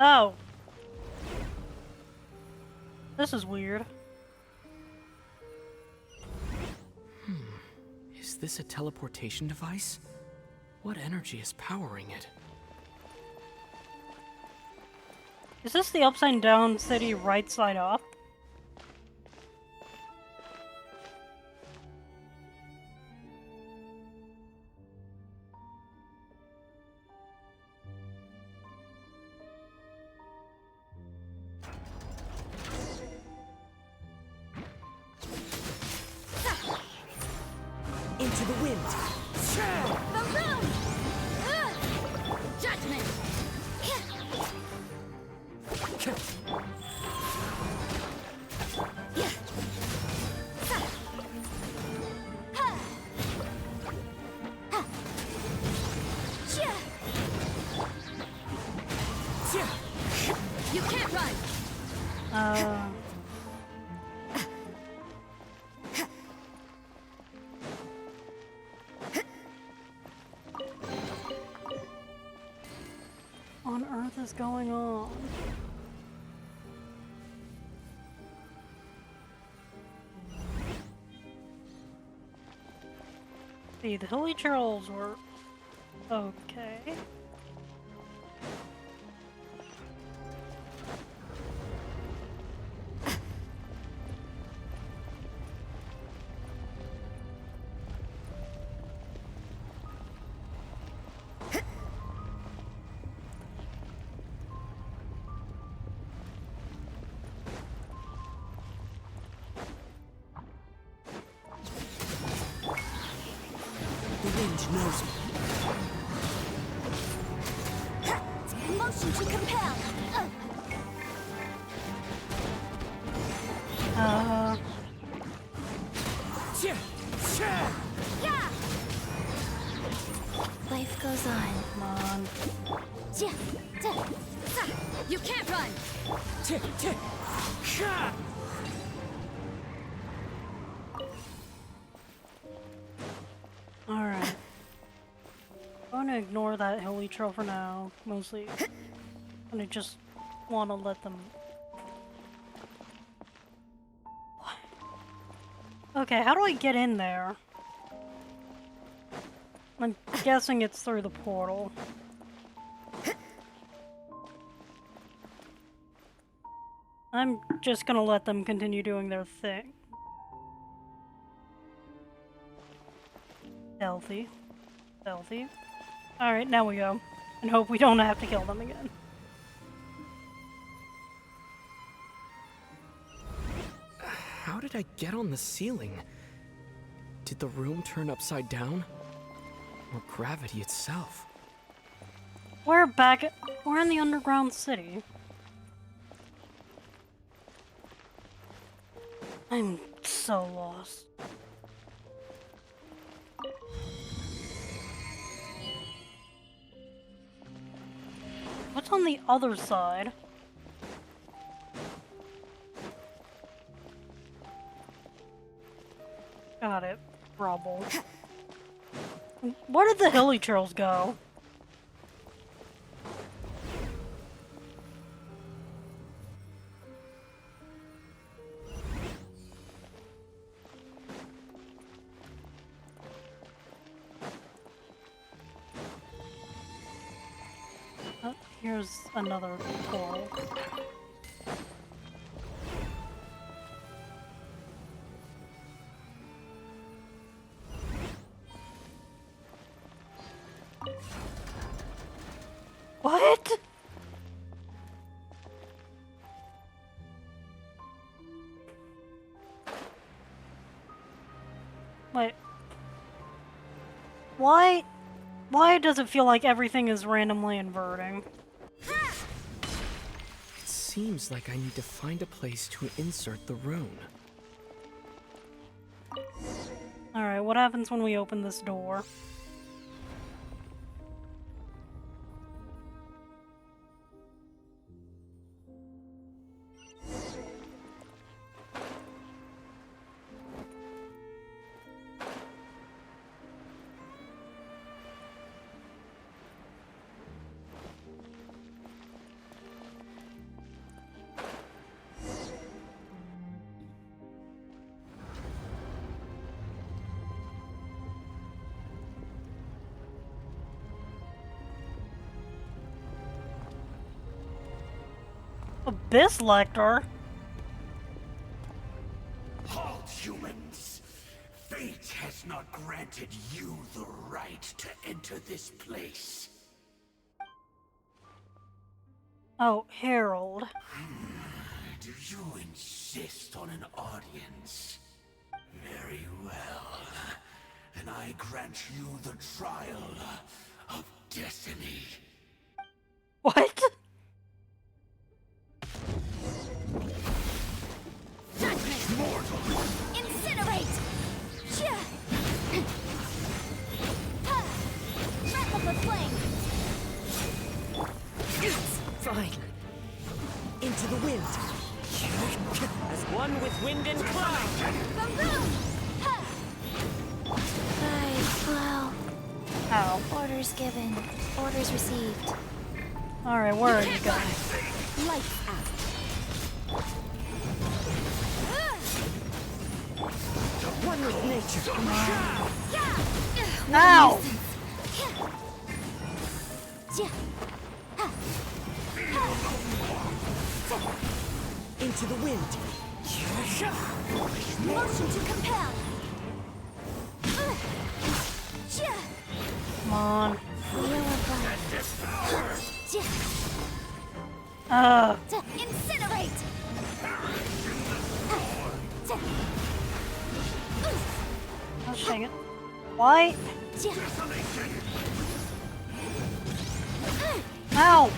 Oh. This is weird. Is this a teleportation device? What energy is powering it? Is this the Upside Down City right side up? Into the wind. The room! Judgment! You can't run. What on earth is going on? See, the hilly trolls were okay. The wind knows me. Motion to compel! Life goes on. Come on. You can't run. Alright. I'm gonna ignore that hilly troll for now, mostly. I just wanna let them... Okay, how do I get in there? I'm guessing it's through the portal. I'm just gonna let them continue doing their thing. Healthy. Healthy. Alright, now we go. And hope we don't have to kill them again. How did I get on the ceiling? Did the room turn upside down? Or gravity itself? We're in the underground city. I'm so lost. What's on the other side? Got it. Rubble. Where did the hilly trails go? Oh, here's another portal. What? Wait. Why does it feel like everything is randomly inverting? It seems like I need to find a place to insert the rune. Alright, what happens when we open this door? Abyss Lector? Halt, humans! Fate has not granted you the right to enter this place. Oh, Harold. Do you insist on an audience? Very well. Then I grant you the trial of destiny. What? Incinerate! Replica flame! Fine. Into the wind. As one with wind and cloud. Flow. Ow. Orders given. Orders received. Alright, where are you guys? Lights out. One with nature. Ow! Into the wind. Motion to compel. Come on. Wheel Incinerate! Oh, dang it. Why? Ow!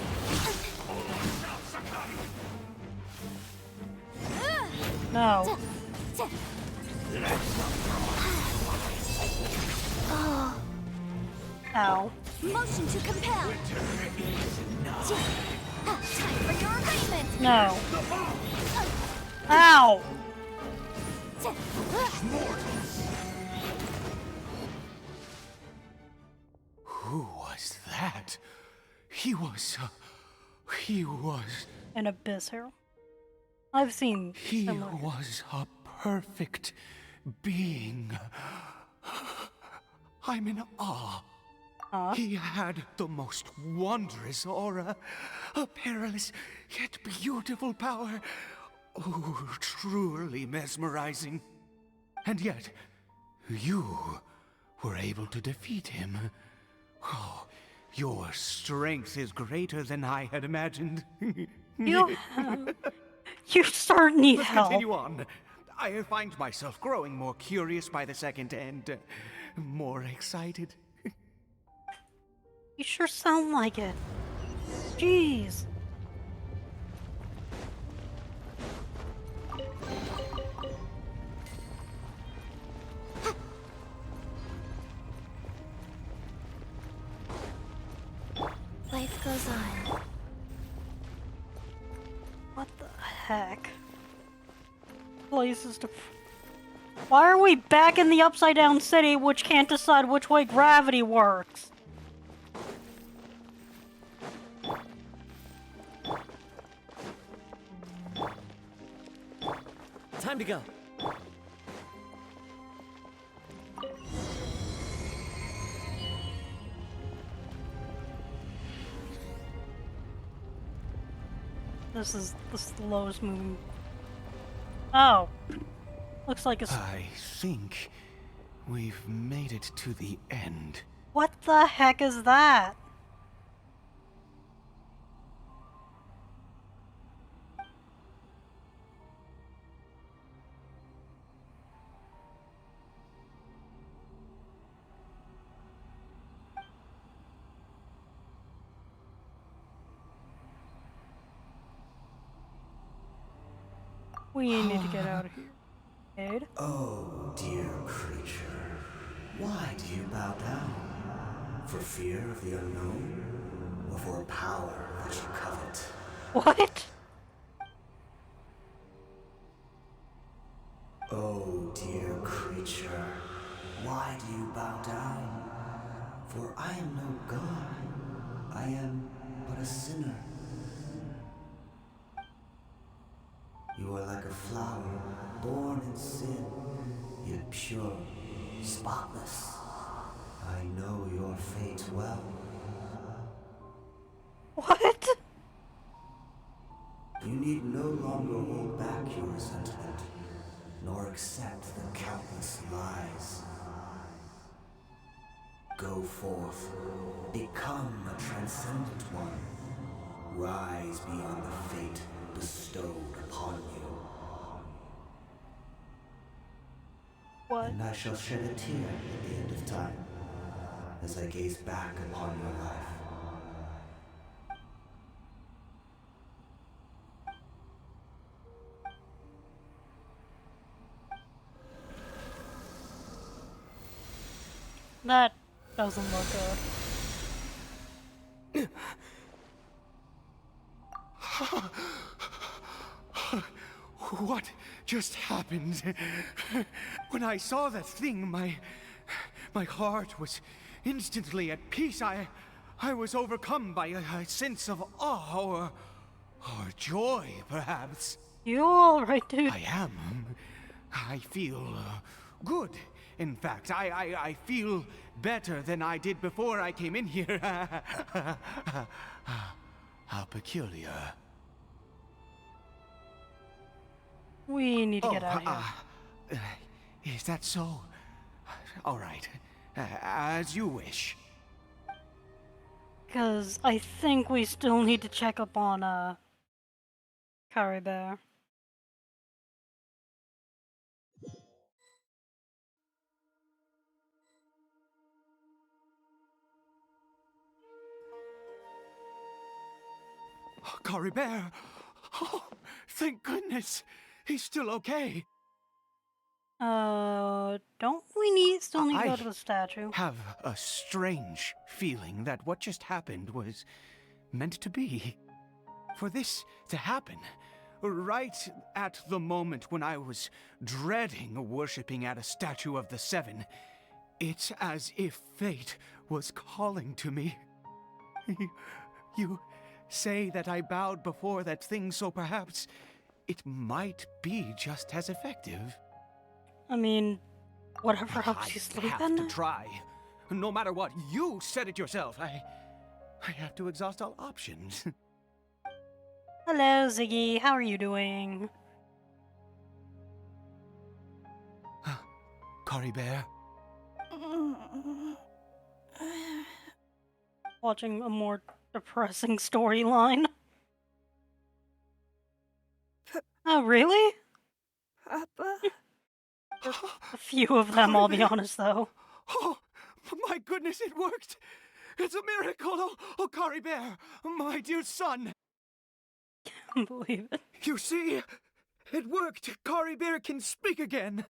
No. Oh. Ow. Motion to compel. Time for your abatement. No. Ow! Who was that? He was... An abyss hero. I've seen He similar. was a perfect being. I'm in awe. He had the most wondrous aura, a perilous yet beautiful power. Oh, truly mesmerizing. And yet, you were able to defeat him. Oh, your strength is greater than I had imagined. You start need Let's help. continue on. I find myself growing more curious by the second and more excited. You sure sound like it. Jeez. Life goes on. What the heck? Places to... Why are we back in the Upside Down City, which can't decide which way gravity works? Time to go. This is the slowest moving. Oh. Looks like a... I think we've made it to the end. What the heck is that? We need to get out of here. Aid? Oh, dear creature. Why do you bow down? For fear of the unknown? Or for a power that you covet? What? Oh, dear creature. Why do you bow down? For I am no god. I am but a sinner. You are like a flower, born in sin, yet pure, spotless. I know your fate well. What? You need no longer hold back your resentment, nor accept the countless lies. Go forth, become a transcendent one. Rise beyond the fate bestowed upon you. What? And I shall shed a tear at the end of time, as I gaze back upon your life. That doesn't look good. What just happened? When I saw that thing, my heart was instantly at peace. I was overcome by a sense of awe or joy, perhaps. You alright, dude? I am. I feel good. In fact, I feel better than I did before I came in here. How peculiar. We need to get out of here. Is that so? All right. As you wish. Because I think we still need to check up on, Curry Bear. Curry Bear! Oh, thank goodness! He's still okay. Don't we still need to go to the statue? I have a strange feeling that what just happened was meant to be. For this to happen, right at the moment when I was dreading worshipping at a statue of the Seven, it's as if fate was calling to me. You say that I bowed before that thing, so perhaps it might be just as effective. I mean, whatever helps you sleep I have to try. No matter what, you said it yourself. I have to exhaust all options. Hello, Ziggy. How are you doing? Curry Bear? Watching a more depressing storyline. Oh, really? Papa? a few of them, I'll be honest, though. Oh, my goodness, it worked! It's a miracle! Oh, Kari Bear, my dear son! Can't believe it. You see? It worked! Kari Bear can speak again!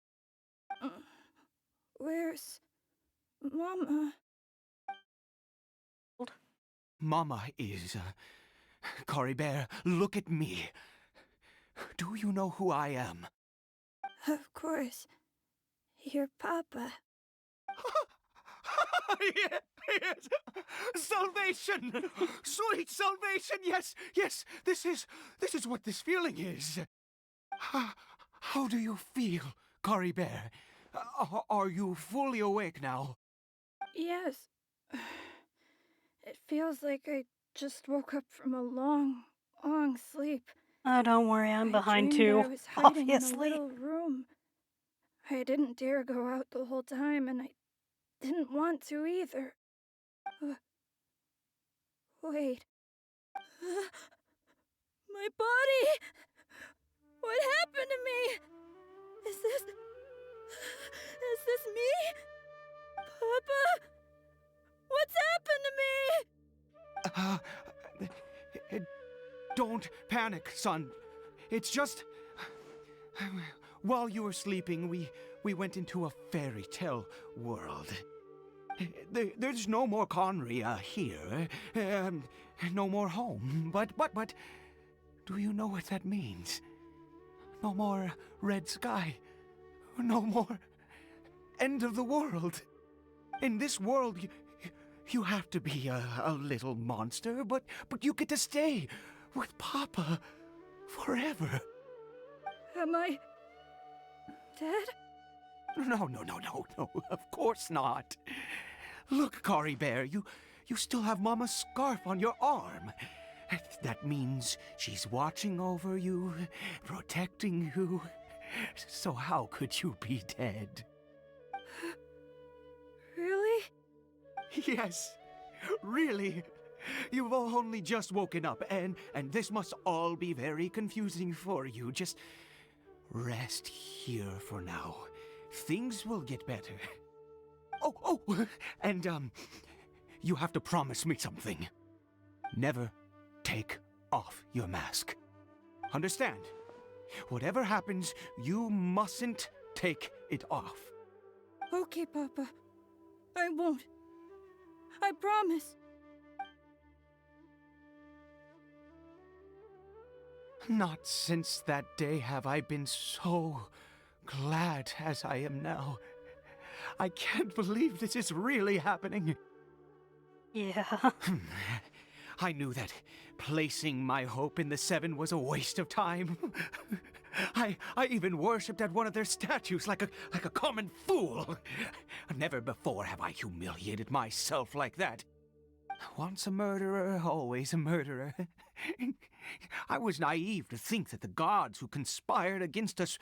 Where's Mama? Mama is... Kari Bear, look at me. Do you know who I am? Of course. Your Papa. Yes! Salvation! Sweet salvation! Yes! This is what this feeling is. How do you feel, Kari Bear? Are you fully awake now? Yes. It feels like I just woke up from a long, long sleep. Oh, don't worry, I'm behind dreamed too, I was hiding in a obviously. little room. I didn't dare go out the whole time, and I didn't want to either. Wait. My body! What happened to me? Is this me? Papa? What's happened to me? Don't panic, son. It's just... While you were sleeping, we went into a fairy tale world. There's no more Conria here. No more home. But... Do you know what that means? No more red sky. No more end of the world. In this world, you have to be a little monster, but you get to stay with Papa forever. Am I dead? No, of course not. Look, Kari Bear, you still have Mama's scarf on your arm. That means she's watching over you, protecting you. So how could you be dead? Really? Yes, really. You've only just woken up, and this must all be very confusing for you. Just rest here for now. Things will get better. Oh, and you have to promise me something. Never take off your mask. Understand? Whatever happens, you mustn't take it off. Okay, Papa. I won't. I promise. Not since that day have I been so glad as I am now. I can't believe this is really happening. Yeah. I knew that placing my hope in the Seven was a waste of time. I even worshipped at one of their statues like a common fool. Never before have I humiliated myself like that. Once a murderer, always a murderer. I was naive to think that the gods who conspired against us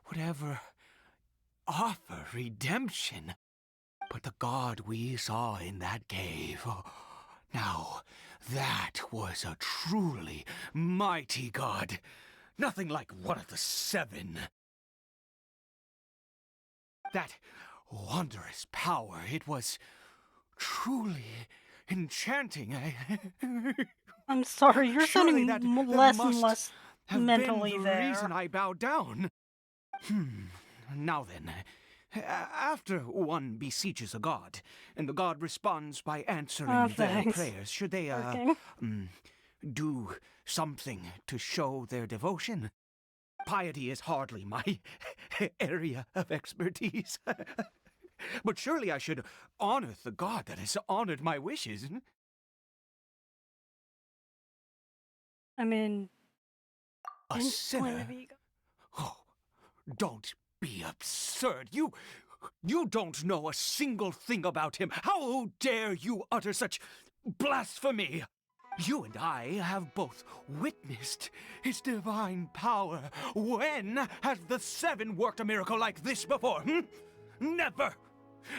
would ever offer redemption. But the god we saw in that cave, now that was a truly mighty god. Nothing like one of the Seven. That wondrous power, it was truly enchanting. I'm sorry, you're sounding less and less have mentally been the there. reason I bowed down. Now then, after one beseeches a god, and the god responds by answering their prayers, should they, do something to show their devotion? Piety is hardly my area of expertise. But surely I should honor the god that has honored my wishes. I mean... A sinner? Oh, don't be absurd. You don't know a single thing about him. How dare you utter such blasphemy? You and I have both witnessed his divine power. When has the Seven worked a miracle like this before? Never!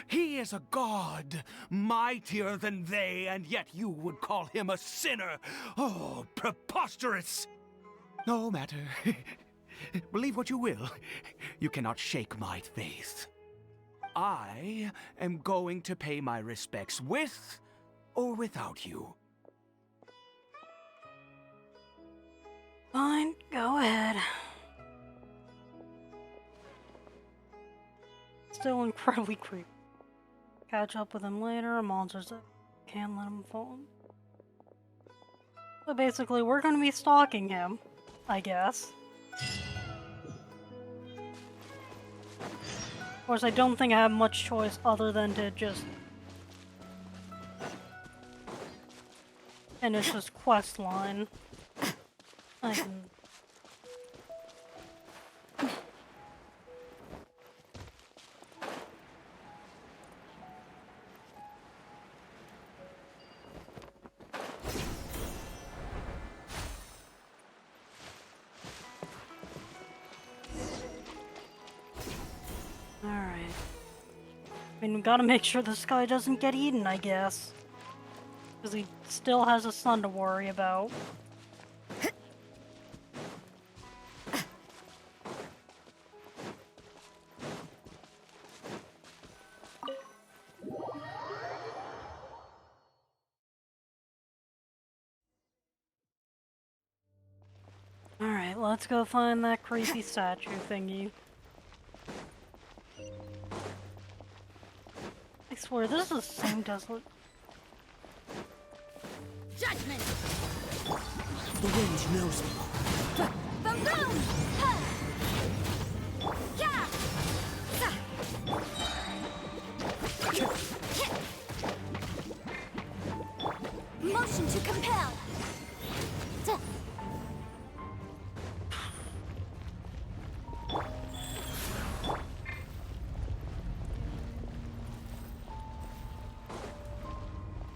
He is a god, mightier than they, and yet you would call him a sinner. Oh, preposterous! No matter. Believe what you will. you cannot shake my faith. I am going to pay my respects with or without you. Fine, go ahead. Still incredibly creepy. Catch up with him later, monsters that can't let him fall. So basically, we're gonna be stalking him, I guess. Of course, I don't think I have much choice other than to just finish this quest line. I can... Alright. I mean, we gotta make sure this guy doesn't get eaten, I guess. Because he still has a son to worry about. Alright, let's go find that creepy statue thingy. I swear, this is the same desolate... Judgment! The wind knows me. Boom! Yeah! Motion to compel!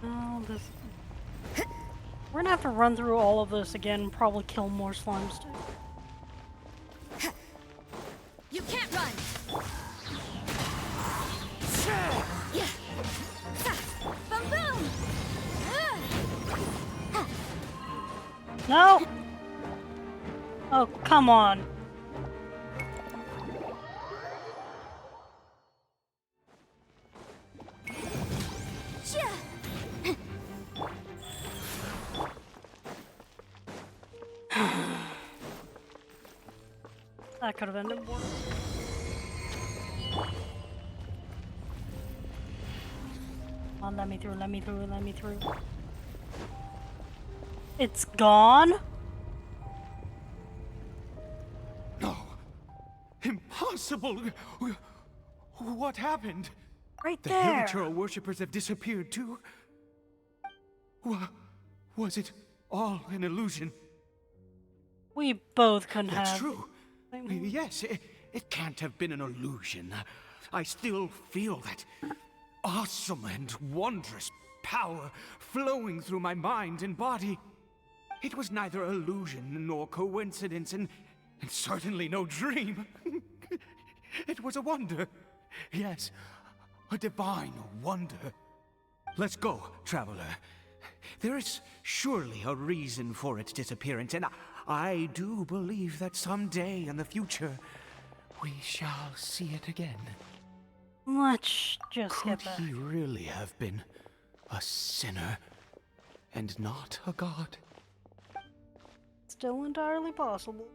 Oh, this... We're gonna have to run through all of this again and probably kill more slimes too. You can't run! Boom! No! Oh, come on. That could have ended worse. Come on, let me through, let me through, let me through. It's gone? No. Impossible! What happened? Right the there. The Hero worshippers have disappeared too? Was it all an illusion? We both couldn't That's have. true. Yes, it can't have been an illusion. I still feel that awesome and wondrous power flowing through my mind and body. It was neither illusion nor coincidence, and certainly no dream. It was a wonder. Yes, a divine wonder. Let's go, traveler. There is surely a reason for its disappearance, and I do believe that someday in the future, we shall see it again. Let's just get Could back. he really have been a sinner and not a god? Still entirely possible.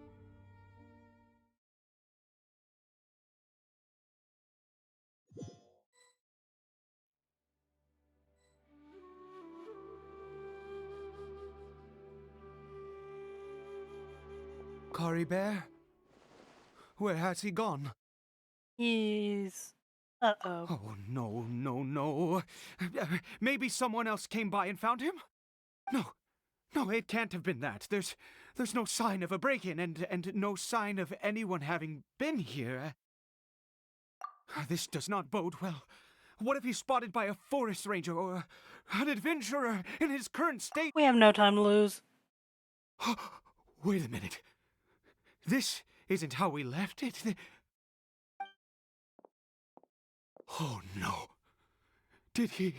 Kari Bear? Where has he gone? He's... Uh-oh. Oh, no. Maybe someone else came by and found him? No, it can't have been that. There's no sign of a break-in and no sign of anyone having been here. This does not bode well. What if he's spotted by a forest ranger or an adventurer in his current state? We have no time to lose. Wait a minute. This isn't how we left it. Oh no. Did he...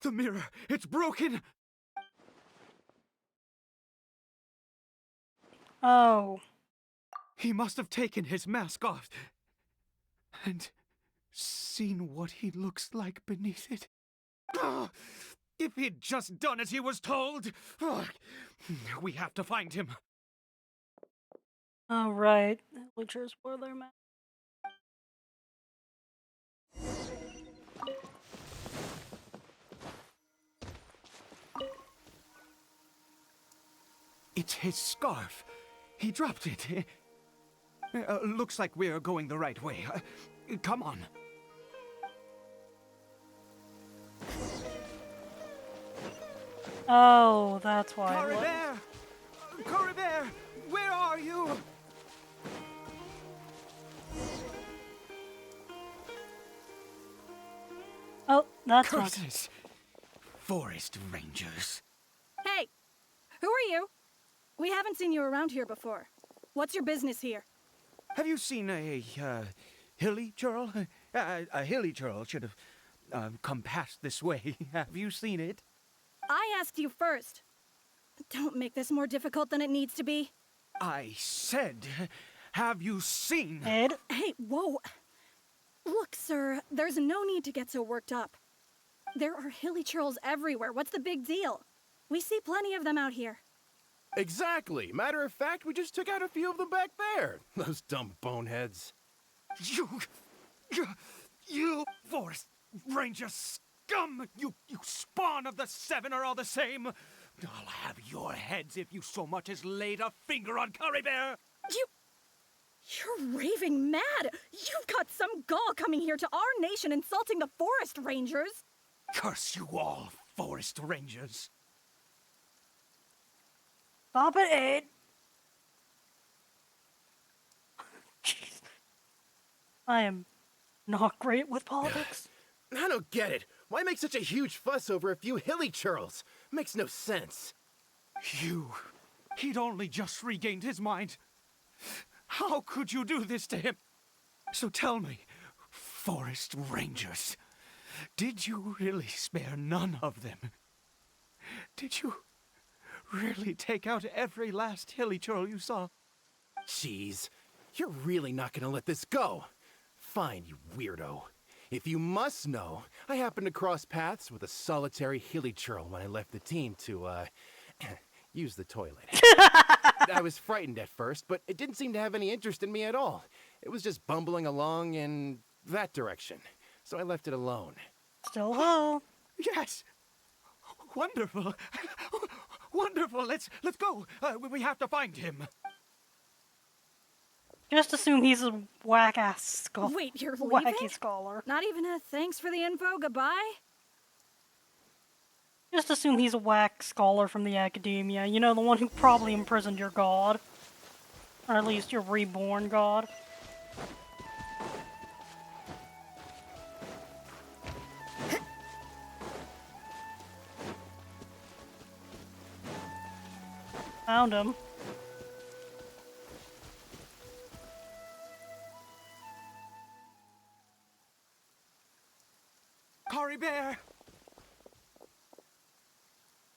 The mirror, it's broken! Oh. He must have taken his mask off and seen what he looks like beneath it. Ah, if he'd just done as he was told! Ah, we have to find him. Oh, right. Villagers wore their masks. It's his scarf. He dropped it. Looks like we're going the right way. Come on. Oh, that's why. Coribert! Coribert! Where are you? Oh, that's Curses! Forest rangers. Hey! Who are you? We haven't seen you around here before. What's your business here? Have you seen a hilly churl? A hilly churl should have come past this way. Have you seen it? I asked you first. Don't make this more difficult than it needs to be. I said, have you seen? Ed? Hey, whoa. Look, sir, there's no need to get so worked up. There are hilly churls everywhere. What's the big deal? We see plenty of them out here. Exactly. Matter of fact, we just took out a few of them back there. Those dumb boneheads. You forest ranger scum! You spawn of the seven are all the same. I'll have your heads if you so much as laid a finger on Coribert. You're raving mad! You've got some gall coming here to our nation insulting the forest rangers! Curse you all, forest rangers. Stop it, Ed. I am not great with politics. I don't get it. Why make such a huge fuss over a few hilly churls? Makes no sense. He'd only just regained his mind. How could you do this to him? So tell me, forest rangers, did you really spare none of them? Did you really take out every last hilly churl you saw? Jeez, you're really not gonna let this go. Fine, you weirdo. If you must know, I happened to cross paths with a solitary hilly churl when I left the team to, use the toilet. I was frightened at first, but it didn't seem to have any interest in me at all. It was just bumbling along in that direction, so I left it alone. Still low. Yes! Wonderful! Wonderful! Let's go! We have to find him! Just assume he's a whack-ass scholar. Wait, you're wacky leaving? scholar. Not even a thanks for the info, goodbye? Just assume he's a whack scholar from the academia. You know, the one who probably imprisoned your god. Or at least your reborn god. Found him. Coribert!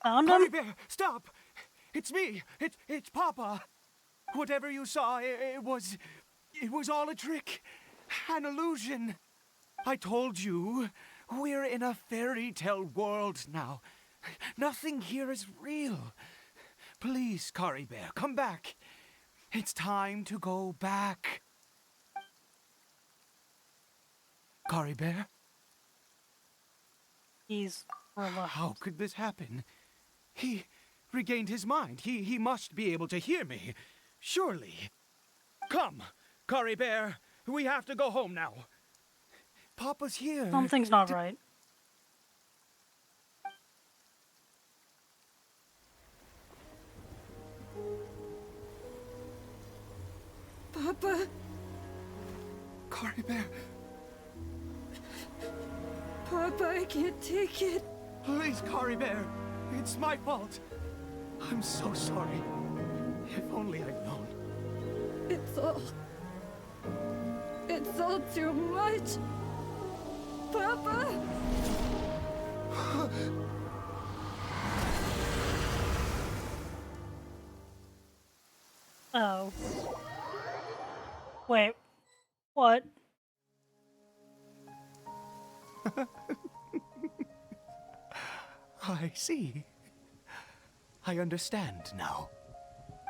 Found him? Coribert, stop! It's me! It's Papa! Whatever you saw, it was all a trick. An illusion. I told you, we're in a fairy tale world now. Nothing here is real. Please, Coribert, come back. It's time to go back. Coribert? He's reluctant. How could this happen? He regained his mind. He must be able to hear me. Surely. Come, Coribert. We have to go home now. Papa's here. Something's not right. Papa? Coribert. Papa, I can't take it. Please, Coribert. It's my fault. I'm so sorry. If only I'd known. It's all too much. Papa! Oh. Wait. What? I see. I understand now.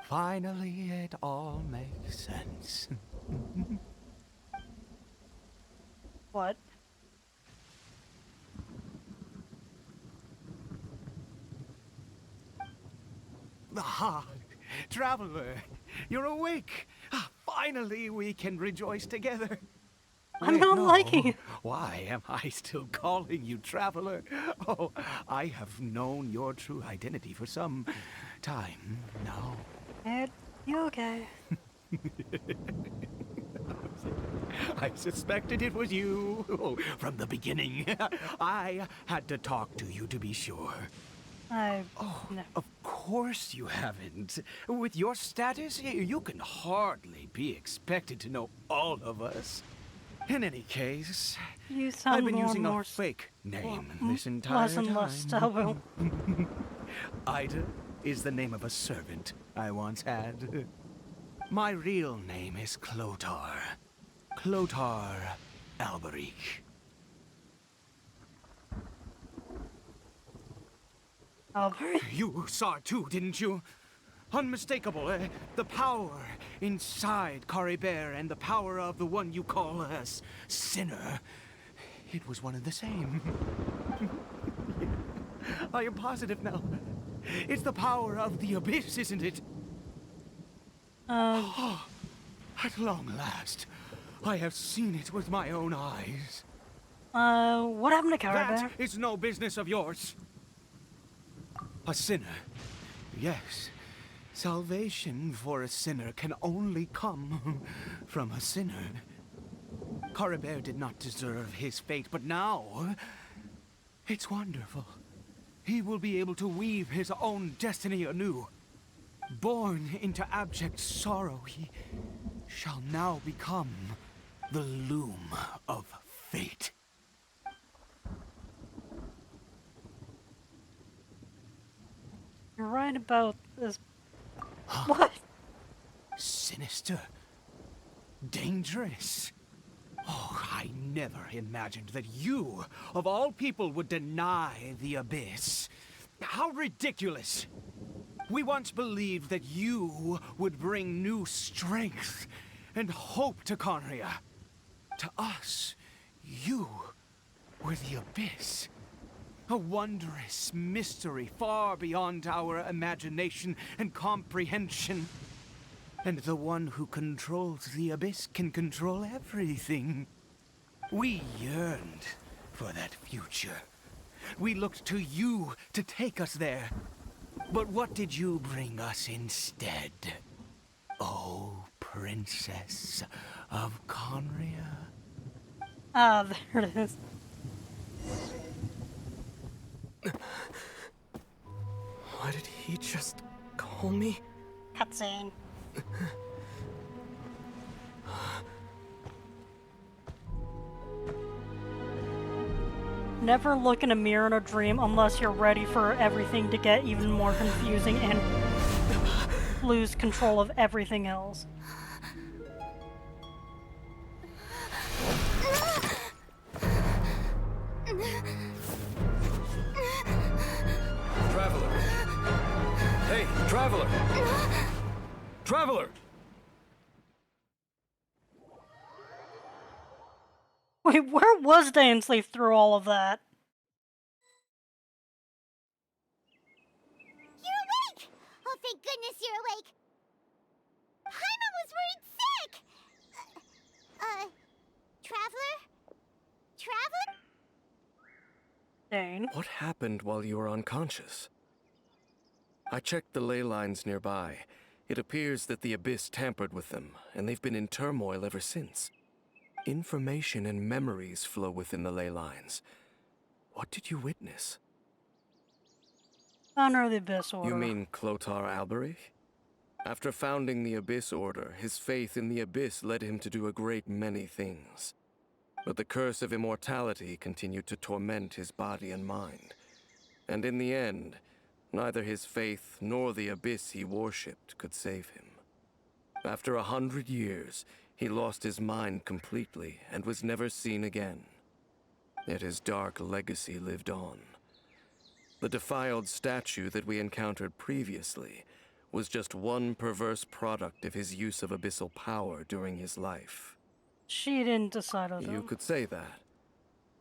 Finally, it all makes sense. What? Ah, Traveler, you're awake. Finally, we can rejoice together. I'm Wait, not no. liking it. Why am I still calling you Traveler? Oh, I have known your true identity for some time now. Ed, you okay? I suspected it was you. Oh, from the beginning. I had to talk to you to be sure. No. Of course you haven't. With your status, you can hardly be expected to know all of us. In any case, You sound I've been more using and more a fake name well, this entire less and time. less stubborn. Ida is the name of a servant I once had. My real name is Clotar. Clotar Alberic. Alberic? You saw it too, didn't you? Unmistakable, the power inside Caribert and the power of the one you call a sinner. It was one and the same. I am positive now. It's the power of the abyss, isn't it? At long last, I have seen it with my own eyes. What happened to Caribert? That is no business of yours. A sinner. Yes. Salvation for a sinner can only come from a sinner. Caribert did not deserve his fate, but now it's wonderful. He will be able to weave his own destiny anew. Born into abject sorrow, he shall now become the loom of fate. You're right about this. What? Sinister. Dangerous. Oh, I never imagined that you, of all people, would deny the abyss. How ridiculous! We once believed that you would bring new strength and hope to Conria. To us, you were the abyss. A wondrous mystery far beyond our imagination and comprehension. And the one who controls the abyss can control everything. We yearned for that future. We looked to you to take us there. But what did you bring us instead? Oh, Princess of Conria. Ah, there it is. Why did he just call me? Cutscene. Never look in a mirror in a dream unless you're ready for everything to get even more confusing and lose control of everything else. Traveler! Hey, Traveler! Traveler! Wait, where was Dansleif through all of that? You're awake! Oh, thank goodness you're awake! Paimon was worried sick! Traveler? Traveler? Dane. What happened while you were unconscious? I checked the ley lines nearby. It appears that the abyss tampered with them, and they've been in turmoil ever since. Information and memories flow within the ley lines. What did you witness? Honor of the Abyss Order. You mean Clotar Alberic? After founding the Abyss Order, his faith in the Abyss led him to do a great many things. But the curse of immortality continued to torment his body and mind. And in the end, neither his faith nor the Abyss he worshipped could save him. After 100 years, he lost his mind completely and was never seen again. Yet his dark legacy lived on. The defiled statue that we encountered previously was just one perverse product of his use of abyssal power during his life. She didn't decide on You could say that.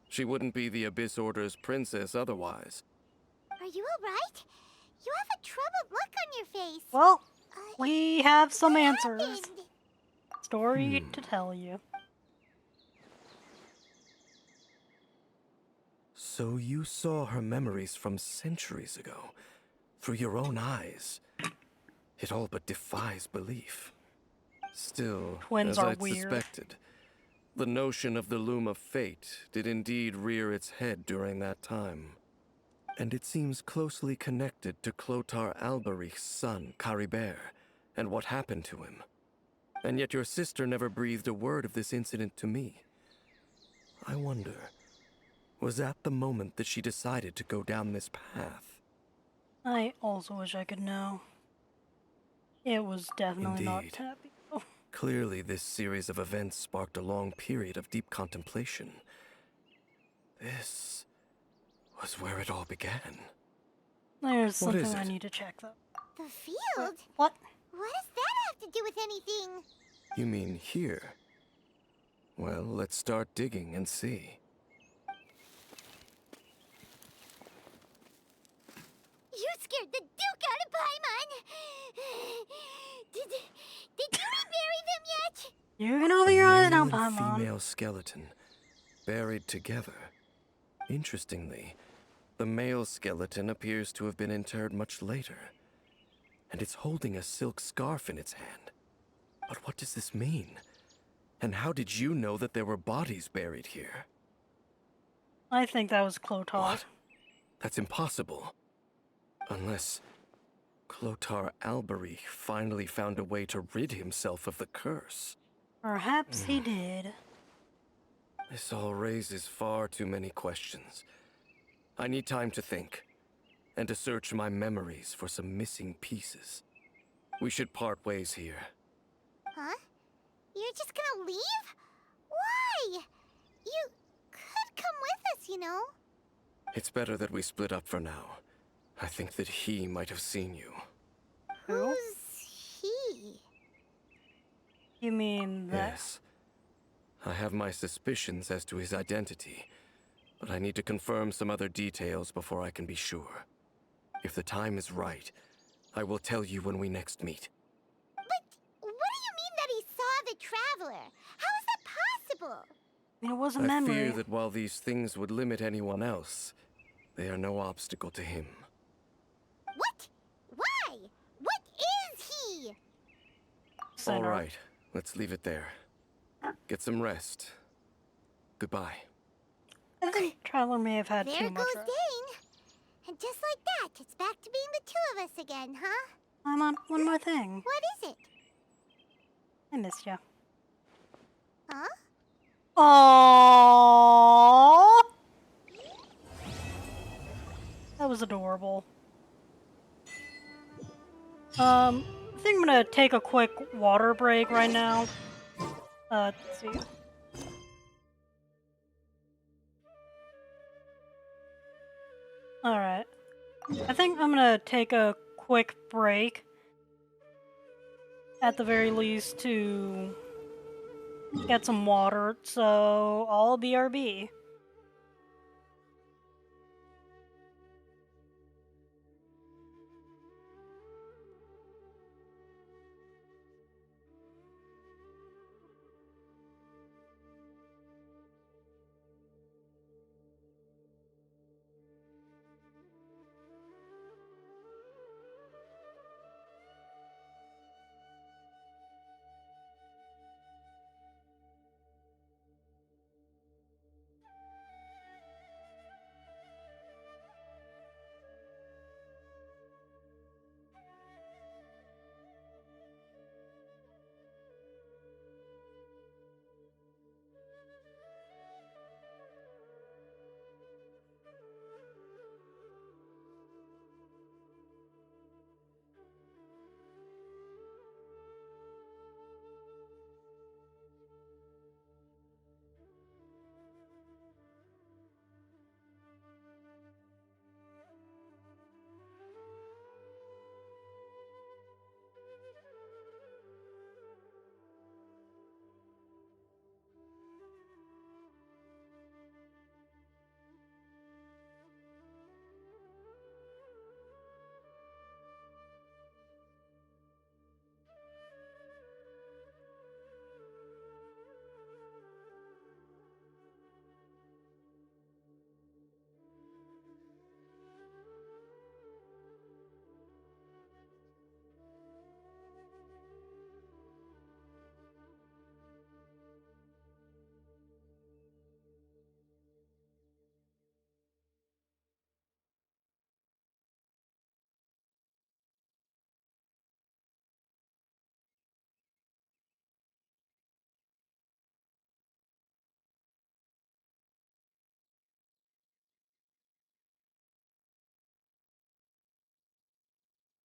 She wouldn't be the Abyss Order's princess otherwise. Are you alright? You have a troubled look on your face. Well, we have some answers. Happened? Story to tell you. So you saw her memories from centuries ago, through your own eyes. It all but defies belief. Still, Twins as are I'd weird. suspected, the notion of the Loom of Fate did indeed rear its head during that time. And it seems closely connected to Clotar Alberich's son, Caribert, and what happened to him. And yet your sister never breathed a word of this incident to me. I wonder, was that the moment that she decided to go down this path? I also wish I could know. It was definitely not Indeed. happy. Clearly, this series of events sparked a long period of deep contemplation. This was where it all began. There's What is something I it? need to check, though. The field? What? What does that have to do with anything? You mean here? Well, let's start digging and see. You scared the Duke out of Paimon! Did you rebury them yet? You can open your eyes now, Male and Paimon. female skeleton, buried together. Interestingly, the male skeleton appears to have been interred much later, and it's holding a silk scarf in its hand. But what does this mean? And how did you know that there were bodies buried here? I think that was Clotar. What? That's impossible. Unless Clotar Alberich finally found a way to rid himself of the curse. Perhaps he did. This all raises far too many questions. I need time to think, and to search my memories for some missing pieces. We should part ways here. Huh? You're just gonna leave? Why? You could come with us, you know. It's better that we split up for now. I think that he might have seen you. Who's he? You mean that? Yes. I have my suspicions as to his identity, but I need to confirm some other details before I can be sure. If the time is right, I will tell you when we next meet. But what do you mean that he saw the Traveler? How is that possible? I mean, it was a I memory. fear that while these things would limit anyone else, they are no obstacle to him. What? Why? What is he? All right, let's leave it there. Get some rest. Goodbye. I think Traveler may have had There too much goes rest. Dane. And just like that, it's back to being the two of us again, huh? I'm on one more thing. What is it? I missed you. Huh? Aww. That was adorable. I think I'm gonna take a quick water break right now. Let's see. Alright. I think I'm gonna take a quick break. At the very least to get some water, so I'll BRB.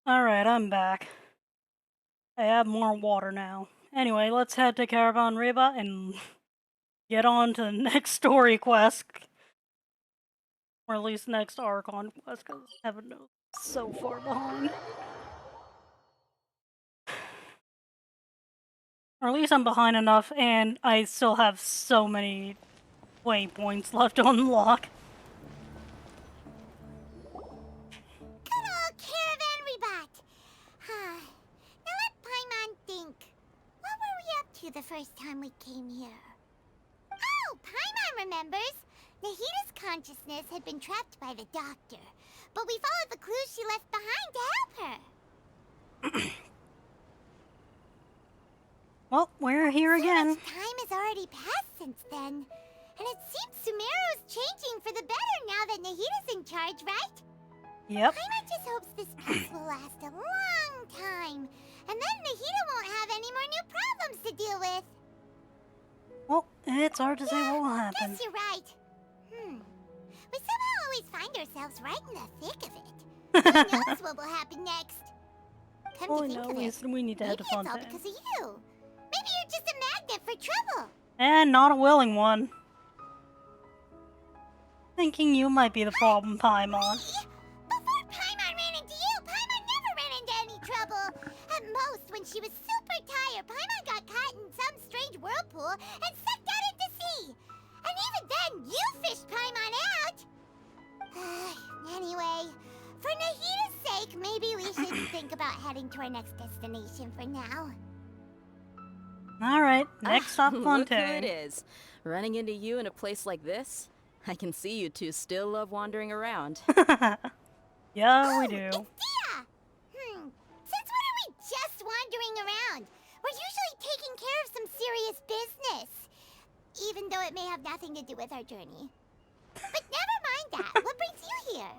Alright, I'm back. I have more water now. Anyway, let's head to Caravan Reba and get on to the next story quest. Or at least next Archon quest, because heaven knows, so far behind. Or at least I'm behind enough, and I still have so many waypoints left to unlock. Good old Caravan Rebat! Now let Paimon think. What were we up to the first time we came here? Oh, Paimon remembers! Nahita's consciousness had been trapped by the doctor, but we followed the clues she left behind to help her. Well, we're here again. So much time has already passed since then. And it seems Sumeru's changing for the better now that Nahita's in charge, right? Yep. Paimon just hopes this peace will last a long time. And then Nahita won't have any more new problems to deal with. Well, it's hard to say what will happen. Guess you're right. We somehow always find ourselves right in the thick of it. Who knows what will happen next? Come to think of it, we need to head to maybe it's all Fountaine. because of you. Maybe you're just a magnet for trouble. And not a willing one. Thinking you might be the problem, Paimon. Before Paimon ran into you, Paimon never ran into any trouble. At most, when she was super tired, Paimon got caught in some strange whirlpool and sucked out into sea. And even then, you fished Paimon out. Anyway, for Nahita's sake, maybe we should think about heading to our next destination for now. Alright, next stop, Look Fountaine. who it is. Running into you in a place like this? I can see you two still love wandering around. Yeah, we do. It's Dia! Since when are we just wandering around? We're usually taking care of some serious business. Even though it may have nothing to do with our journey. But never mind that. What brings you here?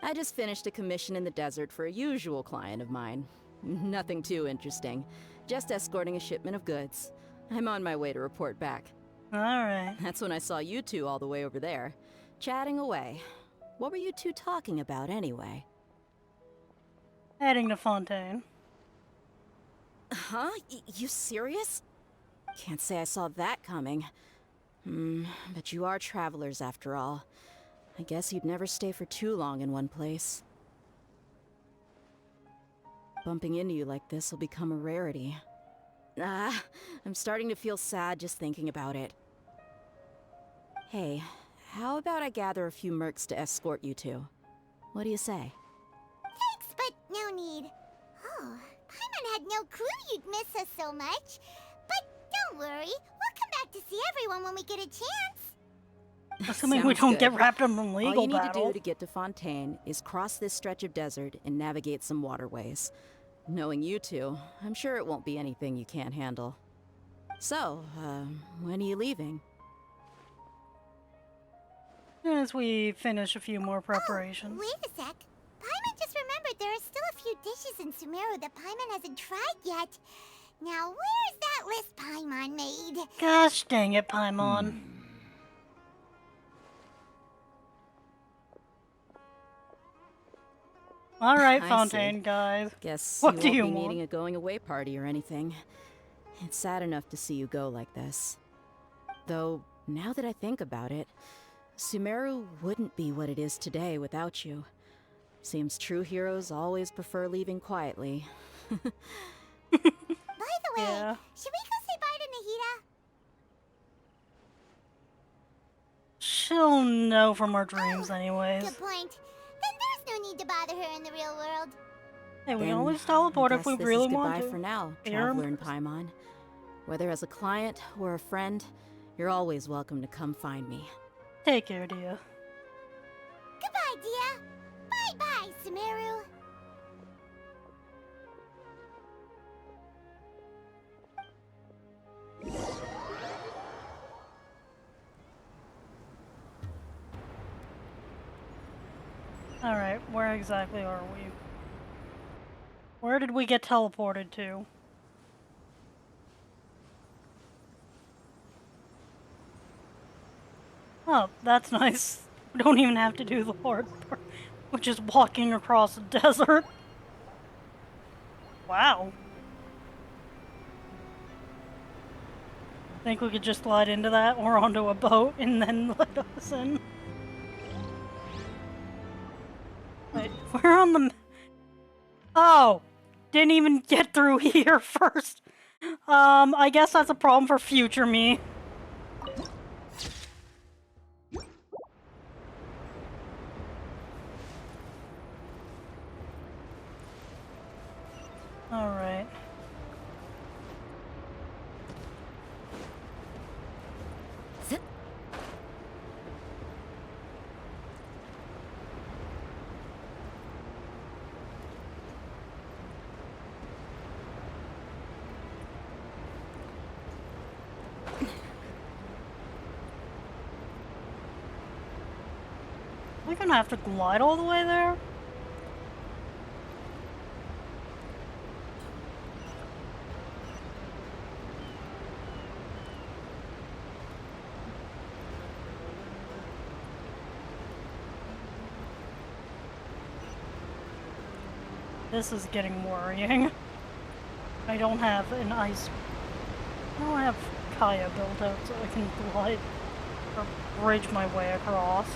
I just finished a commission in the desert for a usual client of mine. Nothing too interesting. Just escorting a shipment of goods. I'm on my way to report back. Alright. That's when I saw you two all the way over there, chatting away. What were you two talking about anyway? Heading to Fountaine. Huh? You serious? Can't say I saw that coming. But you are travelers after all. I guess you'd never stay for too long in one place. Bumping into you like this will become a rarity. I'm starting to feel sad just thinking about it. Hey, how about I gather a few mercs to escort you two? What do you say? Thanks, but no need. Oh, Paimon had no clue you'd miss us so much. But don't worry, we'll come back to see everyone when we get a chance. Assuming we don't get wrapped up in legal All you need battle. to do to get to Fountaine is cross this stretch of desert and navigate some waterways. Knowing you two, I'm sure it won't be anything you can't handle. So, when are you leaving? As we finish a few more preparations. Wait a sec. Paimon just remembered there are still a few dishes in Sumeru that Paimon hasn't tried yet. Now, where's that list Paimon made? Gosh dang it, Paimon. Alright, I Fountaine, see. guys. Guess What you do won't you be want? needing a going away party or anything. It's sad enough to see you go like this. Though, now that I think about it, Sumeru wouldn't be what it is today without you. Seems true heroes always prefer leaving quietly. By the way, should we go say bye to Nahita? She'll know from our dreams anyways. Good point. Then there's no need to bother her in the real world. Hey, we can Then, always teleport I if we guess this really is want goodbye to. for now, Here. traveler in Paimon. Whether as a client or a friend, you're always welcome to come find me. Take care, dear. Goodbye, Dia. Bye-bye, Sumeru. Alright, where exactly are we? Where did we get teleported to? Oh, that's nice. We don't even have to do the hard part, which is walking across the desert. Wow. Think we could just glide into that or onto a boat and then let us in? Wait, we're on the... Oh! Didn't even get through here first. I guess that's a problem for future me. Alright. We're gonna have to glide all the way there? This is getting worrying. I don't have an ice... I don't have Kaya built out so I can glide or bridge my way across.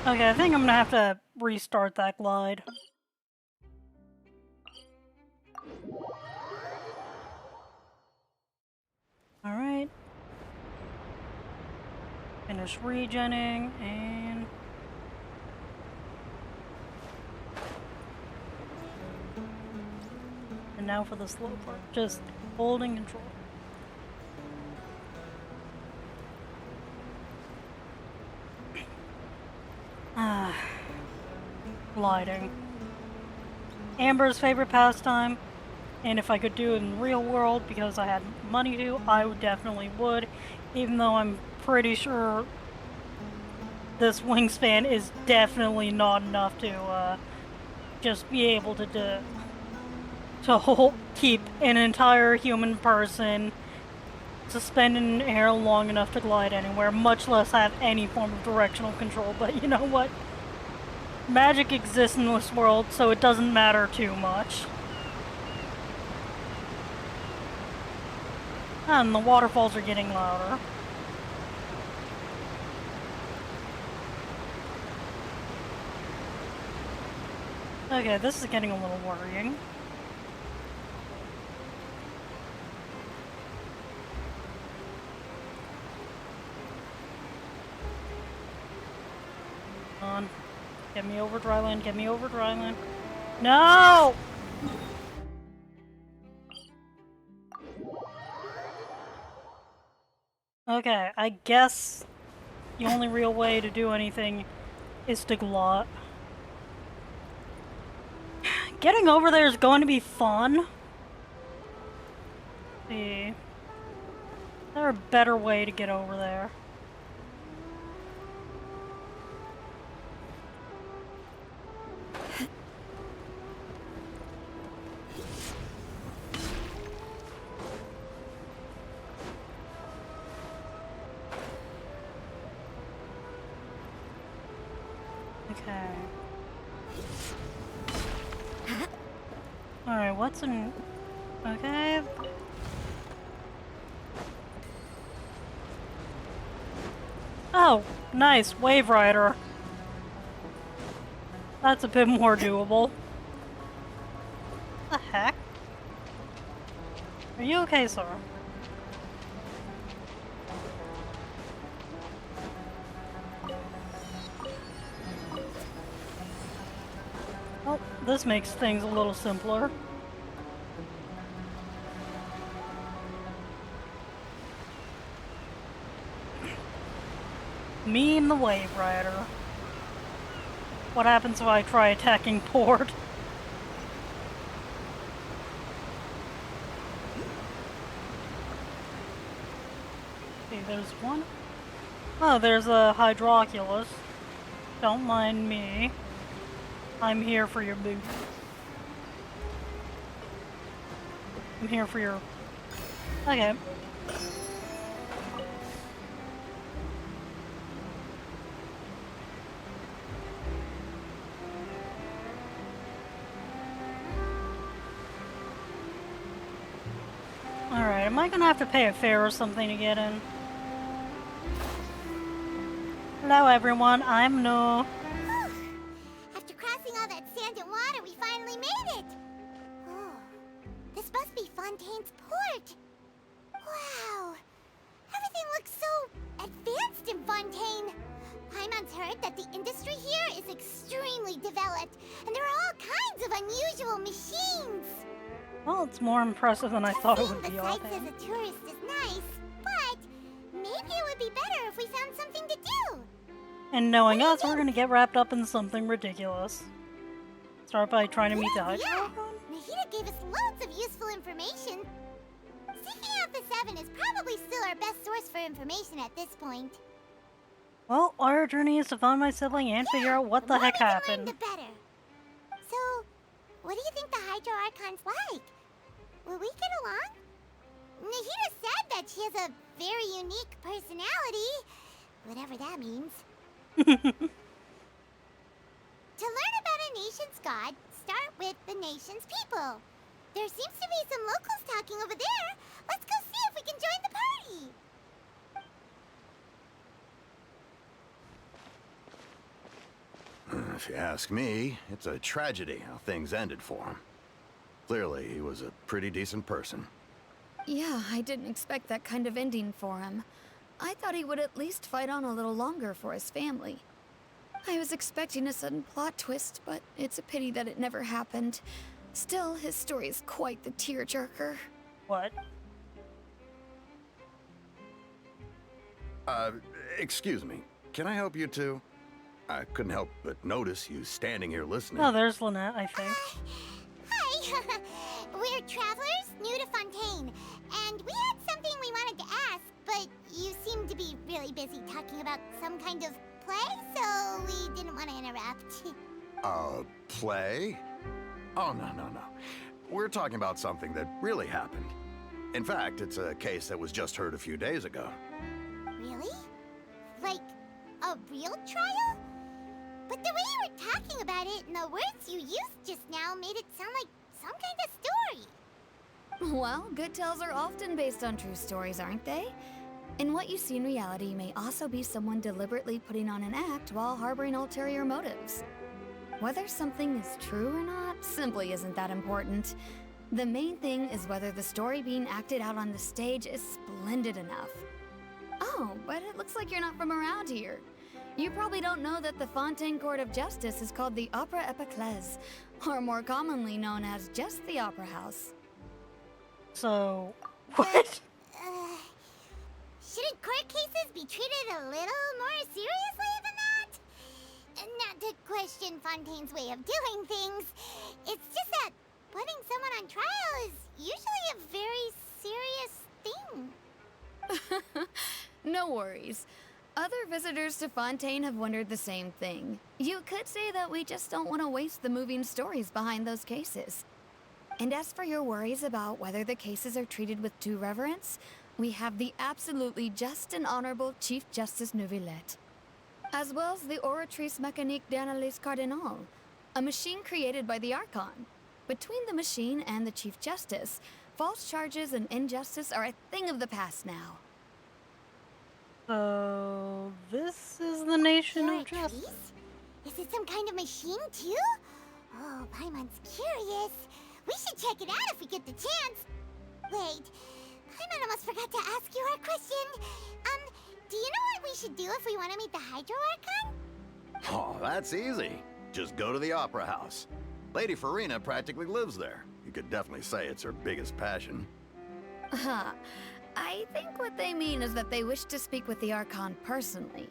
Okay, I think I'm gonna have to restart that glide. Alright. Finish regenning, and... And now for the slow part. Just holding control. Gliding. Amber's favorite pastime, and if I could do it in the real world because I had money to, I would definitely would, even though I'm pretty sure this wingspan is definitely not enough to just be able to keep an entire human person suspended in air long enough to glide anywhere, much less have any form of directional control. But you know what? Magic exists in this world, so it doesn't matter too much. And the waterfalls are getting louder. Okay, this is getting a little worrying. Come on. Get me over dryland, get me over dryland. No! Okay, I guess the only real way to do anything is to glot. Getting over there is going to be fun. Let's see. Is there a better way to get over there? Okay. Alright, what's in... Okay. Oh, nice. Wave Rider. That's a bit more doable. What the heck? Are you okay, sir? Oh, this makes things a little simpler. Me and the Wave Rider. What happens if I try attacking port? Okay, there's one. Oh, there's a Hydroculus. Don't mind me. I'm here for your boot. I'm here for your... Okay. Alright, am I gonna have to pay a fare or something to get in? Hello everyone, I'm No. After crossing all that sand and water, we finally made it! Oh, this must be Fontaine's port! Wow! Everything looks so advanced in Fountaine! Paimon's heard that the industry here is extremely developed, and there are all kinds of unusual machines! Well, it's more impressive than I thought it would Seeing be. the sights as a tourist is nice, but maybe it would be better if we found something to do! And knowing us, we're gonna get wrapped up in something ridiculous. Start by trying to meet the Hydra. Yeah, Nahida gave us loads of useful information. Seeking out the Seven is probably still our best source for information at this point. Well, our journey is to find my sibling and figure out what the heck happened. The better. So, what do you think the Hydro Archon's like? Will we get along? Nahida said that she has a very unique personality, whatever that means. To learn about a nation's god, start with the nation's people. There seems to be some locals talking over there. Let's go see if we can join the party. If you ask me, it's a tragedy how things ended for him. Clearly, he was a pretty decent person. Yeah, I didn't expect that kind of ending for him. I thought he would at least fight on a little longer for his family. I was expecting a sudden plot twist, but it's a pity that it never happened. Still, his story is quite the tearjerker. What? Excuse me. Can I help you two? I couldn't help but notice you standing here listening. Oh, there's Lynette, I think. Hi! We're travelers new to Fountaine, and we had something we wanted to ask, but you seem to be really busy talking about some kind of play, so we didn't want to interrupt. Play? Oh, no. We're talking about something that really happened. In fact, it's a case that was just heard a few days ago. Really? Like, a real trial? But the way you were talking about it and the words you used just now made it sound like some kind of story. Well, good tales are often based on true stories, aren't they? And what you see in reality may also be someone deliberately putting on an act while harboring ulterior motives. Whether something is true or not simply isn't that important. The main thing is whether the story being acted out on the stage is splendid enough. Oh, but it looks like you're not from around here. You probably don't know that the Fountaine Court of Justice is called the Opera Epiclese, or more commonly known as just the Opera House. So, what? Shouldn't court cases be treated a little more seriously than that? Not to question Fontaine's way of doing things. It's just that putting someone on trial is usually a very serious thing. No worries. Other visitors to Fountaine have wondered the same thing. You could say that we just don't want to waste the moving stories behind those cases. And as for your worries about whether the cases are treated with due reverence, we have the absolutely just and honorable Chief Justice Neuvillette, as well as the Oratrice Mécanique d'Analyse Cardinal, a machine created by the Archon. Between the machine and the Chief Justice, false charges and injustice are a thing of the past now. So, this is the nation of justice. Is it some kind of machine, too? Oh, Paimon's curious. We should check it out if we get the chance. Wait, Paimon almost forgot to ask you our question. Do you know what we should do if we want to meet the Hydro Archon? Oh, that's easy. Just go to the Opera House. Lady Farina practically lives there. You could definitely say it's her biggest passion. Huh. I think what they mean is that they wish to speak with the Archon personally.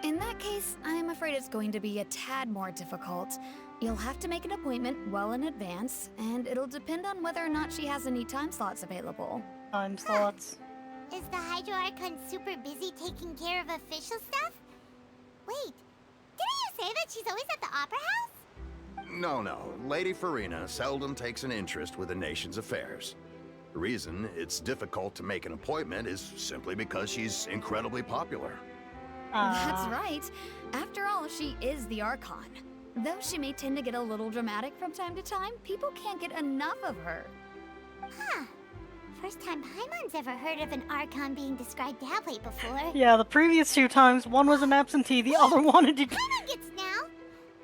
In that case, I'm afraid it's going to be a tad more difficult. You'll have to make an appointment well in advance, and it'll depend on whether or not she has any time slots available. Time slots? Is the Hydro Archon super busy taking care of official stuff? Wait, didn't you say that she's always at the Opera House? No. Lady Farina seldom takes an interest with the nation's affairs. The reason it's difficult to make an appointment is simply because she's incredibly popular. That's right. After all, she is the Archon. Though she may tend to get a little dramatic from time to time, people can't get enough of her. Huh. First time Paimon's ever heard of an Archon being described that way before. Yeah, the previous 2 times, one was an absentee, the other wanted to... Paimon gets now.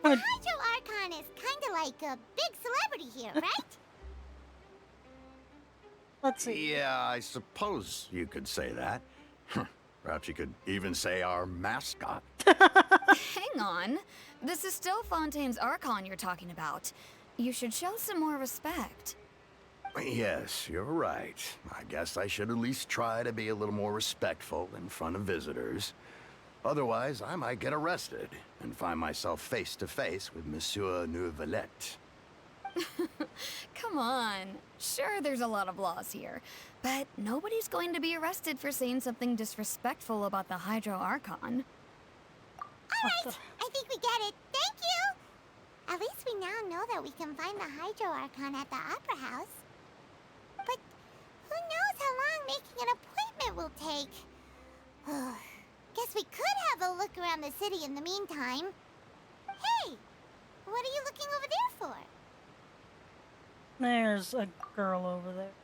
The Hydro Archon is kinda like a big celebrity here, right? Let's see. Yeah, I suppose you could say that. Perhaps you could even say our mascot. Hang on. This is still Fontaine's Archon you're talking about. You should show some more respect. Yes, you're right. I guess I should at least try to be a little more respectful in front of visitors. Otherwise, I might get arrested and find myself face to face with Monsieur Neuvillette. Come on. Sure, there's a lot of laws here, but nobody's going to be arrested for saying something disrespectful about the Hydro Archon. Alright, I think we get it. Thank you! At least we now know that we can find the Hydro Archon at the Opera House. But who knows how long making an appointment will take? Guess we could have a look around the city in the meantime. Hey! What are you looking over there for? There's a girl over there.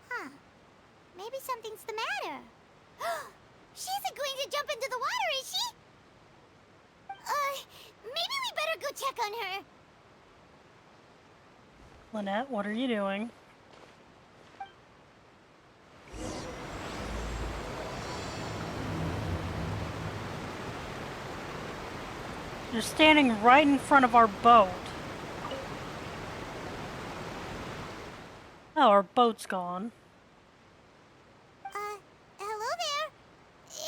Huh. Maybe something's the matter. She isn't going to jump into the water, is she? Maybe we better go check on her. Lynette, what are you doing? You're standing right in front of our boat. Oh, our boat's gone. Hello there.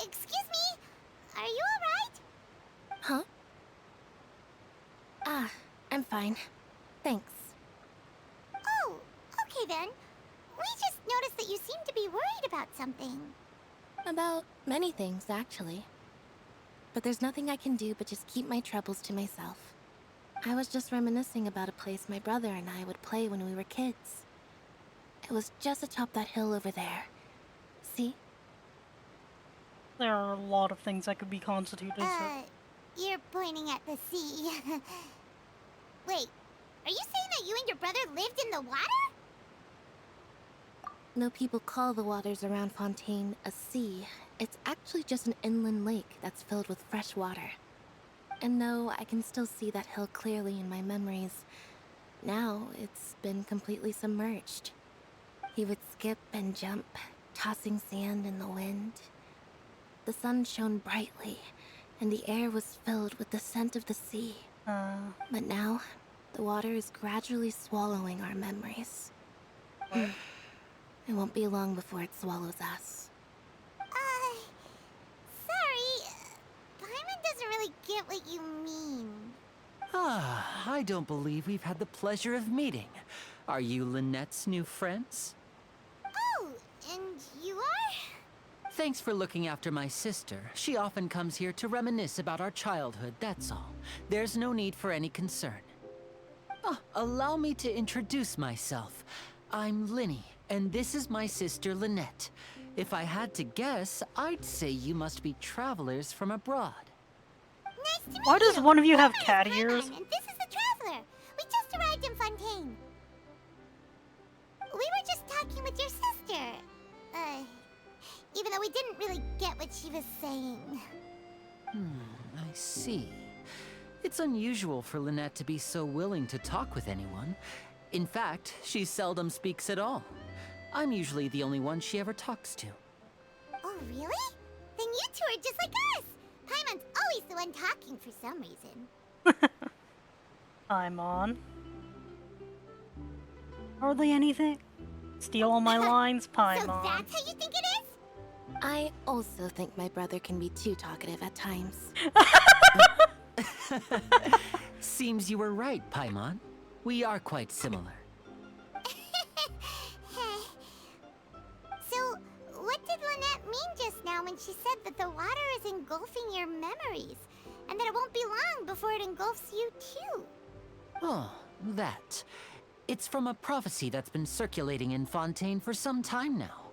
Excuse me. Are you alright? Huh? Ah, I'm fine. Thanks. Oh, okay then. We just noticed that you seem to be worried about something. About many things, actually. But there's nothing I can do but just keep my troubles to myself. I was just reminiscing about a place my brother and I would play when we were kids. It was just atop that hill over there. See? There are a lot of things that could be constituted. You're pointing at the sea. Wait, are you saying that you and your brother lived in the water? No, people call the waters around Fountaine a sea. It's actually just an inland lake that's filled with fresh water. And no, I can still see that hill clearly in my memories. Now, it's been completely submerged. He would skip and jump, tossing sand in the wind. The sun shone brightly, and the air was filled with the scent of the sea. But now, the water is gradually swallowing our memories. It won't be long before it swallows us. Sorry. Paimon doesn't really get what you mean. Ah, I don't believe we've had the pleasure of meeting. Are you Lynette's new friends? Oh, and you are? Thanks for looking after my sister. She often comes here to reminisce about our childhood, that's all. There's no need for any concern. Oh, allow me to introduce myself. I'm Linny, and this is my sister Lynette. If I had to guess, I'd say you must be travelers from abroad. Nice to meet Why does you. one of you have My cat name's ears? Paimon, and this is the Traveler. We just arrived in Fountaine. We were just talking with your sister. Even though we didn't really get what she was saying. I see. It's unusual for Lynette to be so willing to talk with anyone. In fact, she seldom speaks at all. I'm usually the only one she ever talks to. Oh, really? Then you two are just like us. Paimon's always the one talking for some reason. I'm on. Hardly anything. Steal all my lines, Paimon. So that's how you think it is? I also think my brother can be too talkative at times. Seems you were right, Paimon. We are quite similar. So, what did Lynette mean just now when she said that the water is engulfing your memories? And that it won't be long before it engulfs you too? Oh, that. It's from a prophecy that's been circulating in Fountaine for some time now.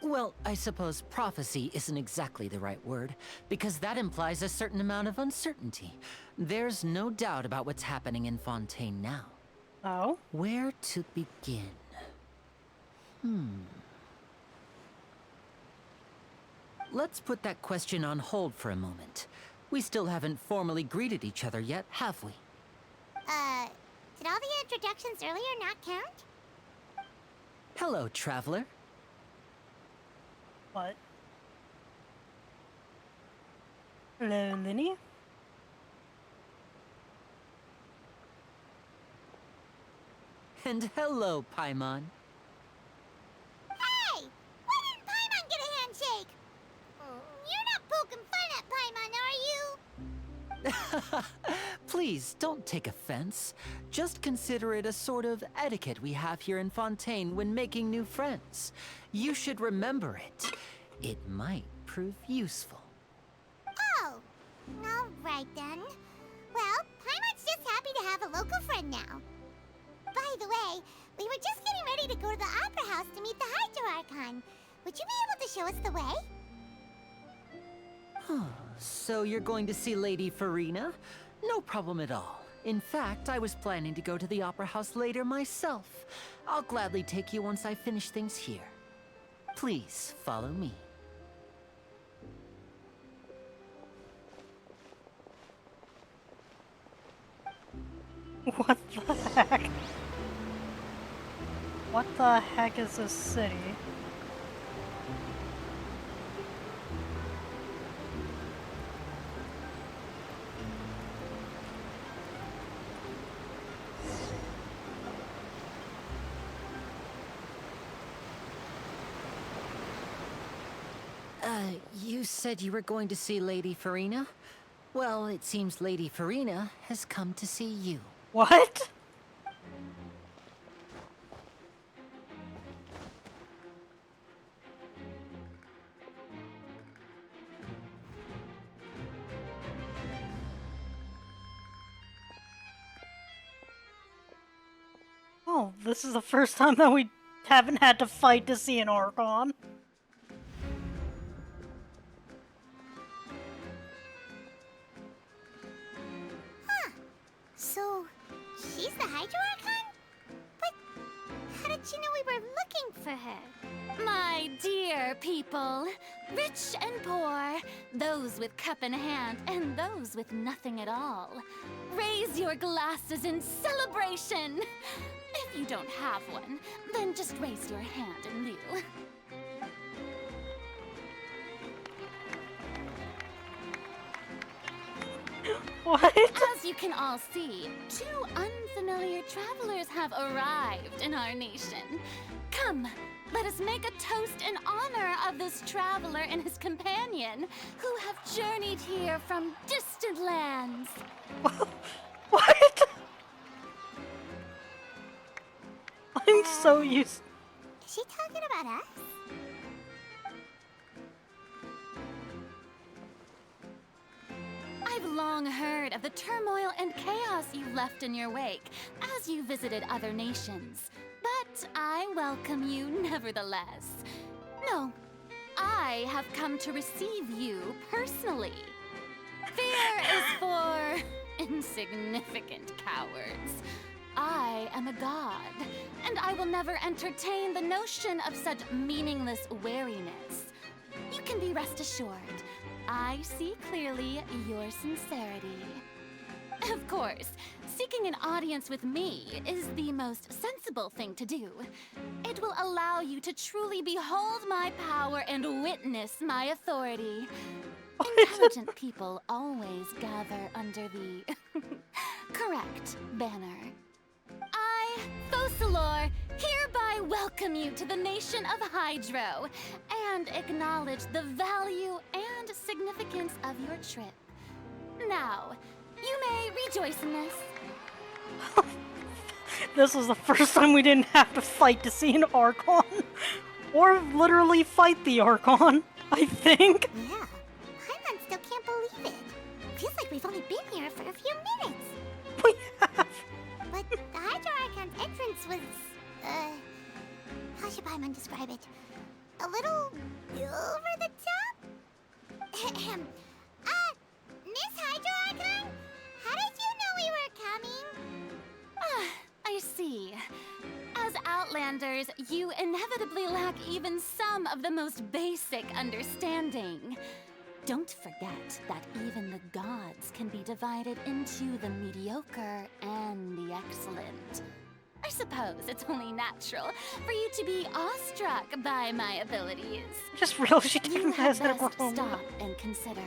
Well, I suppose prophecy isn't exactly the right word, because that implies a certain amount of uncertainty. There's no doubt about what's happening in Fountaine now. Oh? Where to begin? Let's put that question on hold for a moment. We still haven't formally greeted each other yet, have we? Did all the introductions earlier not count? Hello, traveler. What? Hello, Linny? And hello, Paimon. Hey! Why didn't Paimon get a handshake? You're not poking fun at Paimon, are you? Please, don't take offense. Just consider it a sort of etiquette we have here in Fountaine when making new friends. You should remember it. It might prove useful. Oh, all right then. Well, Paimon's just happy to have a local friend now. By the way, we were just getting ready to go to the Opera House to meet the Hydro Archon. Would you be able to show us the way? So you're going to see Lady Farina? No problem at all. In fact, I was planning to go to the Opera House later myself. I'll gladly take you once I finish things here. Please, follow me. What the heck? What the heck is this city? You said you were going to see Lady Farina? Well, it seems Lady Farina has come to see you. What? Oh, this is the first time that we haven't had to fight to see an Archon. So, she's the Hydro Archon? But how did she know we were looking for her? My dear people, rich and poor, those with cup in hand and those with nothing at all, raise your glasses in celebration. If you don't have one, then just raise your hand in lieu. What? As you can all see, two unfamiliar travelers have arrived in our nation. Come, let us make a toast in honor of this traveler and his companion who have journeyed here from distant lands. What? I'm so used. Is she talking about us? I've long heard of the turmoil and chaos you left in your wake as you visited other nations, but I welcome you nevertheless. No, I have come to receive you personally. Fear is for insignificant cowards. I am a god, and I will never entertain the notion of such meaningless wariness. You can be rest assured, I see clearly your sincerity. Of course, seeking an audience with me is the most sensible thing to do. It will allow you to truly behold my power and witness my authority. Intelligent people always gather under the correct banner. I, Focalor, hereby welcome you to the nation of Hydro and acknowledge the value and significance of your trip. Now, you may rejoice in this. This was the first time we didn't have to fight to see an Archon. Or literally fight the Archon, I think. Yeah, Paimon still can't believe it. Feels like we've only been here for a few minutes. We have. But the Hydro Archon's entrance was, how should Paimon describe it? A little over the top? Miss Hydro Archon? How did you know we were coming? I see. As Outlanders, you inevitably lack even some of the most basic understanding. Don't forget that even the gods can be divided into the mediocre and the excellent. I suppose it's only natural for you to be awestruck by my abilities. Just realized she You didn't had have best that stop and consider.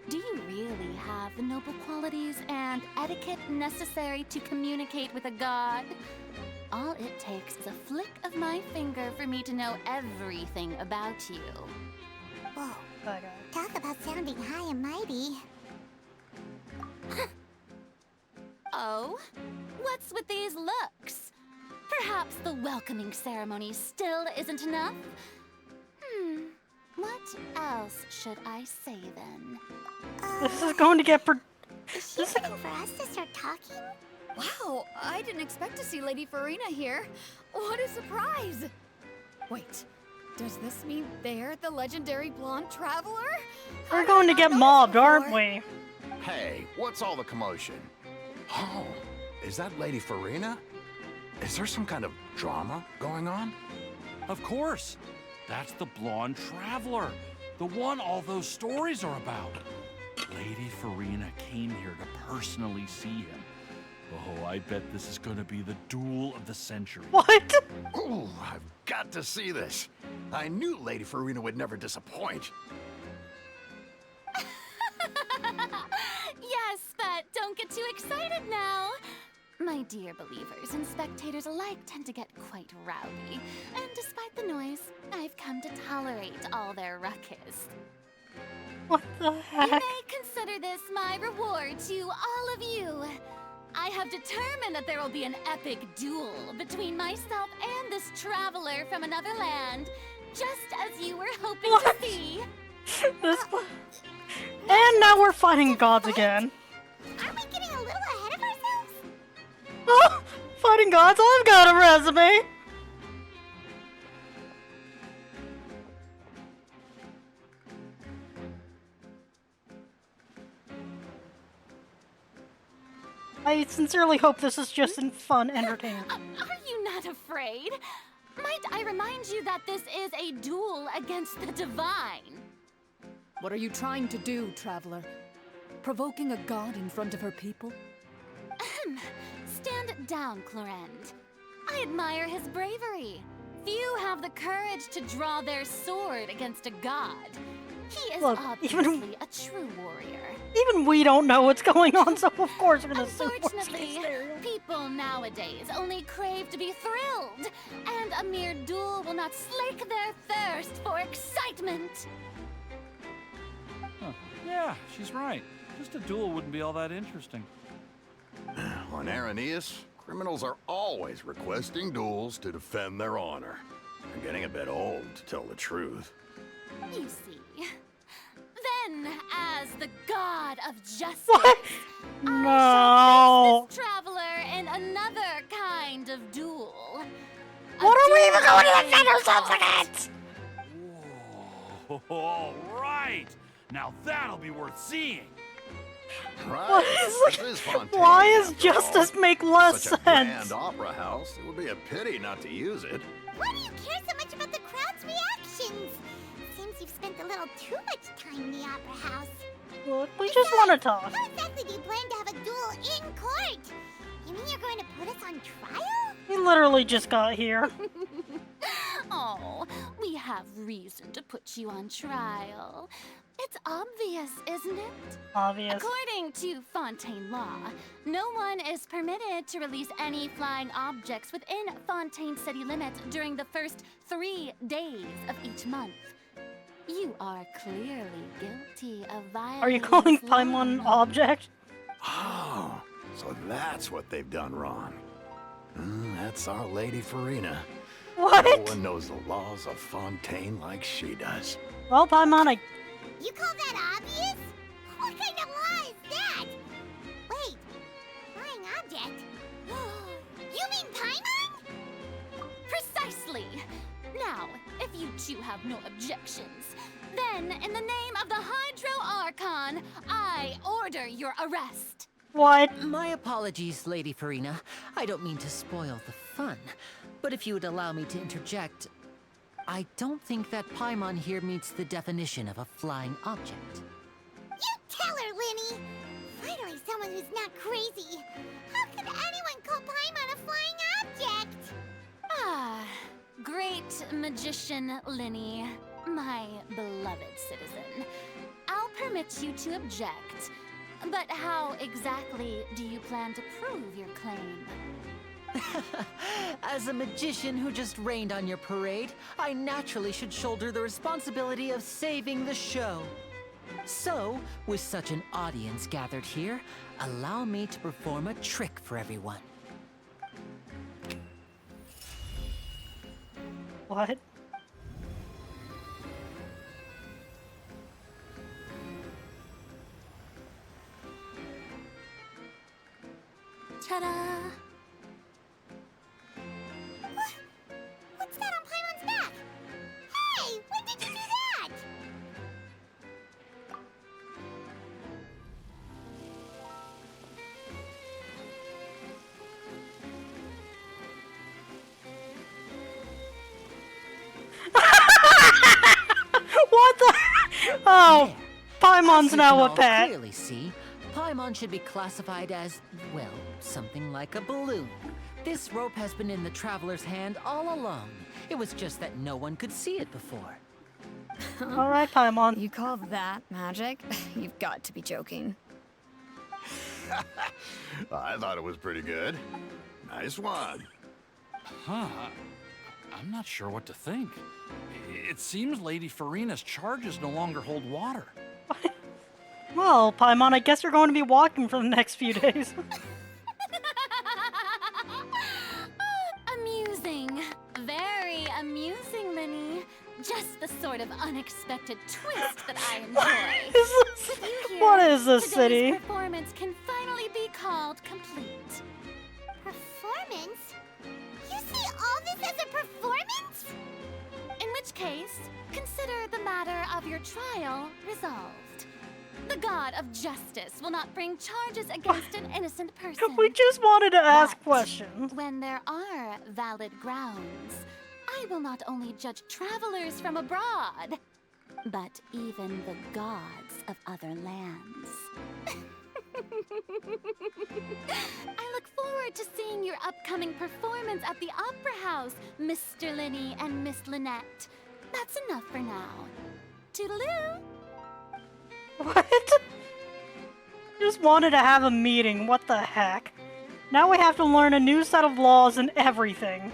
Do you really have the noble qualities and etiquette necessary to communicate with a god? All it takes is a flick of my finger for me to know everything about you. Whoa. Talk about sounding high and mighty. Oh? What's with these looks? Perhaps the welcoming ceremony still isn't enough? What else should I say then? This is going to get Is she waiting for us to start talking? Wow, I didn't expect to see Lady Farina here. What a surprise! Wait, does this mean they're the legendary blonde traveler? We're going to get mobbed, aren't we? Hey, what's all the commotion? Oh, is that Lady Farina? Is there some kind of drama going on? Of course. That's the blonde traveler. The one all those stories are about. Lady Farina came here to personally see him. Oh, I bet this is gonna be the duel of the century. What? Ooh, I've got to see this. I knew Lady Farina would never disappoint. Yes, but don't get too excited now. My dear believers and spectators alike tend to get quite rowdy, and despite the noise, I've come to tolerate all their ruckus. What the heck? You may consider this my reward to all of you. I have determined that there will be an epic duel between myself and this traveler from another land, just as you were hoping to see. And now we're fighting gods again. Aren't we getting a little ahead of ourselves? Oh, fighting gods, I've got a resume. I sincerely hope this is just fun entertainment. Are you not afraid? Might I remind you that this is a duel against the divine? What are you trying to do, traveler? Provoking a god in front of her people? Stand down, Clorend. I admire his bravery. Few have the courage to draw their sword against a god. He is obviously a true warrior. Even we don't know what's going on, so of course we're gonna assume Unfortunately, people nowadays only crave to be thrilled, and a mere duel will not slake their thirst for excitement. Huh. Yeah, she's right. Just a duel wouldn't be all that interesting. On Araneus, criminals are always requesting duels to defend their honor. I'm getting a bit old, to tell the truth. You see. Then, as the god of justice, No. I shall face this traveler in another kind of duel. What are we even going to defend ourselves against? Whoa, all right. Now that'll be worth seeing. Right. What This is Fountaine, Why is after justice all. make less Such a sense? grand opera house. It would be a pity not to use it. Why do you care so much about the crowd's reactions? Seems you've spent a little too much time in the opera house. Look, we just want to talk. How exactly do you plan to have a duel in court? You mean you're going to put us on trial? We literally just got here. Oh, we have reason to put you on trial. It's obvious, isn't it? Obvious. According to Fountaine law, no one is permitted to release any flying objects within Fountaine city limits during the first 3 days of each month. You are clearly guilty of violating Are you calling this law. Paimon an object? Oh, so that's what they've done wrong. That's our Lady Farina. What? No one knows the laws of Fountaine like she does. Well, Paimon, You call that obvious? What kind of law is that? Wait, flying object? You mean Paimon? Precisely. Now, if you two have no objections, then in the name of the Hydro Archon, I order your arrest. What? My apologies, Lady Farina. I don't mean to spoil the fun. But if you would allow me to interject, I don't think that Paimon here meets the definition of a flying object. You tell her, Linny! Finally someone who's not crazy. How could anyone call Paimon a flying object? Ah, great magician Linny, my beloved citizen. I'll permit you to object, but how exactly do you plan to prove your claim? As a magician who just rained on your parade, I naturally should shoulder the responsibility of saving the show. So, with such an audience gathered here, allow me to perform a trick for everyone. What? Ta-da! What's that on Paimon's back? Hey, when did you do that? What the? Oh, Paimon's As now you a can pet. all clearly see, Paimon should be classified as, well, something like a balloon. This rope has been in the traveler's hand all along. It was just that no one could see it before. All right, Paimon. You call that magic? You've got to be joking. I thought it was pretty good. Nice one. Huh. I'm not sure what to think. It seems Lady Farina's charges no longer hold water. Well, Paimon, I guess you're going to be walking for the next few days. Amusing. Very amusing, Linny. Just the sort of unexpected twist that I enjoy. You hear, What is this today's city? performance can finally be called complete. Performance? You see all this as a performance? In which case, consider the matter of your trial resolved. The god of justice will not bring charges against an innocent person. We just wanted to ask But questions. when there are valid grounds, I will not only judge travelers from abroad, but even the gods of other lands. I look forward to seeing your upcoming performance at the Opera House, Mr. Linny and Miss Lynette. That's enough for now. Toodaloo! What? Just wanted to have a meeting. What the heck? Now we have to learn a new set of laws and everything.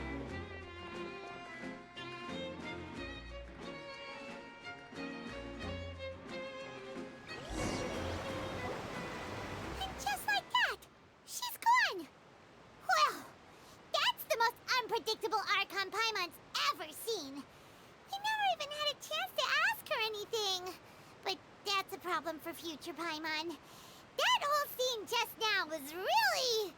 And just like that, she's gone. Well, that's the most unpredictable Archon Paimon's ever seen. We never even had a chance to ask her anything. But that's a problem for future Paimon. That whole scene just now was really...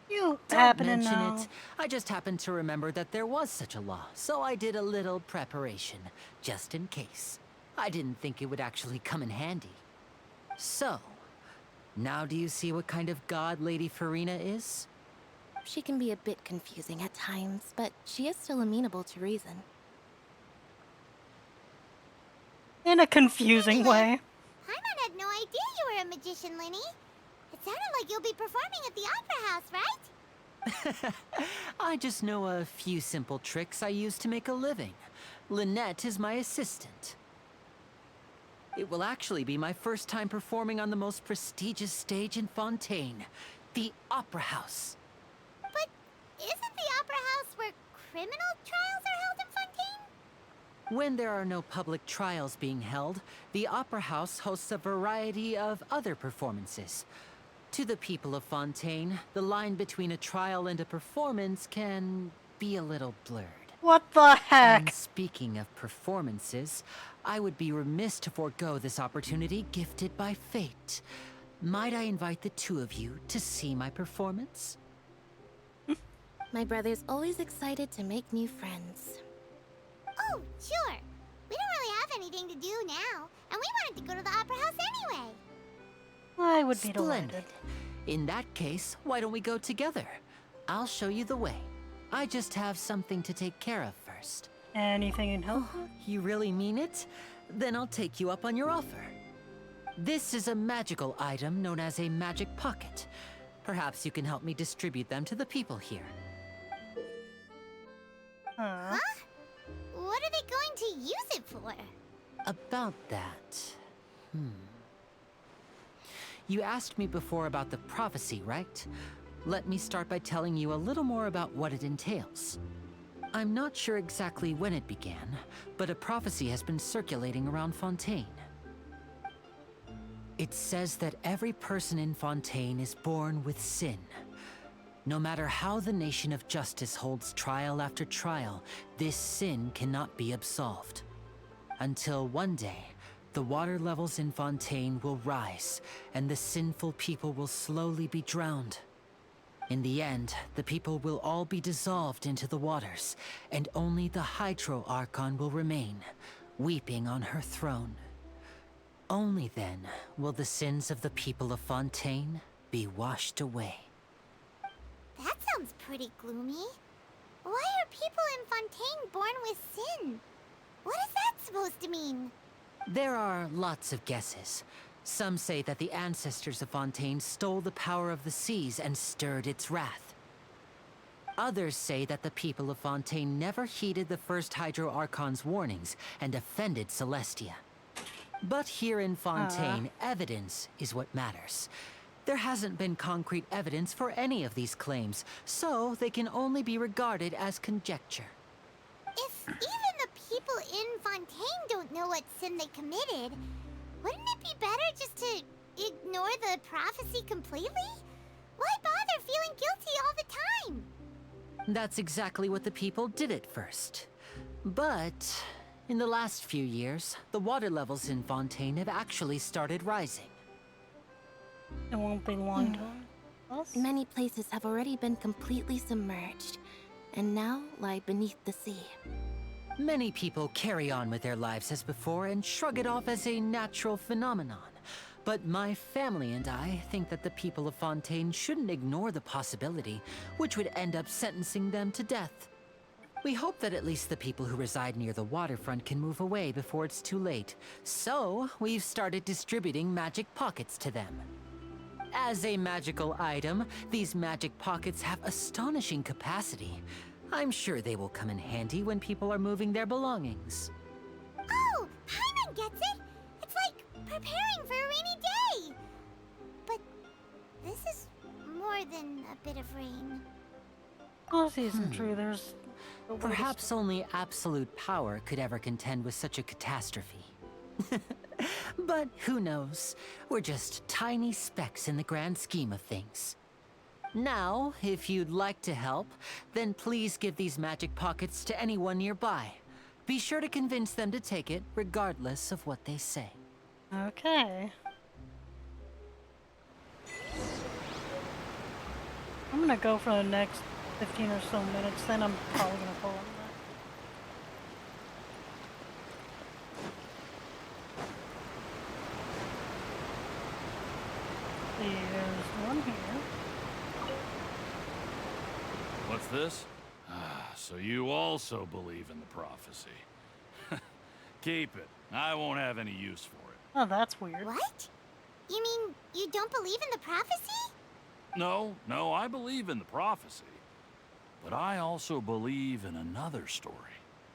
You Don't happening mention now? it. I just happened to remember that there was such a law, so I did a little preparation, just in case. I didn't think it would actually come in handy. So, now do you see what kind of god Lady Farina is? She can be a bit confusing at times, but she is still amenable to reason. In a confusing way. Paimon had no idea you were a magician, Linny. It sounded like you'll be performing at the Opera House, right? I just know a few simple tricks I use to make a living. Lynette is my assistant. It will actually be my first time performing on the most prestigious stage in Fountaine, the Opera House. But isn't the Opera House where criminal trials are held in Fountaine? When there are no public trials being held, the Opera House hosts a variety of other performances. To the people of Fountaine, the line between a trial and a performance can be a little blurred. What the heck? And speaking of performances, I would be remiss to forego this opportunity gifted by fate. Might I invite the two of you to see my performance? My brother's always excited to make new friends. Oh, sure. We don't really have anything to do now, and we wanted to go to the Opera House anyway. I would be Splendid. delighted. In that case, why don't we go together? I'll show you the way. I just have something to take care of first. Anything in help? You really mean it? Then I'll take you up on your offer. This is a magical item known as a magic pocket. Perhaps you can help me distribute them to the people here. Huh? What are they going to use it for? About that... You asked me before about the prophecy, right? Let me start by telling you a little more about what it entails. I'm not sure exactly when it began, but a prophecy has been circulating around Fountaine. It says that every person in Fountaine is born with sin. No matter how the Nation of Justice holds trial after trial, this sin cannot be absolved. Until one day, the water levels in Fountaine will rise, and the sinful people will slowly be drowned. In the end, the people will all be dissolved into the waters, and only the Hydro Archon will remain, weeping on her throne. Only then will the sins of the people of Fountaine be washed away. That sounds pretty gloomy. Why are people in Fountaine born with sin? What is that supposed to mean? There are lots of guesses. Some say that the ancestors of Fountaine stole the power of the seas and stirred its wrath. Others say that the people of Fountaine never heeded the first Hydro Archon's warnings and offended Celestia. But here in Fountaine, evidence is what matters. There hasn't been concrete evidence for any of these claims, so they can only be regarded as conjecture. If even the people in Fountaine don't know what sin they committed, wouldn't it be better just to ignore the prophecy completely? Why bother feeling guilty all the time? That's exactly what the people did at first. But in the last few years, the water levels in Fountaine have actually started rising. It won't be long to us. Many places have already been completely submerged, and now lie beneath the sea. Many people carry on with their lives as before and shrug it off as a natural phenomenon. But my family and I think that the people of Fountaine shouldn't ignore the possibility, which would end up sentencing them to death. We hope that at least the people who reside near the waterfront can move away before it's too late. So, we've started distributing magic pockets to them. As a magical item, these magic pockets have astonishing capacity. I'm sure they will come in handy when people are moving their belongings. Oh, Paimon gets it! It's like preparing for a rainy day! But this is more than a bit of rain. Well, this isn't true. There's... Perhaps only absolute power could ever contend with such a catastrophe. But who knows? We're just tiny specks in the grand scheme of things. Now, if you'd like to help, then please give these magic pockets to anyone nearby. Be sure to convince them to take it, regardless of what they say. Okay. I'm gonna go for the next 15 or so minutes, then I'm probably gonna pull on that. See, there's one here. What's this? So you also believe in the prophecy. Keep it. I won't have any use for it. Oh, that's weird. What? You mean you don't believe in the prophecy? No, I believe in the prophecy. But I also believe in another story.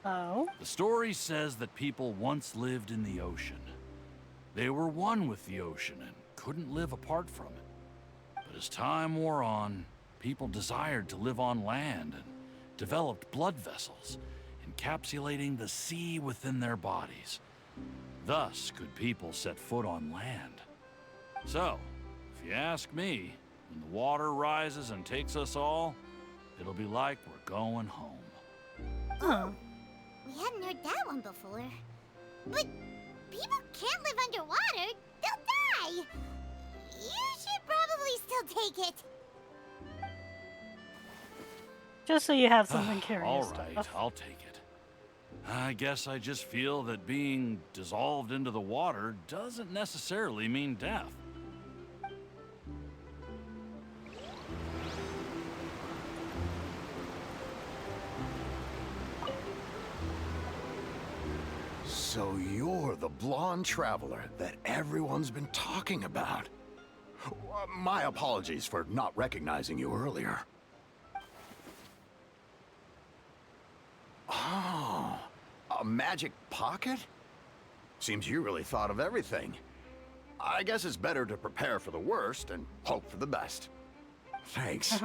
Oh? The story says that people once lived in the ocean. They were one with the ocean and couldn't live apart from it. But as time wore on, people desired to live on land and developed blood vessels, encapsulating the sea within their bodies. Thus could people set foot on land. So, if you ask me, when the water rises and takes us all, it'll be like we're going home. Oh, we hadn't heard that one before. But people can't live underwater. They'll die. You should probably still take it. Just so you have something curious. All right, I'll take it. I guess I just feel that being dissolved into the water doesn't necessarily mean death. So you're the blonde traveler that everyone's been talking about. My apologies for not recognizing you earlier. Oh, a magic pocket? Seems you really thought of everything. I guess it's better to prepare for the worst and hope for the best. Thanks.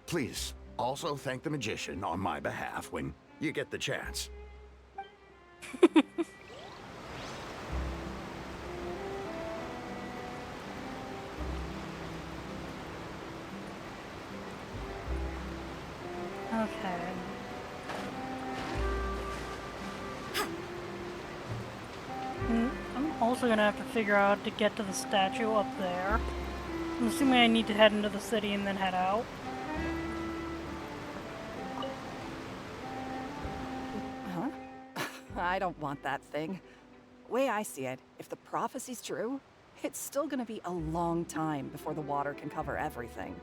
Please, also thank the magician on my behalf when you get the chance. Okay. I'm also gonna have to figure out how to get to the statue up there. I'm assuming I need to head into the city and then head out. Huh? I don't want that thing. Way I see it, if the prophecy's true, it's still gonna be a long time before the water can cover everything.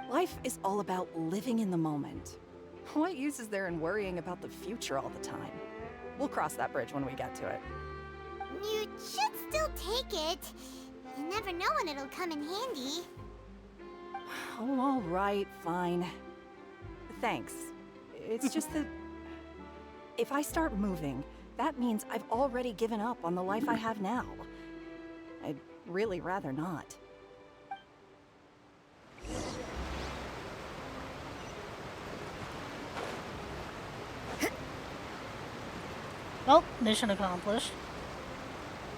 Life is all about living in the moment. What use is there in worrying about the future all the time? We'll cross that bridge when we get to it. You should still take it. You never know when it'll come in handy. Oh, all right, fine. Thanks. It's just that if I start moving, that means I've already given up on the life I have now. I'd really rather not. Well, mission accomplished.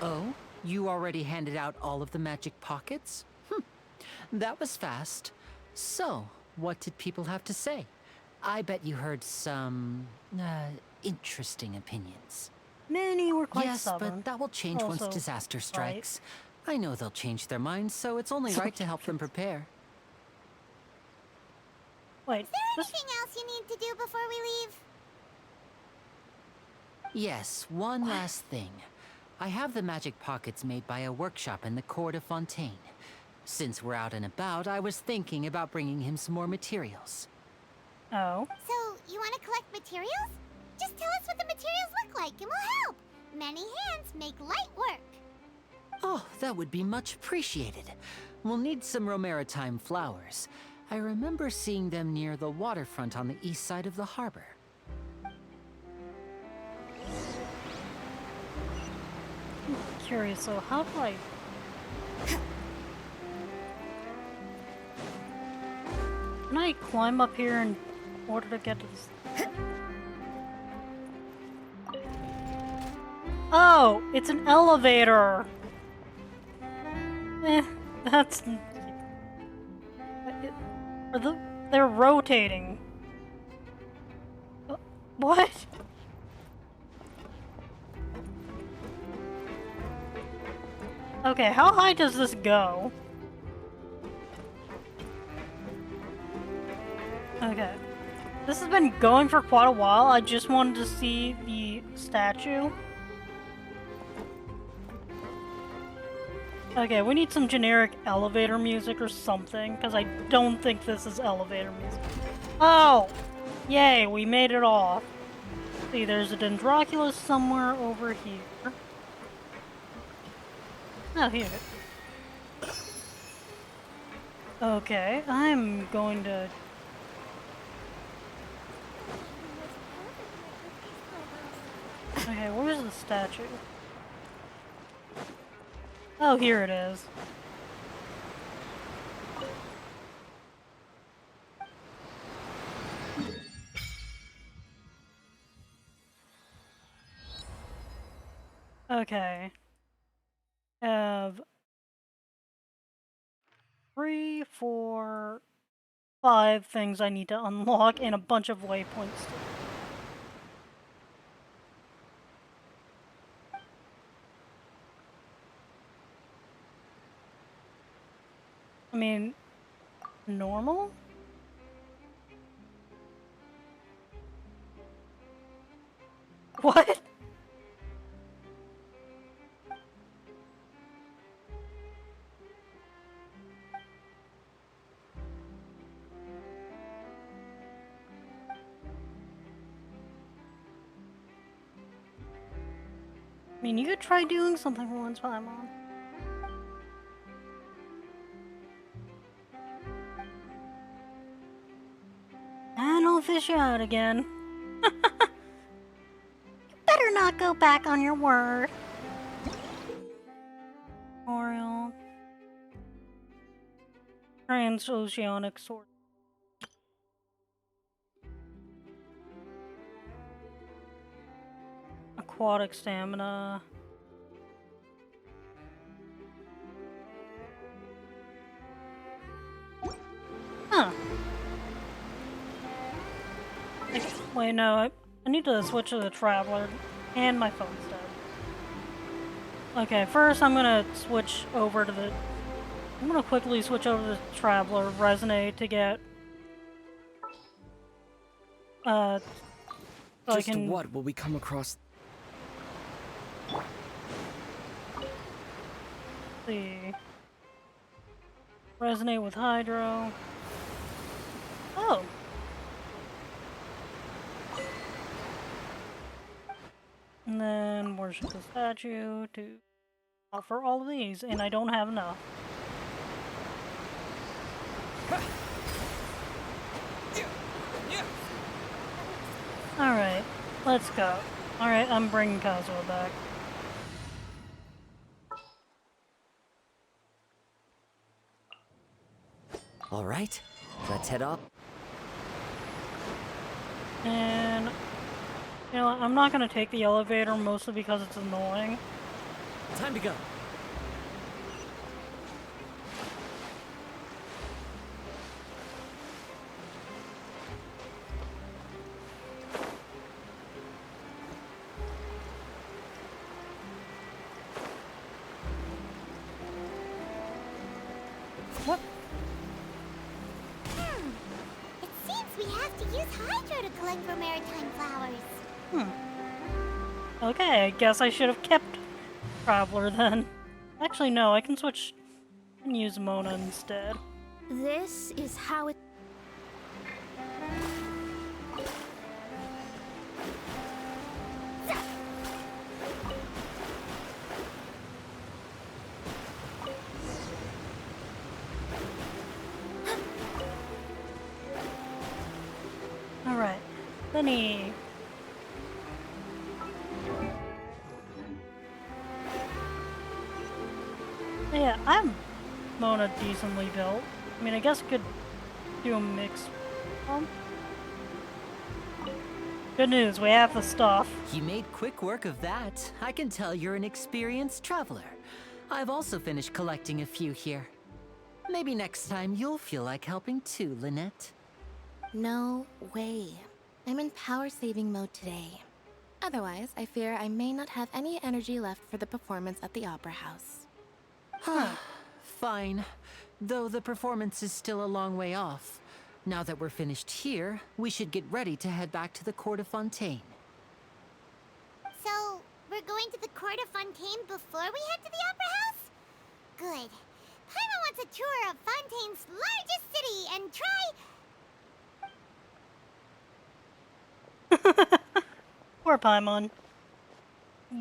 Oh? You already handed out all of the magic pockets? That was fast. So, what did people have to say? I bet you heard some, interesting opinions. Many were quite yes, stubborn. But that will change once Also, disaster strikes. I know they'll change their minds, so it's only right to help them prepare. Wait, is there anything else you need to do before we leave? Yes, one last thing. I have the magic pockets made by a workshop in the court of Fountaine. Since we're out and about, I was thinking about bringing him some more materials. Oh. So, you want to collect materials? Just tell us what the materials look like and we'll help. Many hands make light work. Oh, that would be much appreciated. We'll need some Romaritime flowers. I remember seeing them near the waterfront on the east side of the harbor. Curious, so how do I... Can I climb up here in order to get to this? Oh, it's an elevator! That's... They're rotating. What? Okay, how high does this go? Okay. This has been going for quite a while. I just wanted to see the statue. Okay, we need some generic elevator music or something, because I don't think this is elevator music. Oh! Yay, we made it off. See, there's a Dendroculus somewhere over here. Oh, here. Okay, I'm going to... Okay, where's the statue? Oh, here it is. Okay. Have 3, 4, 5 things I need to unlock and a bunch of waypoints. I mean, normal? What? I mean, you could try doing something for once, Paimon. And I'll fish you out again. You better not go back on your word. Memorial. Transoceanic sword. Aquatic stamina. Huh. Wait, no, I need to switch to the Traveler, and my phone's dead. Okay, first I'm gonna switch over to the... I'm gonna quickly switch over to the Traveler, Resonate, to get... so Just I can... what will we come across? See... Resonate with Hydro. Oh! And then worship the statue to offer all of these, and I don't have enough. Alright, let's go. Alright, I'm bringing Kazuo back. All right, let's head up. And, you know, I'm not gonna take the elevator mostly because it's annoying. Time to go. What? It seems we have to use Hydro to collect for maritime flowers. Okay, I guess I should have kept Traveler then. Actually, no, I can switch and use Mona instead. This is how it... Alright, Lenny. Yeah, I'm Mona decently built. I mean, I guess I could do a mix. Good news, we have the stuff. You made quick work of that. I can tell you're an experienced traveler. I've also finished collecting a few here. Maybe next time you'll feel like helping too, Lynette. No way. I'm in power-saving mode today. Otherwise, I fear I may not have any energy left for the performance at the Opera House. Fine. Though the performance is still a long way off. Now that we're finished here, we should get ready to head back to the court of Fountaine. So, we're going to the court of Fountaine before we head to the Opera House? Good. Paimon wants a tour of Fontaine's largest city and try... Poor Paimon.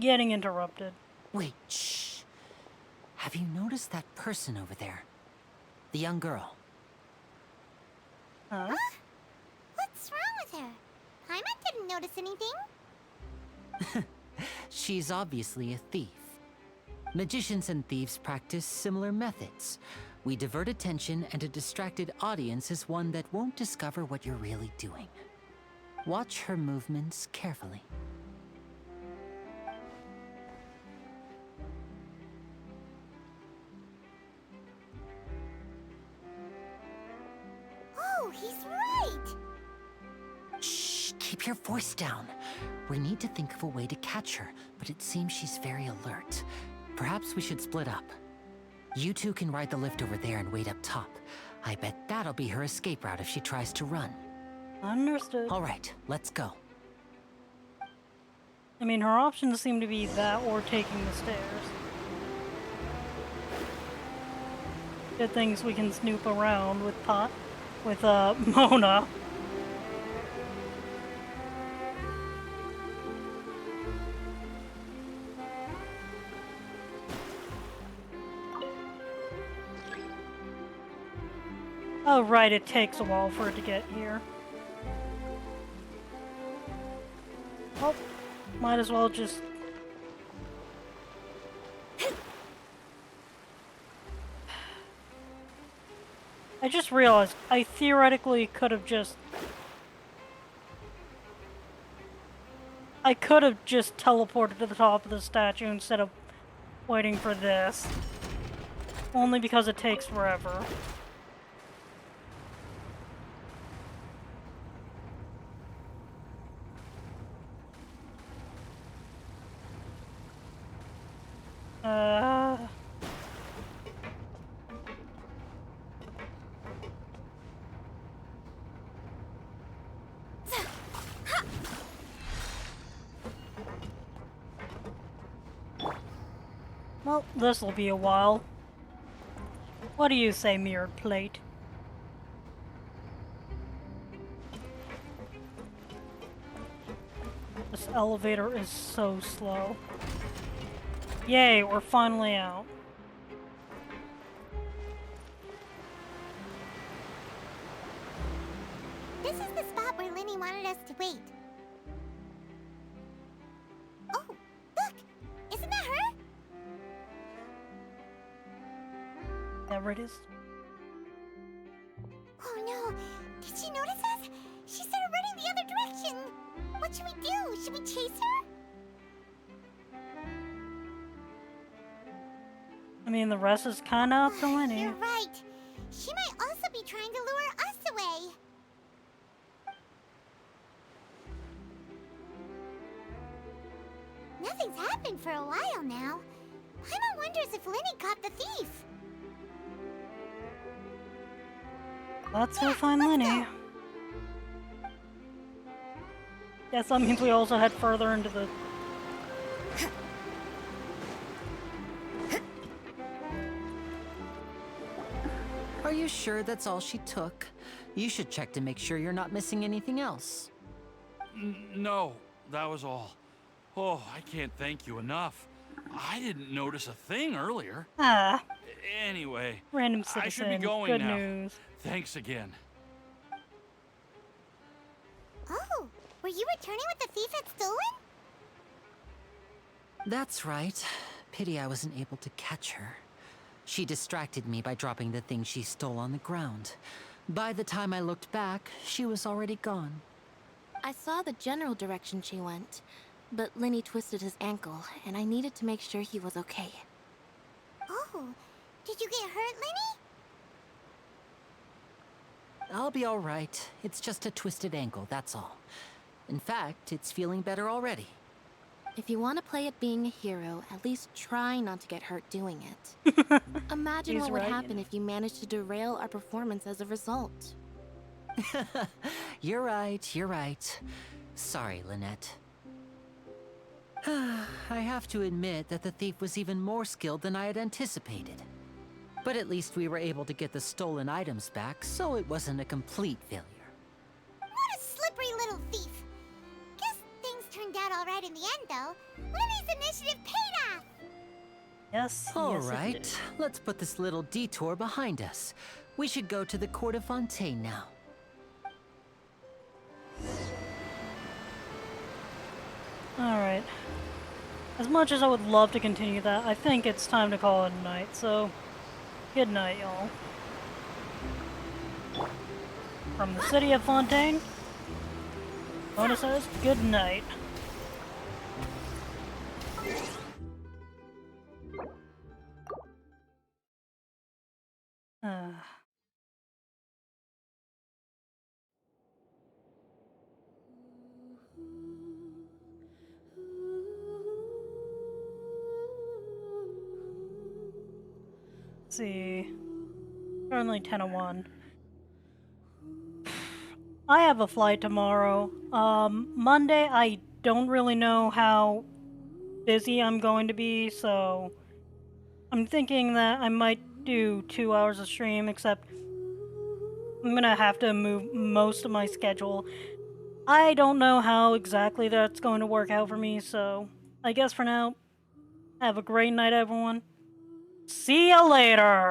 Getting interrupted. Wait, shh. Have you noticed that person over there? The young girl. Huh? What's wrong with her? Paimon didn't notice anything. She's obviously a thief. Magicians and thieves practice similar methods. We divert attention, and a distracted audience is one that won't discover what you're really doing. Watch her movements carefully. Oh, he's right! Shh, keep your voice down. We need to think of a way to catch her, but it seems she's very alert. Perhaps we should split up. You two can ride the lift over there and wait up top. I bet that'll be her escape route if she tries to run. Understood. All right, let's go. I mean, her options seem to be that or taking the stairs. Good things we can snoop around with Mona. Oh, right, it takes a while for it to get here. Well, might as well just... I just realized I theoretically could have just... I could have just teleported to the top of the statue instead of waiting for this. Only because it takes forever. Well, this'll be a while. What do you say, mirrored plate? This elevator is so slow. Yay, we're finally out. This is the spot where Linny wanted us to wait. Oh, look! Isn't that her? There it is. Oh no! Did she notice us? She started running the other direction! What should we do? Should we chase her? I mean, the rest is kinda up to Linny. You're right. She might also be trying to lure us away. Nothing's happened for a while now. Paimon wonders if Linny caught the thief. Let's go find Linny. Guess that means we also head further into the... Are you sure that's all she took? You should check to make sure you're not missing anything else. No, that was all. Oh, I can't thank you enough. I didn't notice a thing earlier. Ah. Anyway, Random citizen. I should be going Good now. news. Thanks again. Oh, were you returning what the thief had stolen? That's right. Pity I wasn't able to catch her. She distracted me by dropping the thing she stole on the ground. By the time I looked back, she was already gone. I saw the general direction she went, but Linny twisted his ankle, and I needed to make sure he was okay. Oh, did you get hurt, Linny? I'll be all right. It's just a twisted ankle, that's all. In fact, it's feeling better already. If you want to play at being a hero, at least try not to get hurt doing it. Imagine what would happen if you managed to derail our performance as a result. You're right. Sorry, Lynette. I have to admit that the thief was even more skilled than I had anticipated. But at least we were able to get the stolen items back, so it wasn't a complete failure. What a slippery little thief! Guess things turned out all right in the end, though. Linny's initiative paid off! Yes, All yes, right, let's put this little detour behind us. We should go to the court of Fountaine now. Alright. As much as I would love to continue that, I think it's time to call it a night, so... Good night, y'all. From the city of Fountaine, Mona says good night. Let's see. Currently 10:01. I have a flight tomorrow. Monday, I don't really know how busy I'm going to be, so I'm thinking that I might do 2 hours of stream, except I'm gonna have to move most of my schedule. I don't know how exactly that's going to work out for me, so I guess for now, have a great night, everyone. See ya later!